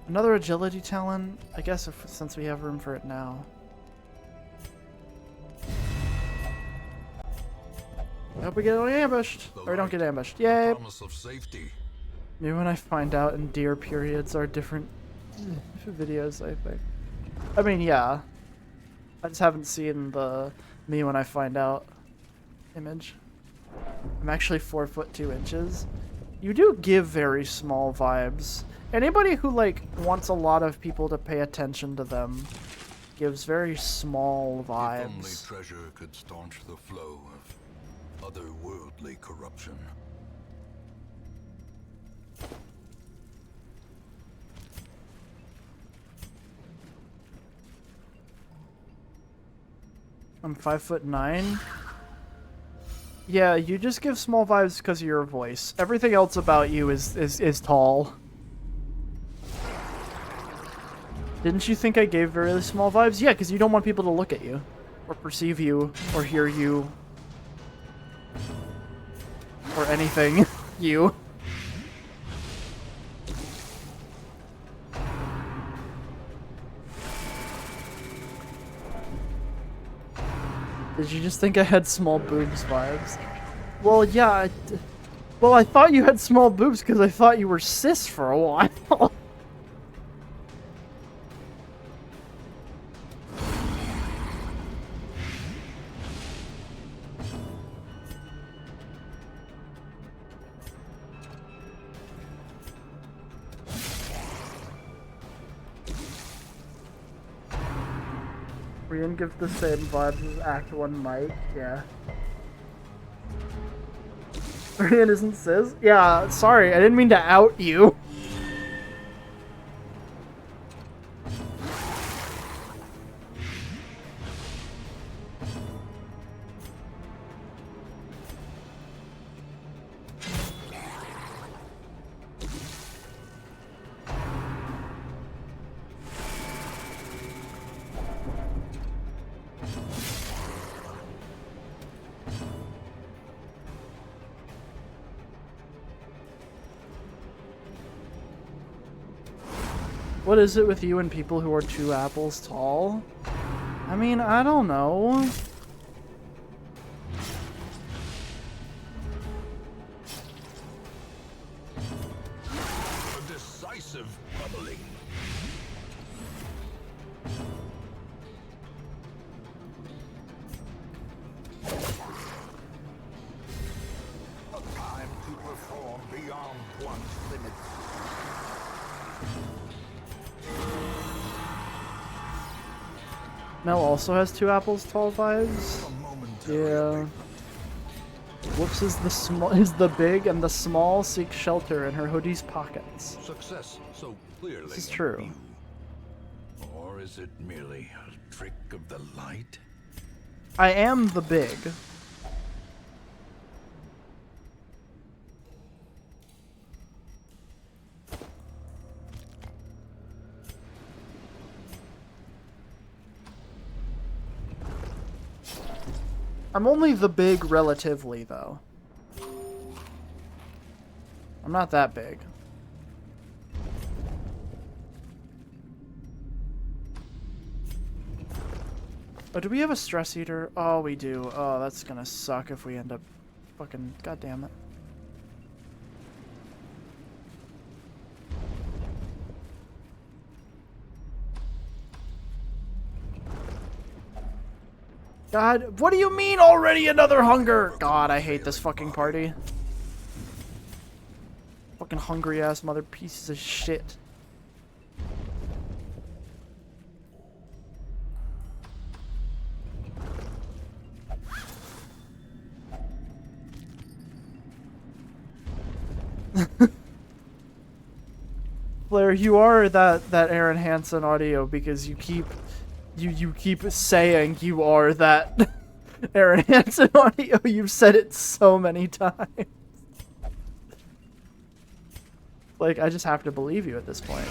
Another agility talent? I guess since we have room for it now. I hope we get ambushed. Or we don't get ambushed. Yay! Promise of safety. Maybe when I find out and deer periods are different videos, I think. I mean, yeah. I just haven't seen the me when I find out image. I'm actually 4'2". You do give very small vibes. Anybody who, like, wants a lot of people to pay attention to them gives very small vibes. If only treasure could staunch the flow of otherworldly corruption. I'm 5'9". Yeah, you just give small vibes because of your voice. Everything else about you is tall. Didn't you think I gave very small vibes? Yeah, because you don't want people to look at you. Or perceive you. Or hear you. Or anything. You. Did you just think I had small boobs vibes? Well, yeah. Well, I thought you had small boobs because I thought you were cis for a while. Rian gives the same vibes as Act 1 Mike, yeah. Rian isn't cis? Yeah, sorry, I didn't mean to out you. What is it with you and people who are 2 apples tall? I mean, I don't know. A decisive bubbling. A time to perform beyond one's limits. Mel also has 2 apples tall vibes. Yeah. Whoops is the big and the small seek shelter in her hoodie's pockets. Success so clearly. This is true. in view. Or is it merely a trick of the light? I am the big. I'm only the big relatively, though. I'm not that big. Oh, do we have a stress eater? Oh, we do. Oh, that's gonna suck if we end up fucking... God damn it. God, what do you mean already another hunger? God, I hate this fucking party. Fucking hungry ass mother pieces of shit. Blair, you are that Aaron Hansen audio because you keep saying you are that Aaron Hansen audio. You've said it so many times. Like, I just have to believe you at this point.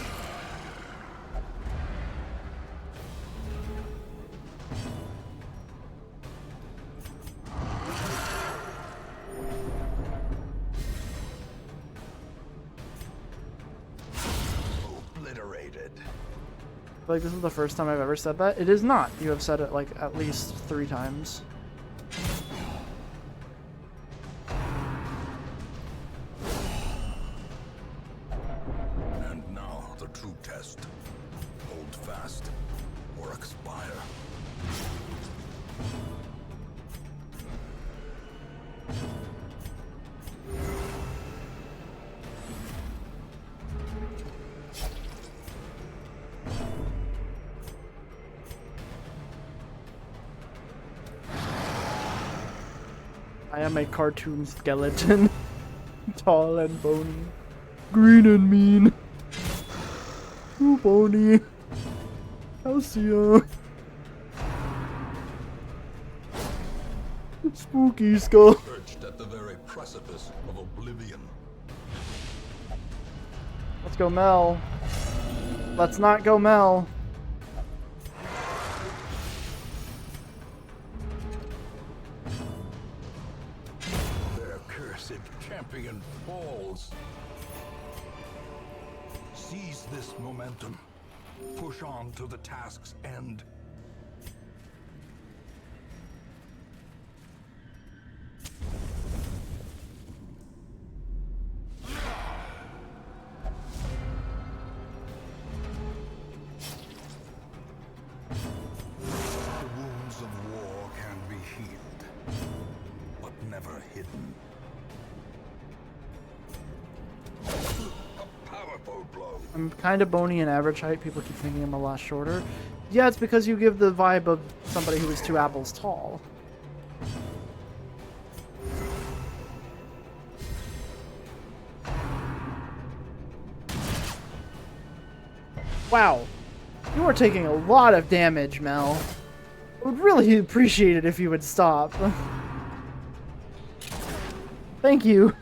Obliterated. Like, this is the first time I've ever said that. It is not. You have said it, like, at least 3 times. And now the true test. Hold fast or expire. I am a cartoon skeleton. Tall and bony. Green and mean. Too bony. Halcyon. Spooky skull. Perched at the very precipice of oblivion. Let's go Mel. Let's not go Mel. Their cursed champion falls. Seize this momentum. Push on to the task's end. I'm kind of bony and average height. People keep thinking I'm a lot shorter. Yeah, it's because you give the vibe of somebody who is 2 apples tall. Wow. You are taking a lot of damage, Mel. I would really appreciate it if you would stop. Thank you.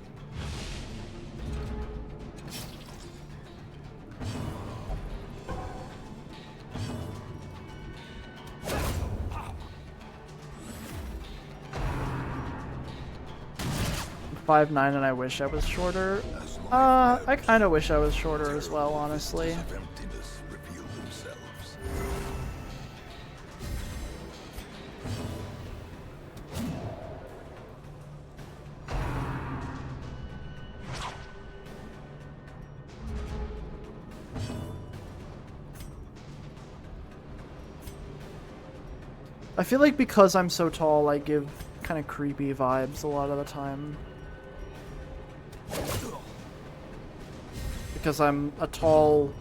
I'm 5'9" and I wish I was shorter. I kind of wish I was shorter as well, honestly. Of emptiness reveal themselves. I feel like because I'm so tall, I give kind of creepy vibes a lot of the time. Because I'm a tall,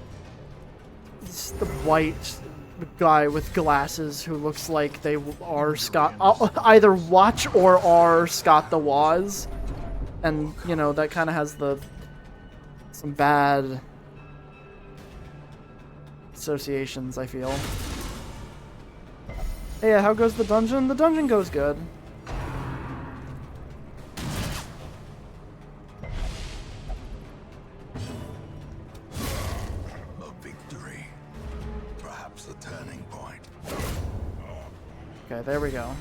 the white guy with glasses who looks like they are Scott, either watch or are Scott the Woz, and you know that kind of has some bad associations. I feel. Hey, how goes the dungeon? The dungeon goes good. Okay, there we go.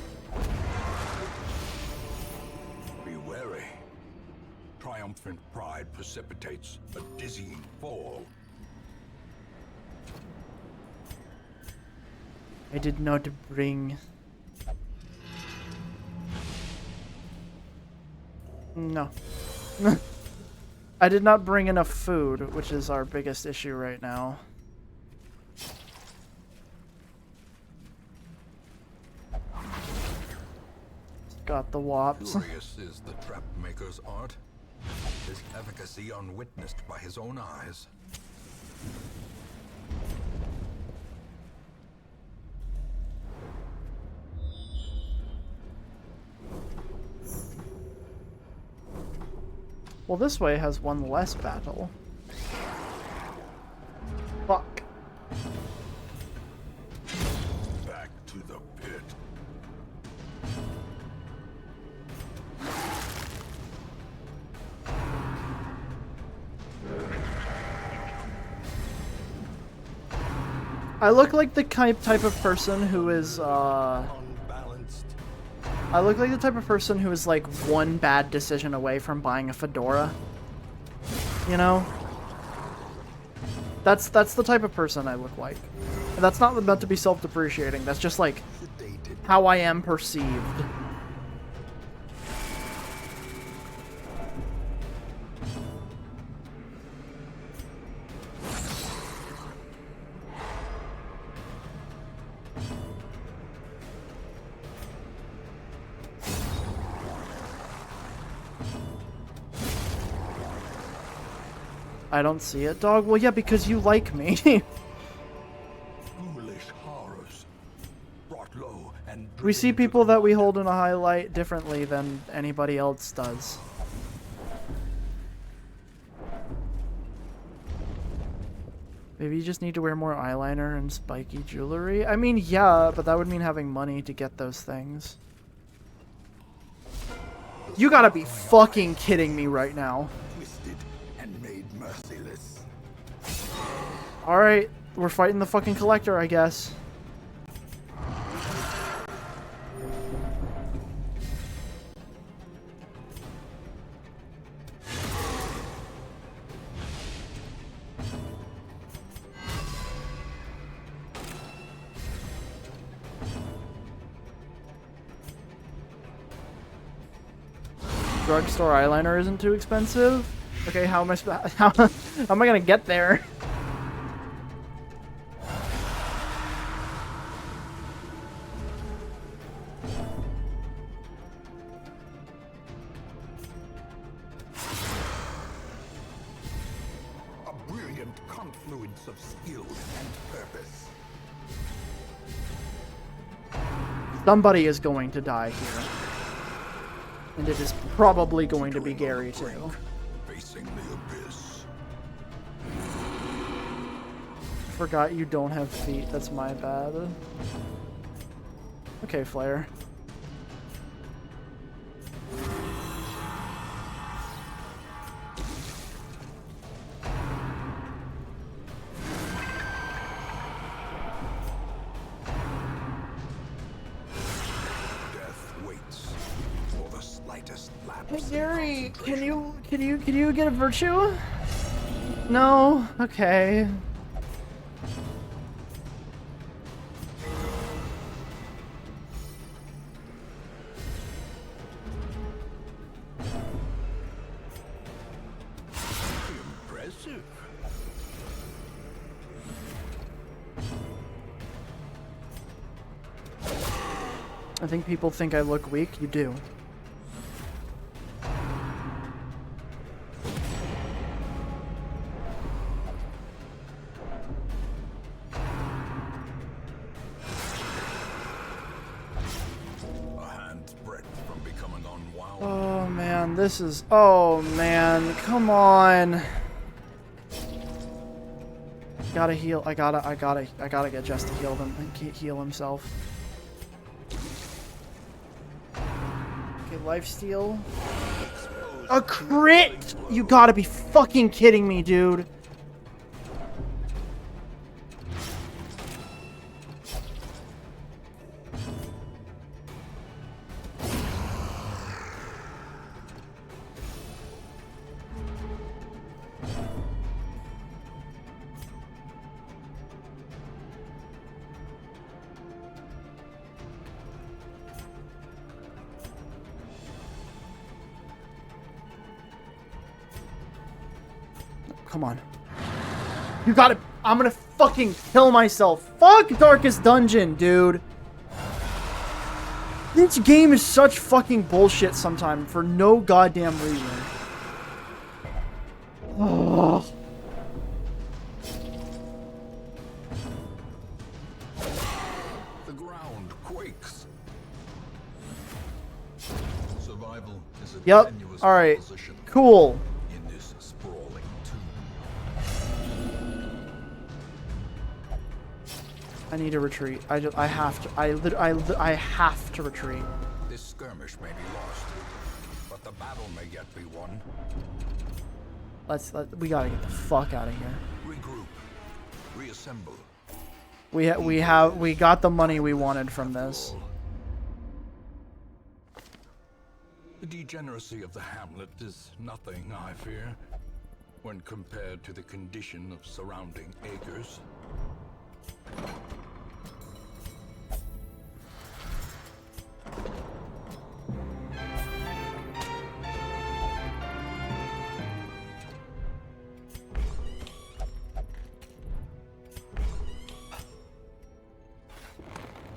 Be wary. Triumphant pride precipitates a dizzying fall. I did not bring... No. I did not bring enough food, which is our biggest issue right now. Got the wops. Curious is the trap maker's art. His efficacy unwitnessed by his own eyes. Well, this way has one less battle. Fuck. Back to the pit. I look like the type of person who is, Unbalanced. I look like the type of person who is like one bad decision away from buying a fedora. You know? That's the type of person I look like. And that's not meant to be self-depreciating. That's just like how I am perceived. I don't see it, dog. Well, yeah, because you like me. Foolish horrors. Brought low and We see driven to people the that we mud. hold in a highlight differently than anybody else does. Maybe you just need to wear more eyeliner and spiky jewelry. I mean, yeah, but that would mean having money to get those things. You gotta be fucking kidding me right now. Twisted and made merciless. Alright, we're fighting the fucking collector, I guess. Drugstore eyeliner isn't too expensive. Okay, how am I how am I gonna get there? A brilliant conflict. sense of skill and purpose. Somebody is going to die here. And it is probably going to be Gary, too. Facing the abyss. Forgot you don't have feet. That's my bad. Okay, Flare. Hey Gary, can you get a virtue? No? Okay. Impressive. I think people think I look weak. You do. Oh man, this is... Oh man, come on. Gotta heal. I gotta get Jess to heal them and heal himself. Okay, lifesteal. A crit! You gotta be fucking kidding me, dude. Come on. You gotta... I'm gonna fucking kill myself. Fuck Darkest Dungeon, dude. This game is such fucking bullshit sometimes for no goddamn reason. Oh. The ground quakes. Survival is a Yep. tenuous Alright. proposition Cool. in this sprawling tomb. I need to retreat. I have to. I have to retreat. This skirmish may be lost, but the battle may yet be won. We gotta get the fuck out of here. Regroup. Reassemble. We got the money we wanted from this. The degeneracy of the hamlet is nothing, I fear, when compared to the condition of surrounding acres.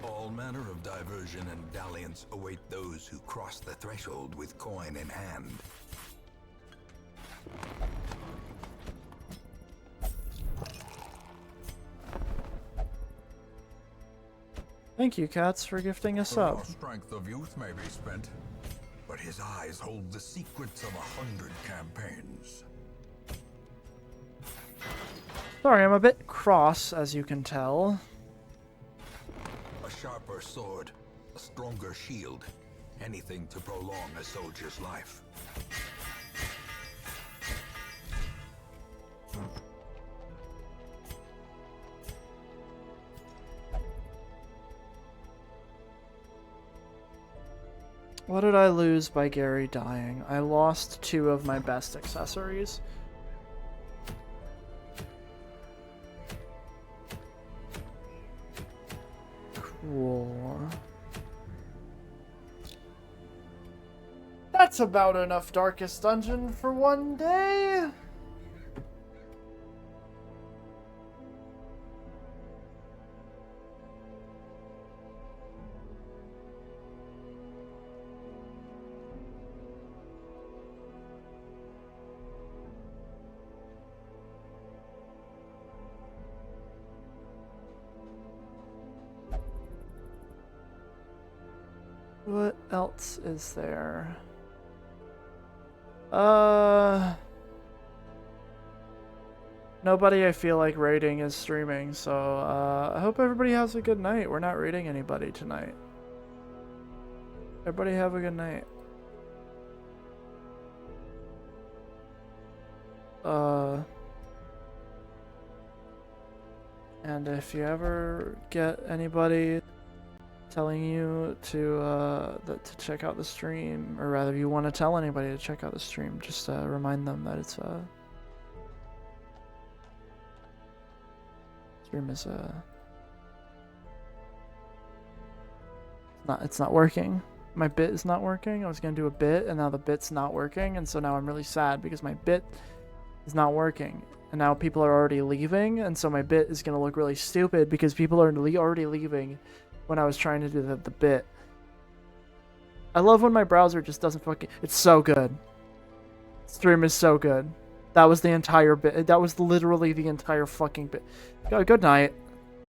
All manner of diversion and dalliance await those who cross the threshold with coin in hand. Thank you, Cats, for gifting us up. The strength of youth may be spent, but his eyes hold the secrets of 100 campaigns. Sorry, I'm a bit cross, as you can tell. A sharper sword, a stronger shield, anything to prolong a soldier's life. What did I lose by Gary dying? I lost 2 of my best accessories. Cool. That's about enough Darkest Dungeon for one day. What else is there? Nobody I feel like raiding is streaming, so I hope everybody has a good night. We're not raiding anybody tonight. Everybody have a good night. And if you ever get anybody telling you to check out the stream, or rather you want to tell anybody to check out the stream, just remind them that it's stream is it's not working. My bit is not working. I was gonna do a bit and now the bit's not working, and so now I'm really sad because my bit is not working. And now people are already leaving, and so my bit is gonna look really stupid because people are already leaving when I was trying to do the bit. I love when my browser just doesn't fucking... It's so good. Stream is so good. That was the entire bit. That was literally the entire fucking bit. Good night.